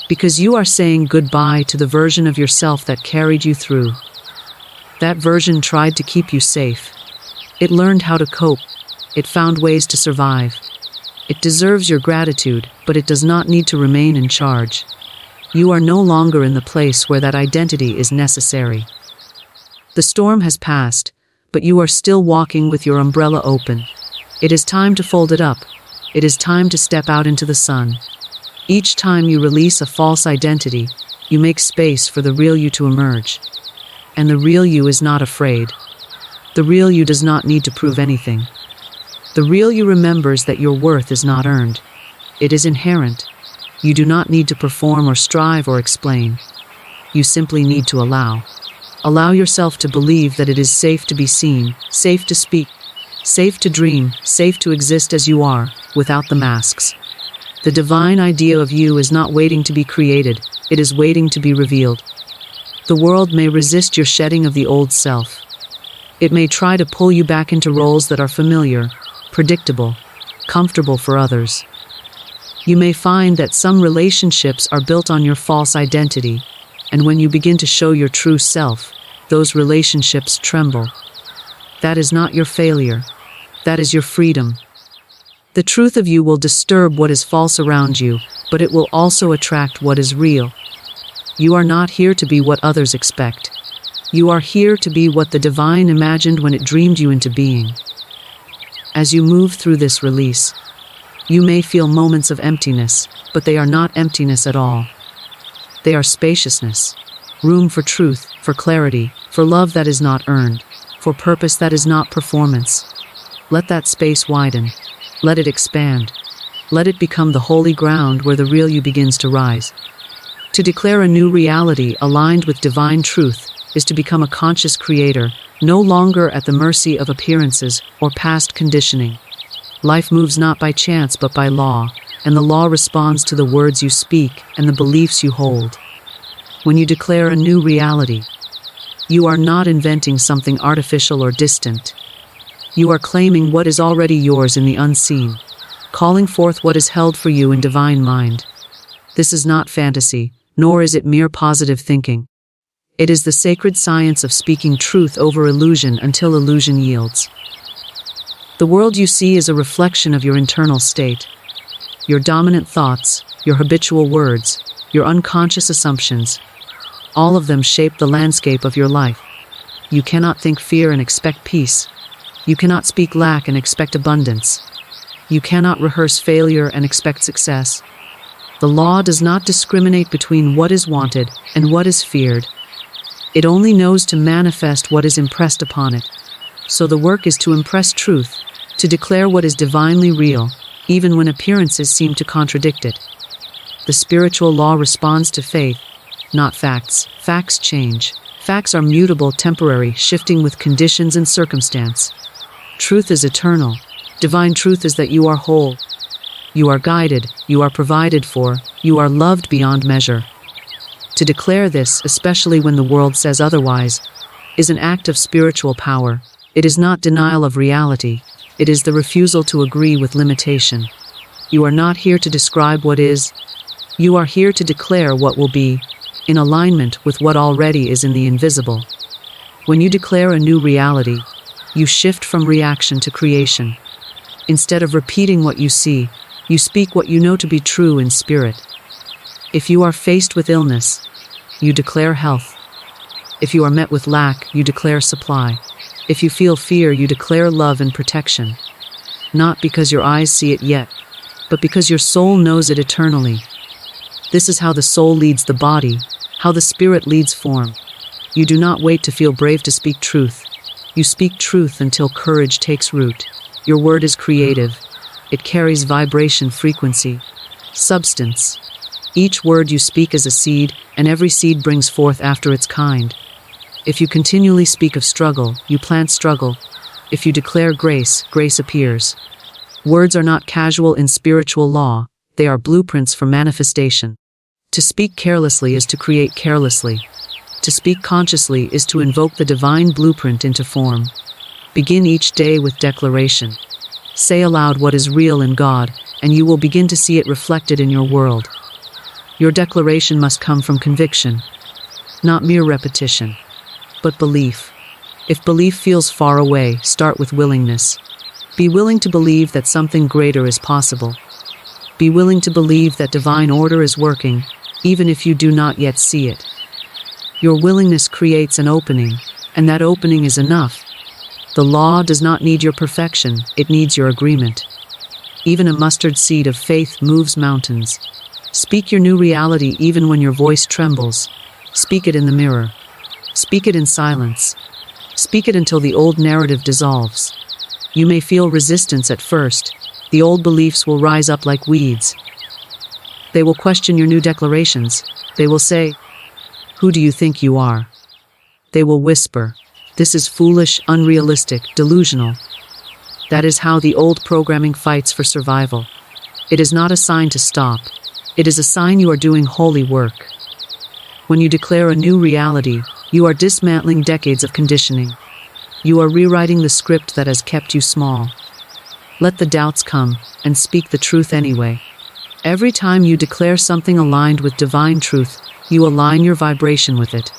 because you are saying goodbye to the version of yourself that carried you through. That version tried to keep you safe. It learned how to cope. It found ways to survive. It deserves your gratitude, but it does not need to remain in charge. You are no longer in the place where that identity is necessary. The storm has passed, but you are still walking with your umbrella open. It is time to fold it up. It is time to step out into the sun. Each time you release a false identity, you make space for the real you to emerge. And the real you is not afraid. The real you does not need to prove anything. The real you remembers that your worth is not earned. It is inherent. You do not need to perform or strive or explain. You simply need to allow. Allow yourself to believe that it is safe to be seen, safe to speak, safe to dream, safe to exist as you are, without the masks. The divine idea of you is not waiting to be created, it is waiting to be revealed. The world may resist your shedding of the old self. It may try to pull you back into roles that are familiar, predictable, comfortable for others. You may find that some relationships are built on your false identity, and when you begin to show your true self, those relationships tremble. That is not your failure. That is your freedom. The truth of you will disturb what is false around you, but it will also attract what is real. You are not here to be what others expect. You are here to be what the divine imagined when it dreamed you into being. As you move through this release, you may feel moments of emptiness, but they are not emptiness at all. They are spaciousness, room for truth, for clarity, for love that is not earned, for purpose that is not performance. Let that space widen. Let it expand. Let it become the holy ground where the real you begins to rise. To declare a new reality aligned with divine truth is to become a conscious creator, no longer at the mercy of appearances or past conditioning. Life moves not by chance but by law, and the law responds to the words you speak and the beliefs you hold. When you declare a new reality, you are not inventing something artificial or distant. You are claiming what is already yours in the unseen, calling forth what is held for you in divine mind. This is not fantasy, nor is it mere positive thinking. It is the sacred science of speaking truth over illusion until illusion yields. The world you see is a reflection of your internal state. Your dominant thoughts, your habitual words, your unconscious assumptions, all of them shape the landscape of your life. You cannot think fear and expect peace. You cannot speak lack and expect abundance. You cannot rehearse failure and expect success. The law does not discriminate between what is wanted and what is feared. It only knows to manifest what is impressed upon it. So the work is to impress truth, to declare what is divinely real, even when appearances seem to contradict it. The spiritual law responds to faith, not facts. Facts change. Facts are mutable, temporary, shifting with conditions and circumstance. Truth is eternal. Divine truth is that you are whole. You are guided, you are provided for, you are loved beyond measure. To declare this, especially when the world says otherwise, is an act of spiritual power. It is not denial of reality. It is the refusal to agree with limitation. You are not here to describe what is. You are here to declare what will be, in alignment with what already is in the invisible. When you declare a new reality, you shift from reaction to creation. Instead of repeating what you see, you speak what you know to be true in spirit. If you are faced with illness, you declare health. If you are met with lack, you declare supply. If you feel fear, you declare love and protection. Not because your eyes see it yet, but because your soul knows it eternally. This is how the soul leads the body, how the spirit leads form. You do not wait to feel brave to speak truth. You speak truth until courage takes root. Your word is creative. It carries vibration, frequency, substance. Each word you speak is a seed, and every seed brings forth after its kind. If you continually speak of struggle, you plant struggle. If you declare grace, grace appears. Words are not casual in spiritual law, they are blueprints for manifestation. To speak carelessly is to create carelessly. To speak consciously is to invoke the divine blueprint into form. Begin each day with declaration. Say aloud what is real in God, and you will begin to see it reflected in your world. Your declaration must come from conviction, not mere repetition, but belief. If belief feels far away, start with willingness. Be willing to believe that something greater is possible. Be willing to believe that divine order is working, even if you do not yet see it. Your willingness creates an opening, and that opening is enough. The law does not need your perfection, it needs your agreement. Even a mustard seed of faith moves mountains. Speak your new reality even when your voice trembles. Speak it in the mirror. Speak it in silence. Speak it until the old narrative dissolves. You may feel resistance at first. The old beliefs will rise up like weeds. They will question your new declarations. They will say, "Who do you think you are?" They will whisper, "This is foolish, unrealistic, delusional." That is how the old programming fights for survival. It is not a sign to stop. It is a sign you are doing holy work. When you declare a new reality, you are dismantling decades of conditioning. You are rewriting the script that has kept you small. Let the doubts come, and speak the truth anyway. Every time you declare something aligned with divine truth, you align your vibration with it.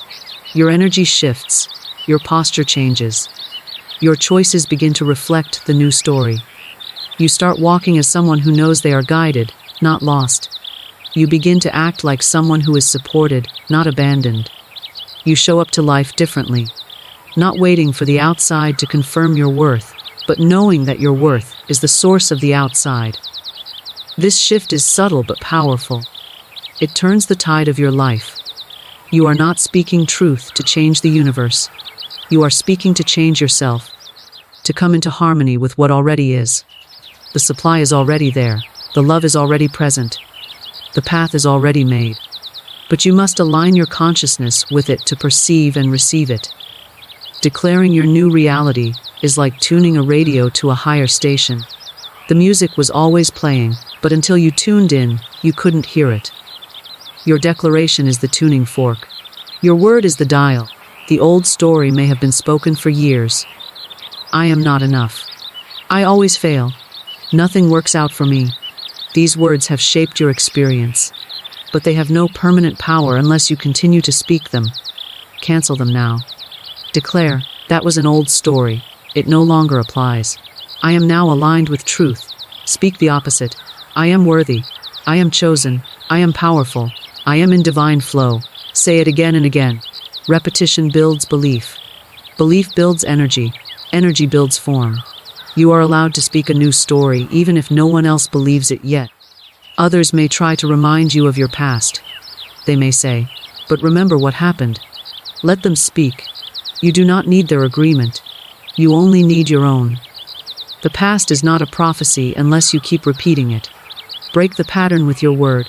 Your energy shifts. Your posture changes. Your choices begin to reflect the new story. You start walking as someone who knows they are guided, not lost. You begin to act like someone who is supported, not abandoned. You show up to life differently, not waiting for the outside to confirm your worth, but knowing that your worth is the source of the outside. This shift is subtle but powerful. It turns the tide of your life. You are not speaking truth to change the universe. You are speaking to change yourself, to come into harmony with what already is. The supply is already there. The love is already present. The path is already made. But you must align your consciousness with it to perceive and receive it. Declaring your new reality is like tuning a radio to a higher station. The music was always playing, but until you tuned in, you couldn't hear it. Your declaration is the tuning fork. Your word is the dial. The old story may have been spoken for years. I am not enough. I always fail. Nothing works out for me. These words have shaped your experience, but they have no permanent power unless you continue to speak them. Cancel them now. Declare, that was an old story. It no longer applies. I am now aligned with truth. Speak the opposite. I am worthy. I am chosen. I am powerful. I am in divine flow. Say it again and again. Repetition builds belief. Belief builds energy. Energy builds form. You are allowed to speak a new story even if no one else believes it yet. Others may try to remind you of your past. They may say, "But remember what happened." Let them speak. You do not need their agreement. You only need your own. The past is not a prophecy unless you keep repeating it. Break the pattern with your word.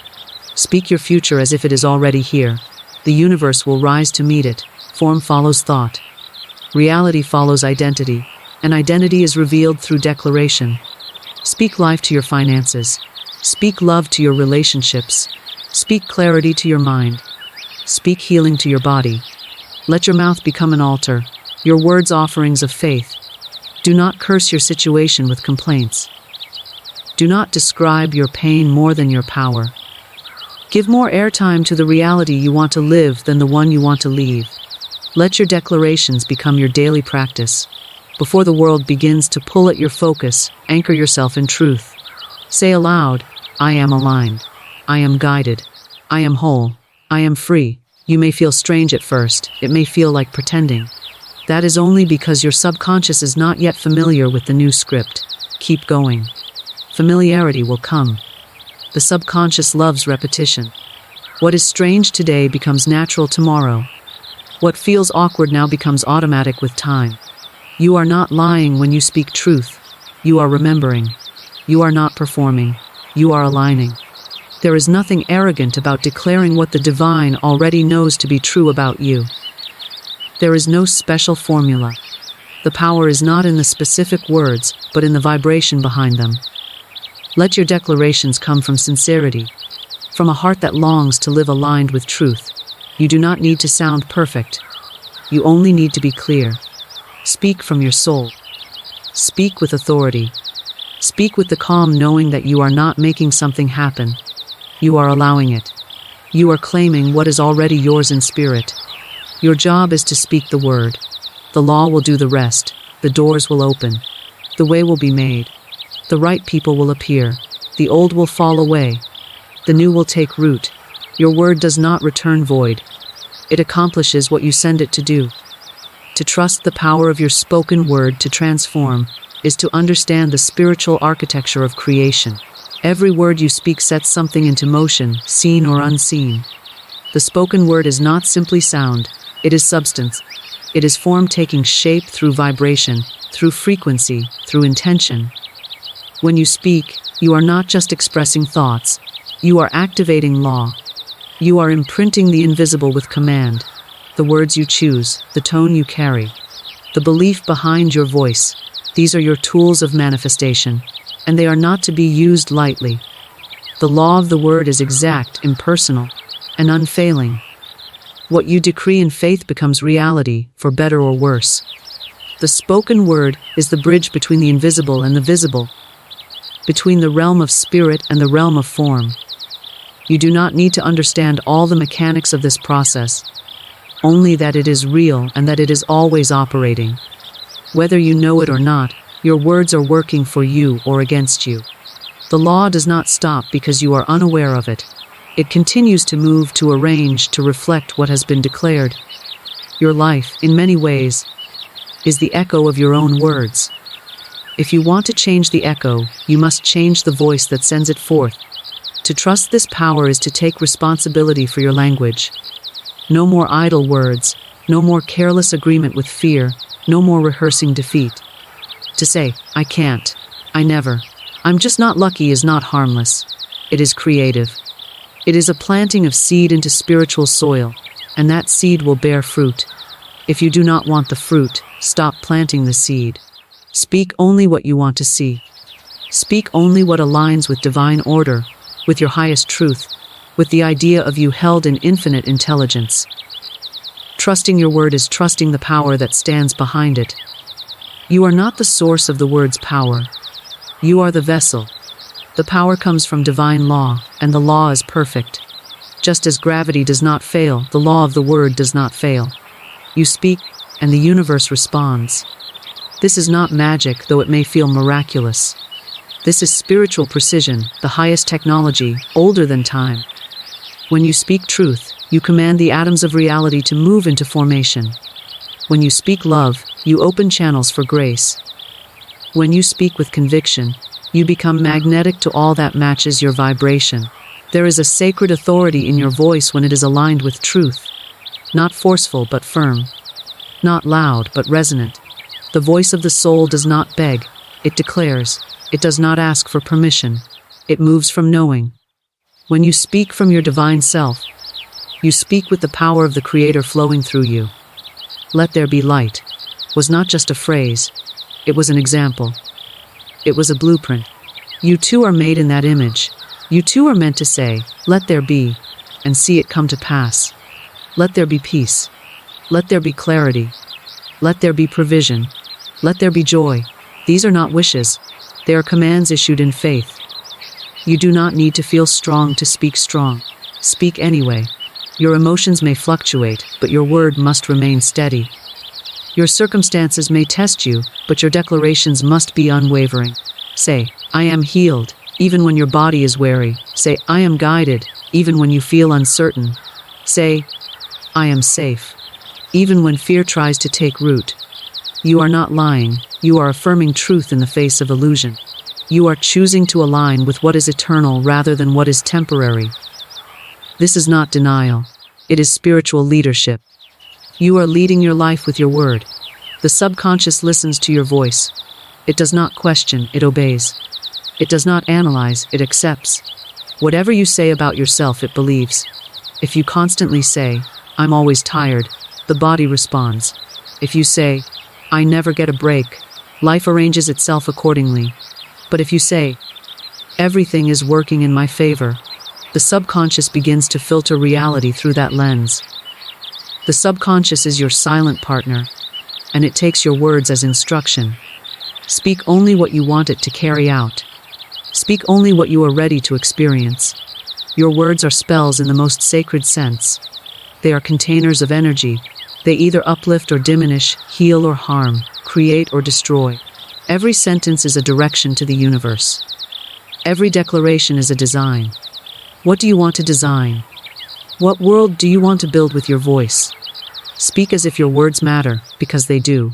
Speak your future as if it is already here. The universe will rise to meet it. Form follows thought. Reality follows identity, and identity is revealed through declaration. Speak life to your finances. Speak love to your relationships. Speak clarity to your mind. Speak healing to your body. Let your mouth become an altar, your words offerings of faith. Do not curse your situation with complaints. Do not describe your pain more than your power. Give more airtime to the reality you want to live than the one you want to leave. Let your declarations become your daily practice. Before the world begins to pull at your focus, anchor yourself in truth. Say aloud, "I am aligned. I am guided. I am whole. I am free." You may feel strange at first. It may feel like pretending. That is only because your subconscious is not yet familiar with the new script. Keep going. Familiarity will come. The subconscious loves repetition. What is strange today becomes natural tomorrow. What feels awkward now becomes automatic with time. You are not lying when you speak truth. You are remembering. You are not performing. You are aligning. There is nothing arrogant about declaring what the divine already knows to be true about you. There is no special formula. The power is not in the specific words, but in the vibration behind them. Let your declarations come from sincerity, from a heart that longs to live aligned with truth. You do not need to sound perfect. You only need to be clear. Speak from your soul. Speak with authority. Speak with the calm knowing that you are not making something happen. You are allowing it. You are claiming what is already yours in spirit. Your job is to speak the word. The law will do the rest. The doors will open. The way will be made. The right people will appear. The old will fall away. The new will take root. Your word does not return void. It accomplishes what you send it to do. To trust the power of your spoken word to transform is to understand the spiritual architecture of creation. Every word you speak sets something into motion, seen or unseen. The spoken word is not simply sound, it is substance. It is form taking shape through vibration, through frequency, through intention. When you speak, you are not just expressing thoughts, you are activating law. You are imprinting the invisible with command. The words you choose, the tone you carry, the belief behind your voice. These are your tools of manifestation, and they are not to be used lightly. The law of the word is exact, impersonal, and unfailing. What you decree in faith becomes reality, for better or worse. The spoken word is the bridge between the invisible and the visible, between the realm of spirit and the realm of form. You do not need to understand all the mechanics of this process, only that it is real and that it is always operating. Whether you know it or not, your words are working for you or against you. The law does not stop because you are unaware of it. It continues to move, to arrange, to reflect what has been declared. Your life, in many ways, is the echo of your own words. If you want to change the echo, you must change the voice that sends it forth. To trust this power is to take responsibility for your language. No more idle words, no more careless agreement with fear, no more rehearsing defeat. To say, "I can't, I never, I'm just not lucky" is not harmless. It is creative. It is a planting of seed into spiritual soil, and that seed will bear fruit. If you do not want the fruit, stop planting the seed. Speak only what you want to see. Speak only what aligns with divine order, with your highest truth, with the idea of you held in infinite intelligence. Trusting your word is trusting the power that stands behind it. You are not the source of the word's power. You are the vessel. The power comes from divine law, and the law is perfect. Just as gravity does not fail, the law of the word does not fail. You speak, and the universe responds. This is not magic, though it may feel miraculous. This is spiritual precision, the highest technology, older than time. When you speak truth, you command the atoms of reality to move into formation. When you speak love, you open channels for grace. When you speak with conviction, You become magnetic to all that matches your vibration. There is a sacred authority in your voice when it is aligned with truth. Not forceful but firm. Not loud but resonant. The voice of the soul does not beg, it declares. It does not ask for permission. It moves from knowing. When you speak from your divine self, you speak with the power of the Creator flowing through you. "Let there be light" was not just a phrase, it was an example. It was a blueprint. You too are made in that image. You too are meant to say, "Let there be," and see it come to pass. Let there be peace. Let there be clarity. Let there be provision. Let there be joy. These are not wishes. They are commands issued in faith. You do not need to feel strong to speak strong. Speak anyway. Your emotions may fluctuate, but your word must remain steady. Your circumstances may test you, but your declarations must be unwavering. Say, "I am healed," even when your body is weary. Say, "I am guided," even when you feel uncertain. Say, "I am safe," even when fear tries to take root. You are not lying, you are affirming truth in the face of illusion. You are choosing to align with what is eternal rather than what is temporary. This is not denial, it is spiritual leadership. You are leading your life with your word. The subconscious listens to your voice. It does not question, it obeys. It does not analyze, it accepts. Whatever you say about yourself, it believes. If you constantly say, "I'm always tired," the body responds. If you say, "I never get a break," life arranges itself accordingly. But if you say, "Everything is working in my favor," the subconscious begins to filter reality through that lens. The subconscious is your silent partner, and it takes your words as instruction. Speak only what you want it to carry out. Speak only what you are ready to experience. Your words are spells in the most sacred sense. They are containers of energy. They either uplift or diminish, heal or harm, create or destroy. Every sentence is a direction to the universe. Every declaration is a design. What do you want to design? What world do you want to build with your voice? Speak as if your words matter, because they do.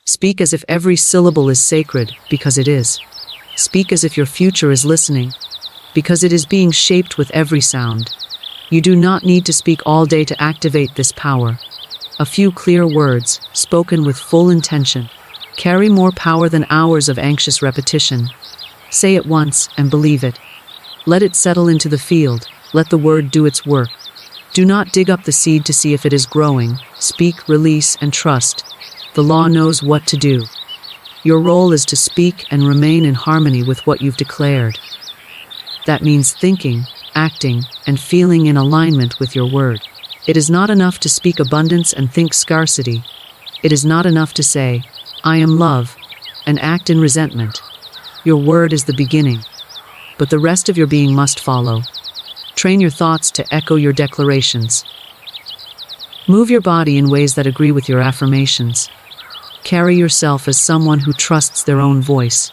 Speak as if every syllable is sacred, because it is. Speak as if your future is listening, because it is being shaped with every sound. You do not need to speak all day to activate this power. A few clear words, spoken with full intention, carry more power than hours of anxious repetition. Say it once and believe it. Let it settle into the field. Let the word do its work. Do not dig up the seed to see if it is growing. Speak, release, and trust. The law knows what to do. Your role is to speak and remain in harmony with what you've declared. That means thinking, acting, and feeling in alignment with your word. It is not enough to speak abundance and think scarcity. It is not enough to say, "I am love," and act in resentment. Your word is the beginning, but the rest of your being must follow. Train your thoughts to echo your declarations. Move your body in ways that agree with your affirmations. Carry yourself as someone who trusts their own voice.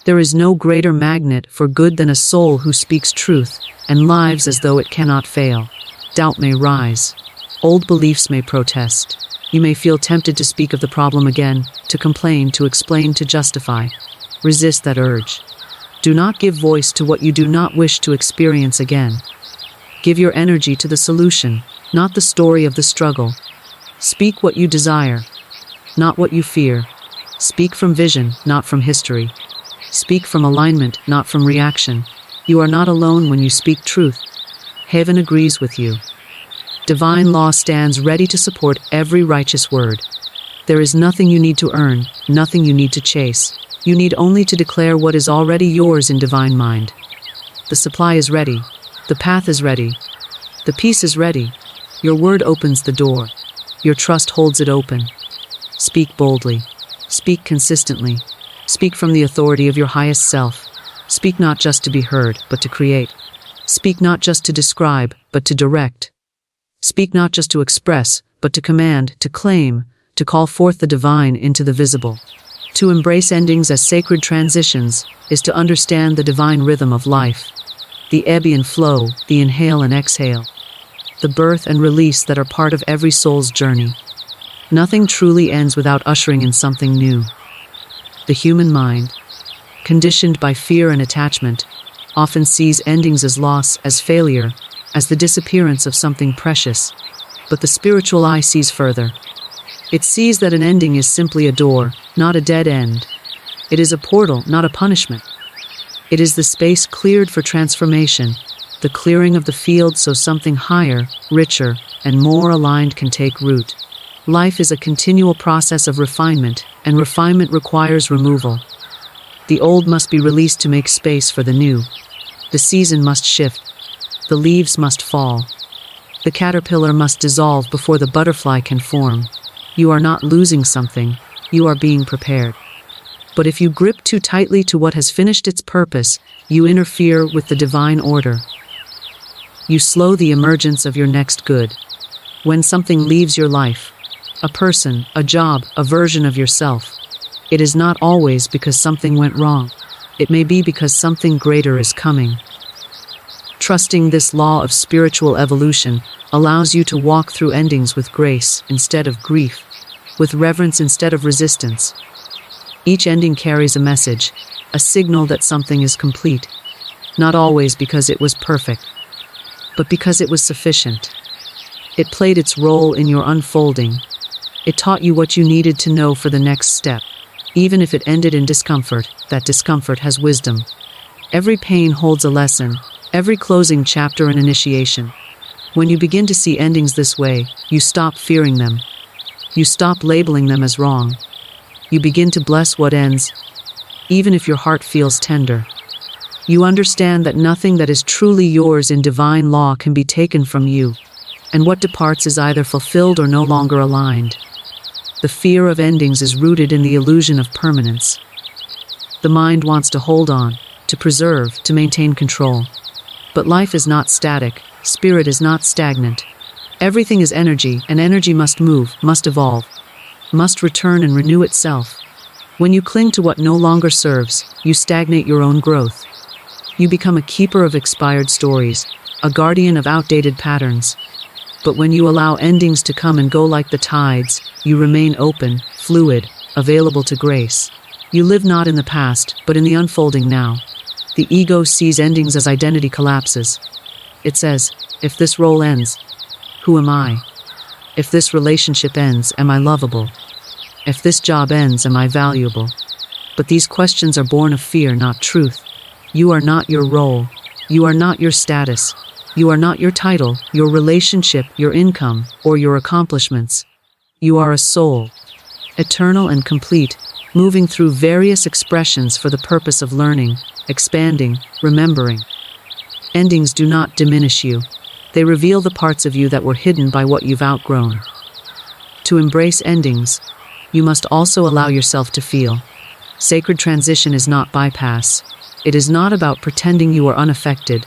There is no greater magnet for good than a soul who speaks truth and lives as though it cannot fail. Doubt may rise. Old beliefs may protest. You may feel tempted to speak of the problem again, to complain, to explain, to justify. Resist that urge. Do not give voice to what you do not wish to experience again. Give your energy to the solution, not the story of the struggle. Speak what you desire, not what you fear. Speak from vision, not from history. Speak from alignment, not from reaction. You are not alone when you speak truth. Heaven agrees with you. Divine law stands ready to support every righteous word. There is nothing you need to earn, nothing you need to chase. You need only to declare what is already yours in divine mind. The supply is ready. The path is ready. The peace is ready. Your word opens the door. Your trust holds it open. Speak boldly. Speak consistently. Speak from the authority of your highest self. Speak not just to be heard, but to create. Speak not just to describe, but to direct. Speak not just to express, but to command, to claim, to call forth the divine into the visible. To embrace endings as sacred transitions is to understand the divine rhythm of life. The ebb and flow, the inhale and exhale. The birth and release that are part of every soul's journey. Nothing truly ends without ushering in something new. The human mind, conditioned by fear and attachment, often sees endings as loss, as failure, as the disappearance of something precious. But the spiritual eye sees further. It sees that an ending is simply a door, not a dead end. It is a portal, not a punishment. It is the space cleared for transformation, the clearing of the field so something higher, richer, and more aligned can take root. Life is a continual process of refinement, and refinement requires removal. The old must be released to make space for the new. The season must shift. The leaves must fall. The caterpillar must dissolve before the butterfly can form. You are not losing something, you are being prepared. But if you grip too tightly to what has finished its purpose, you interfere with the divine order. You slow the emergence of your next good. When something leaves your life, a person, a job, a version of yourself, it is not always because something went wrong. It may be because something greater is coming. Trusting this law of spiritual evolution allows you to walk through endings with grace instead of grief, with reverence instead of resistance. Each ending carries a message, a signal that something is complete, not always because it was perfect, but because it was sufficient. It played its role in your unfolding. It taught you what you needed to know for the next step. Even if it ended in discomfort, that discomfort has wisdom. Every pain holds a lesson, every closing chapter an initiation. When you begin to see endings this way, you stop fearing them. You stop labeling them as wrong. You begin to bless what ends, even if your heart feels tender. You understand that nothing that is truly yours in divine law can be taken from you, and what departs is either fulfilled or no longer aligned. The fear of endings is rooted in the illusion of permanence. The mind wants to hold on, to preserve, to maintain control. But life is not static, spirit is not stagnant. Everything is energy, and energy must move, must evolve, must return and renew itself. When you cling to what no longer serves, you stagnate your own growth. You become a keeper of expired stories, a guardian of outdated patterns. But when you allow endings to come and go like the tides, you remain open, fluid, available to grace. You live not in the past, but in the unfolding now. The ego sees endings as identity collapses. It says, if this role ends, who am I? If this relationship ends, am I lovable? If this job ends, am I valuable? But these questions are born of fear, not truth. You are not your role. You are not your status. You are not your title, your relationship, your income, or your accomplishments. You are a soul, eternal and complete, moving through various expressions for the purpose of learning, expanding, remembering. Endings do not diminish you. They reveal the parts of you that were hidden by what you've outgrown. To embrace endings, you must also allow yourself to feel. Sacred transition is not bypass. It is not about pretending you are unaffected.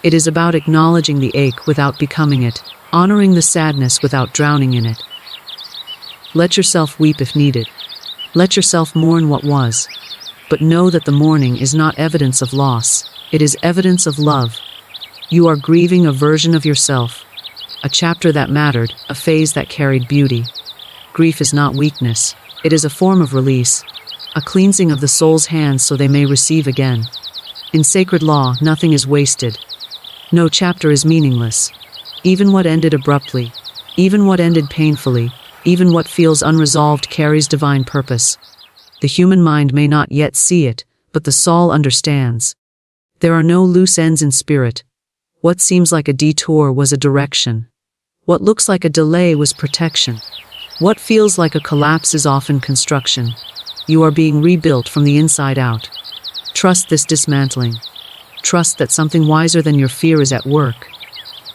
It is about acknowledging the ache without becoming it, honoring the sadness without drowning in it. Let yourself weep if needed. Let yourself mourn what was. But know that the mourning is not evidence of loss. It is evidence of love. You are grieving a version of yourself, a chapter that mattered, a phase that carried beauty. Grief is not weakness. It is a form of release, a cleansing of the soul's hands so they may receive again. In sacred law, nothing is wasted. No chapter is meaningless. Even what ended abruptly, even what ended painfully, even what feels unresolved carries divine purpose. The human mind may not yet see it, but the soul understands. There are no loose ends in spirit. What seems like a detour was a direction. What looks like a delay was protection. What feels like a collapse is often construction. You are being rebuilt from the inside out. Trust this dismantling. Trust that something wiser than your fear is at work.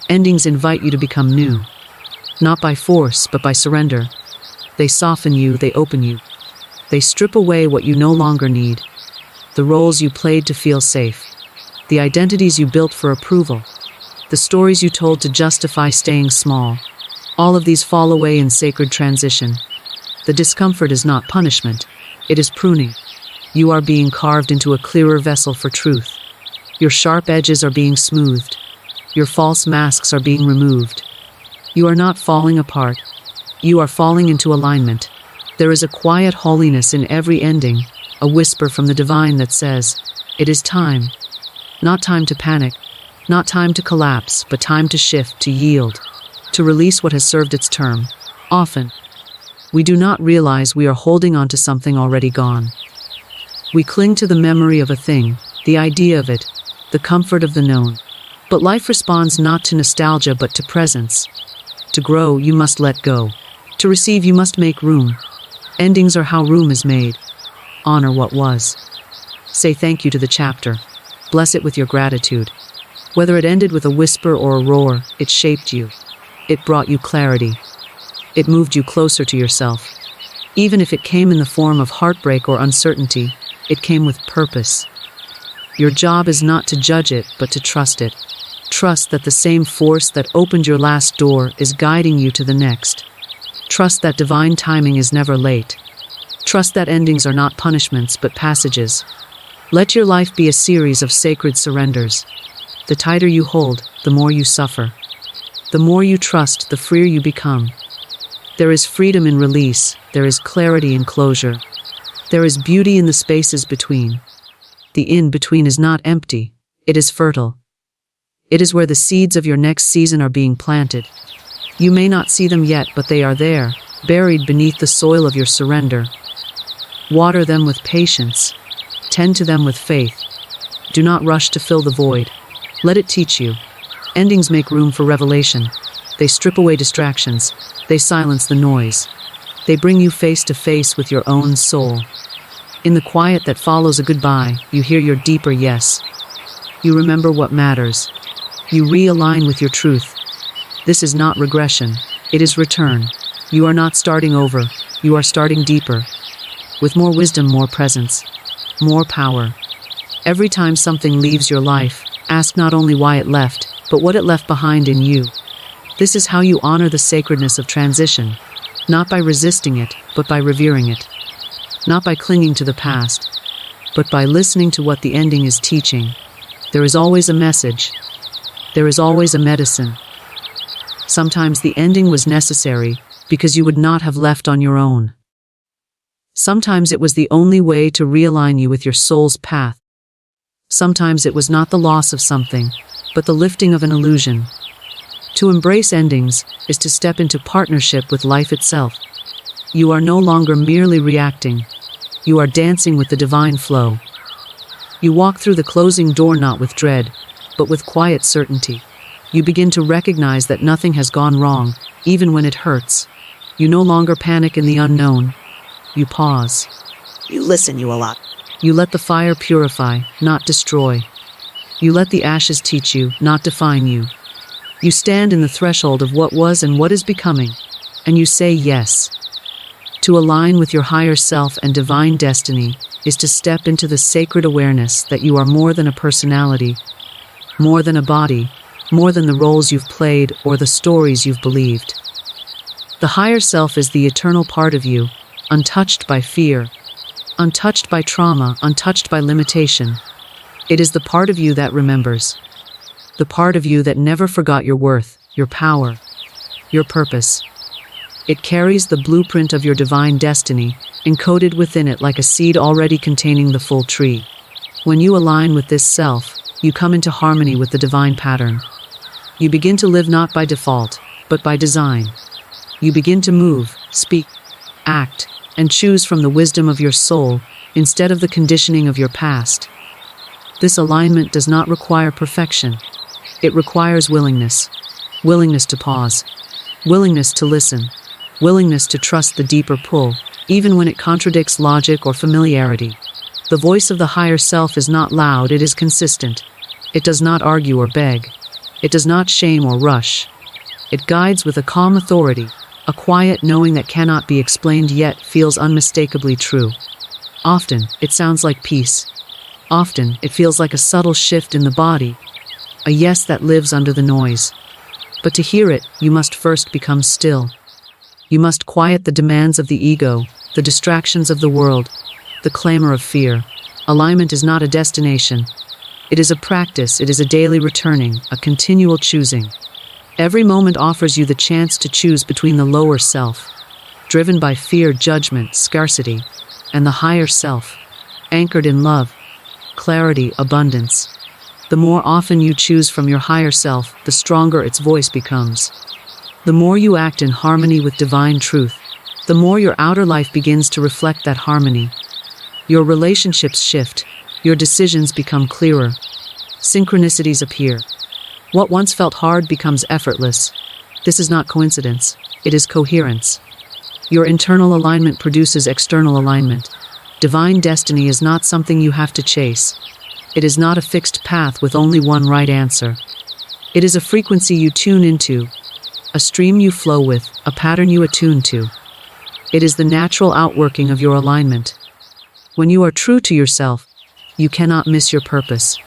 Endings invite you to become new. Not by force, but by surrender. They soften you, they open you. They strip away what you no longer need. The roles you played to feel safe. The identities you built for approval. The stories you told to justify staying small. All of these fall away in sacred transition. The discomfort is not punishment. It is pruning. You are being carved into a clearer vessel for truth. Your sharp edges are being smoothed. Your false masks are being removed. You are not falling apart. You are falling into alignment. There is a quiet holiness in every ending, a whisper from the divine that says, "It is time." Not time to panic, not time to collapse, but time to shift, to yield, to release what has served its term. Often, we do not realize we are holding on to something already gone. We cling to the memory of a thing, the idea of it, the comfort of the known. But life responds not to nostalgia but to presence. To grow, you must let go. To receive, you must make room. Endings are how room is made. Honor what was. Say thank you to the chapter. Bless it with your gratitude. Whether it ended with a whisper or a roar, it shaped you. It brought you clarity. It moved you closer to yourself. Even if it came in the form of heartbreak or uncertainty, it came with purpose. Your job is not to judge it, but to trust it. Trust that the same force that opened your last door is guiding you to the next. Trust that divine timing is never late. Trust that endings are not punishments, but passages. Let your life be a series of sacred surrenders. The tighter you hold, the more you suffer. The more you trust, the freer you become. There is freedom in release. There is clarity in closure. There is beauty in the spaces between. The in-between is not empty. It is fertile. It is where the seeds of your next season are being planted. You may not see them yet, but they are there, buried beneath the soil of your surrender. Water them with patience. Tend to them with faith. Do not rush to fill the void. Let it teach you. Endings make room for revelation. They strip away distractions. They silence the noise. They bring you face to face with your own soul. In the quiet that follows a goodbye, you hear your deeper yes. You remember what matters. You realign with your truth. This is not regression. It is return. You are not starting over. You are starting deeper. With more wisdom, more presence, more power. Every time something leaves your life, ask not only why it left, but what it left behind in you. This is how you honor the sacredness of transition, not by resisting it, but by revering it. Not by clinging to the past, but by listening to what the ending is teaching. There is always a message. There is always a medicine. Sometimes the ending was necessary because you would not have left on your own. Sometimes it was the only way to realign you with your soul's path. Sometimes it was not the loss of something, but the lifting of an illusion. To embrace endings is to step into partnership with life itself. You are no longer merely reacting. You are dancing with the divine flow. You walk through the closing door not with dread, but with quiet certainty. You begin to recognize that nothing has gone wrong, even when it hurts. You no longer panic in the unknown. You pause. You listen, you allow. You let the fire purify, not destroy. You let the ashes teach you, not define you. You stand in the threshold of what was and what is becoming, and you say yes. To align with your higher self and divine destiny is to step into the sacred awareness that you are more than a personality, more than a body, more than the roles you've played or the stories you've believed. The higher self is the eternal part of you, untouched by fear, untouched by trauma, untouched by limitation. It is the part of you that remembers, the part of you that never forgot your worth, your power, your purpose. It carries the blueprint of your divine destiny, encoded within it like a seed already containing the full tree. When you align with this self, you come into harmony with the divine pattern. You begin to live not by default, but by design. You begin to move, speak, act, and choose from the wisdom of your soul instead of the conditioning of your past. This alignment does not require perfection. It requires willingness. Willingness to pause. Willingness to listen. Willingness to trust the deeper pull, even when it contradicts logic or familiarity. The voice of the higher self is not loud, it is consistent. It does not argue or beg. It does not shame or rush. It guides with a calm authority, a quiet knowing that cannot be explained yet feels unmistakably true. Often, it sounds like peace. Often, it feels like a subtle shift in the body, a yes that lives under the noise. But to hear it, you must first become still. You must quiet the demands of the ego, the distractions of the world, the clamor of fear. Alignment is not a destination. It is a practice, it is a daily returning, a continual choosing. Every moment offers you the chance to choose between the lower self, driven by fear, judgment, scarcity, and the higher self, anchored in love, clarity, abundance. The more often you choose from your higher self, the stronger its voice becomes. The more you act in harmony with divine truth, the more your outer life begins to reflect that harmony. Your relationships shift, your decisions become clearer, synchronicities appear. What once felt hard becomes effortless. This is not coincidence, it is coherence. Your internal alignment produces external alignment. Divine destiny is not something you have to chase. It is not a fixed path with only one right answer. It is a frequency you tune into, a stream you flow with, a pattern you attune to. It is the natural outworking of your alignment. When you are true to yourself, you cannot miss your purpose.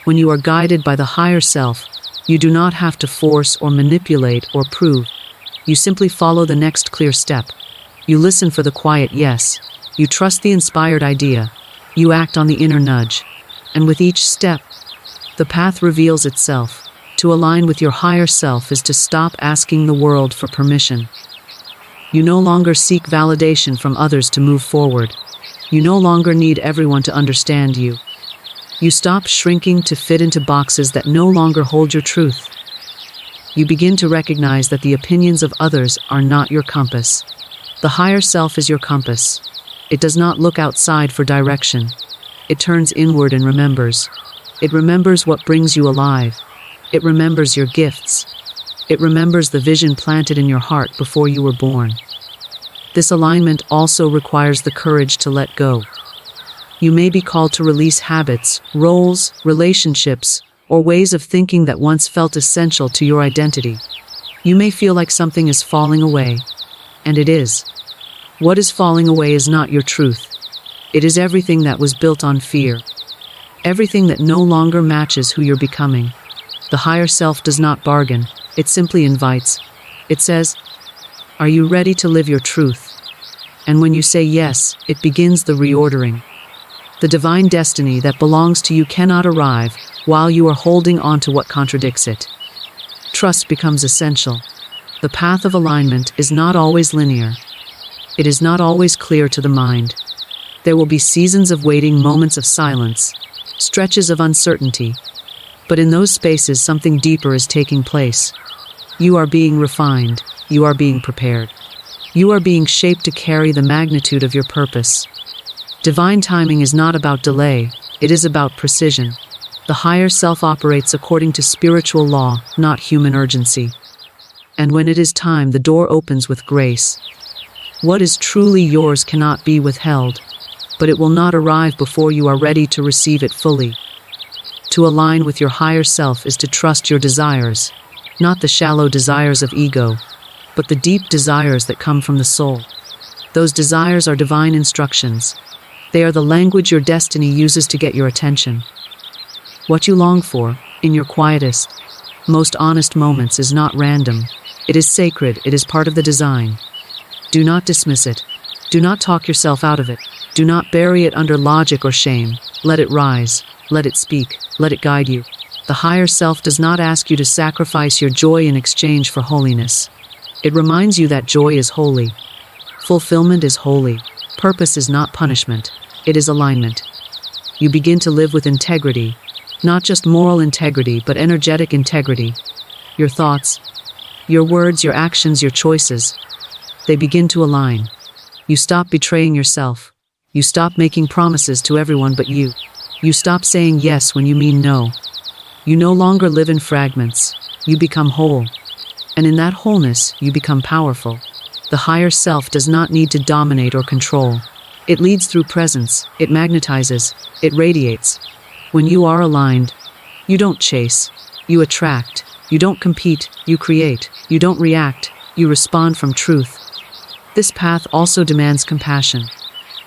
When you are guided by the higher self, you do not have to force or manipulate or prove. You simply follow the next clear step. You listen for the quiet yes. You trust the inspired idea. You act on the inner nudge. And with each step, the path reveals itself. To align with your higher self is to stop asking the world for permission. You no longer seek validation from others to move forward. You no longer need everyone to understand you. You stop shrinking to fit into boxes that no longer hold your truth. You begin to recognize that the opinions of others are not your compass. The higher self is your compass. It does not look outside for direction. It turns inward and remembers. It remembers what brings you alive. It remembers your gifts. It remembers the vision planted in your heart before you were born. This alignment also requires the courage to let go. You may be called to release habits, roles, relationships, or ways of thinking that once felt essential to your identity. You may feel like something is falling away, and it is. What is falling away is not your truth. It is everything that was built on fear. Everything that no longer matches who you're becoming. The higher self does not bargain. It simply invites. It says, "Are you ready to live your truth?" And when you say yes, it begins the reordering. The divine destiny that belongs to you cannot arrive while you are holding on to what contradicts it. Trust becomes essential. The path of alignment is not always linear. It is not always clear to the mind. There will be seasons of waiting, moments of silence, stretches of uncertainty. But in those spaces, something deeper is taking place. You are being refined. You are being prepared. You are being shaped to carry the magnitude of your purpose. Divine timing is not about delay. It is about precision. The higher self operates according to spiritual law, not human urgency. And when it is time, the door opens with grace. What is truly yours cannot be withheld, but it will not arrive before you are ready to receive it fully. To align with your higher self is to trust your desires, not the shallow desires of ego, but the deep desires that come from the soul. Those desires are divine instructions. They are the language your destiny uses to get your attention. What you long for, in your quietest, most honest moments, is not random. It is sacred. It is part of the design. Do not dismiss it. Do not talk yourself out of it. Do not bury it under logic or shame. Let it rise. Let it speak. Let it guide you. The higher self does not ask you to sacrifice your joy in exchange for holiness. It reminds you that joy is holy. Fulfillment is holy. Purpose is not punishment. It is alignment. You begin to live with integrity, not just moral integrity, but energetic integrity. Your thoughts, your words, your actions, your choices, they begin to align. You stop betraying yourself. You stop making promises to everyone but you. You stop saying yes when you mean no. You no longer live in fragments. You become whole. And in that wholeness, you become powerful. The higher self does not need to dominate or control. It leads through presence. It magnetizes. It radiates. When you are aligned, you don't chase. You attract. You don't compete. You create. You don't react. You respond from truth. This path also demands compassion.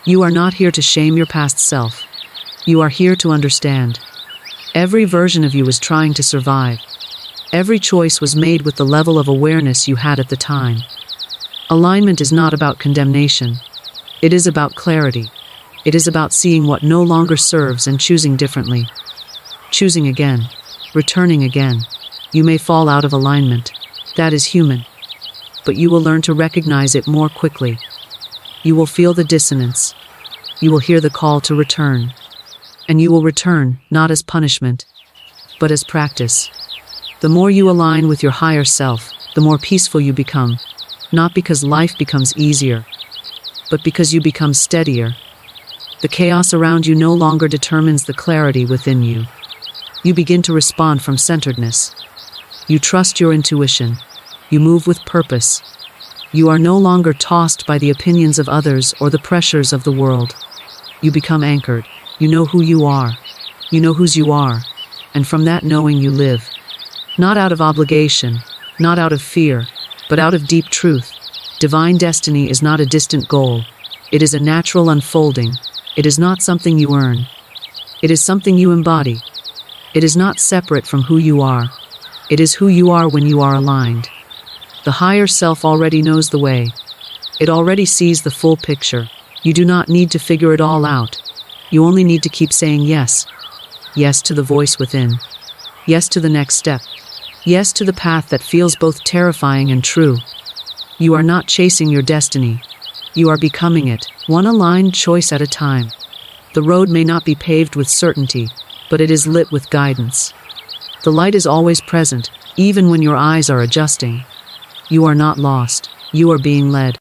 You are not here to shame your past self. You are here to understand. Every version of you is trying to survive. Every choice was made with the level of awareness you had at the time. Alignment is not about condemnation. It is about clarity. It is about seeing what no longer serves and choosing differently. Choosing again. Returning again. You may fall out of alignment. That is human. But you will learn to recognize it more quickly. You will feel the dissonance. you will hear the call to return. And you will return, not as punishment, but as practice. The more you align with your higher self, the more peaceful you become, not because life becomes easier, but because you become steadier. The chaos around you no longer determines the clarity within you. You begin to respond from centeredness. You trust your intuition. You move with purpose. You are no longer tossed by the opinions of others or the pressures of the world. You become anchored. You know who you are. You know whose you are. And from that knowing you live. Not out of obligation, not out of fear, but out of deep truth. Divine destiny is not a distant goal. It is a natural unfolding. It is not something you earn. It is something you embody. It is not separate from who you are. It is who you are when you are aligned. The higher self already knows the way. It already sees the full picture. You do not need to figure it all out. You only need to keep saying yes. Yes to the voice within. Yes to the next step. Yes to the path that feels both terrifying and true. You are not chasing your destiny. You are becoming it, one aligned choice at a time. The road may not be paved with certainty, but it is lit with guidance. The light is always present, even when your eyes are adjusting. You are not lost. You are being led.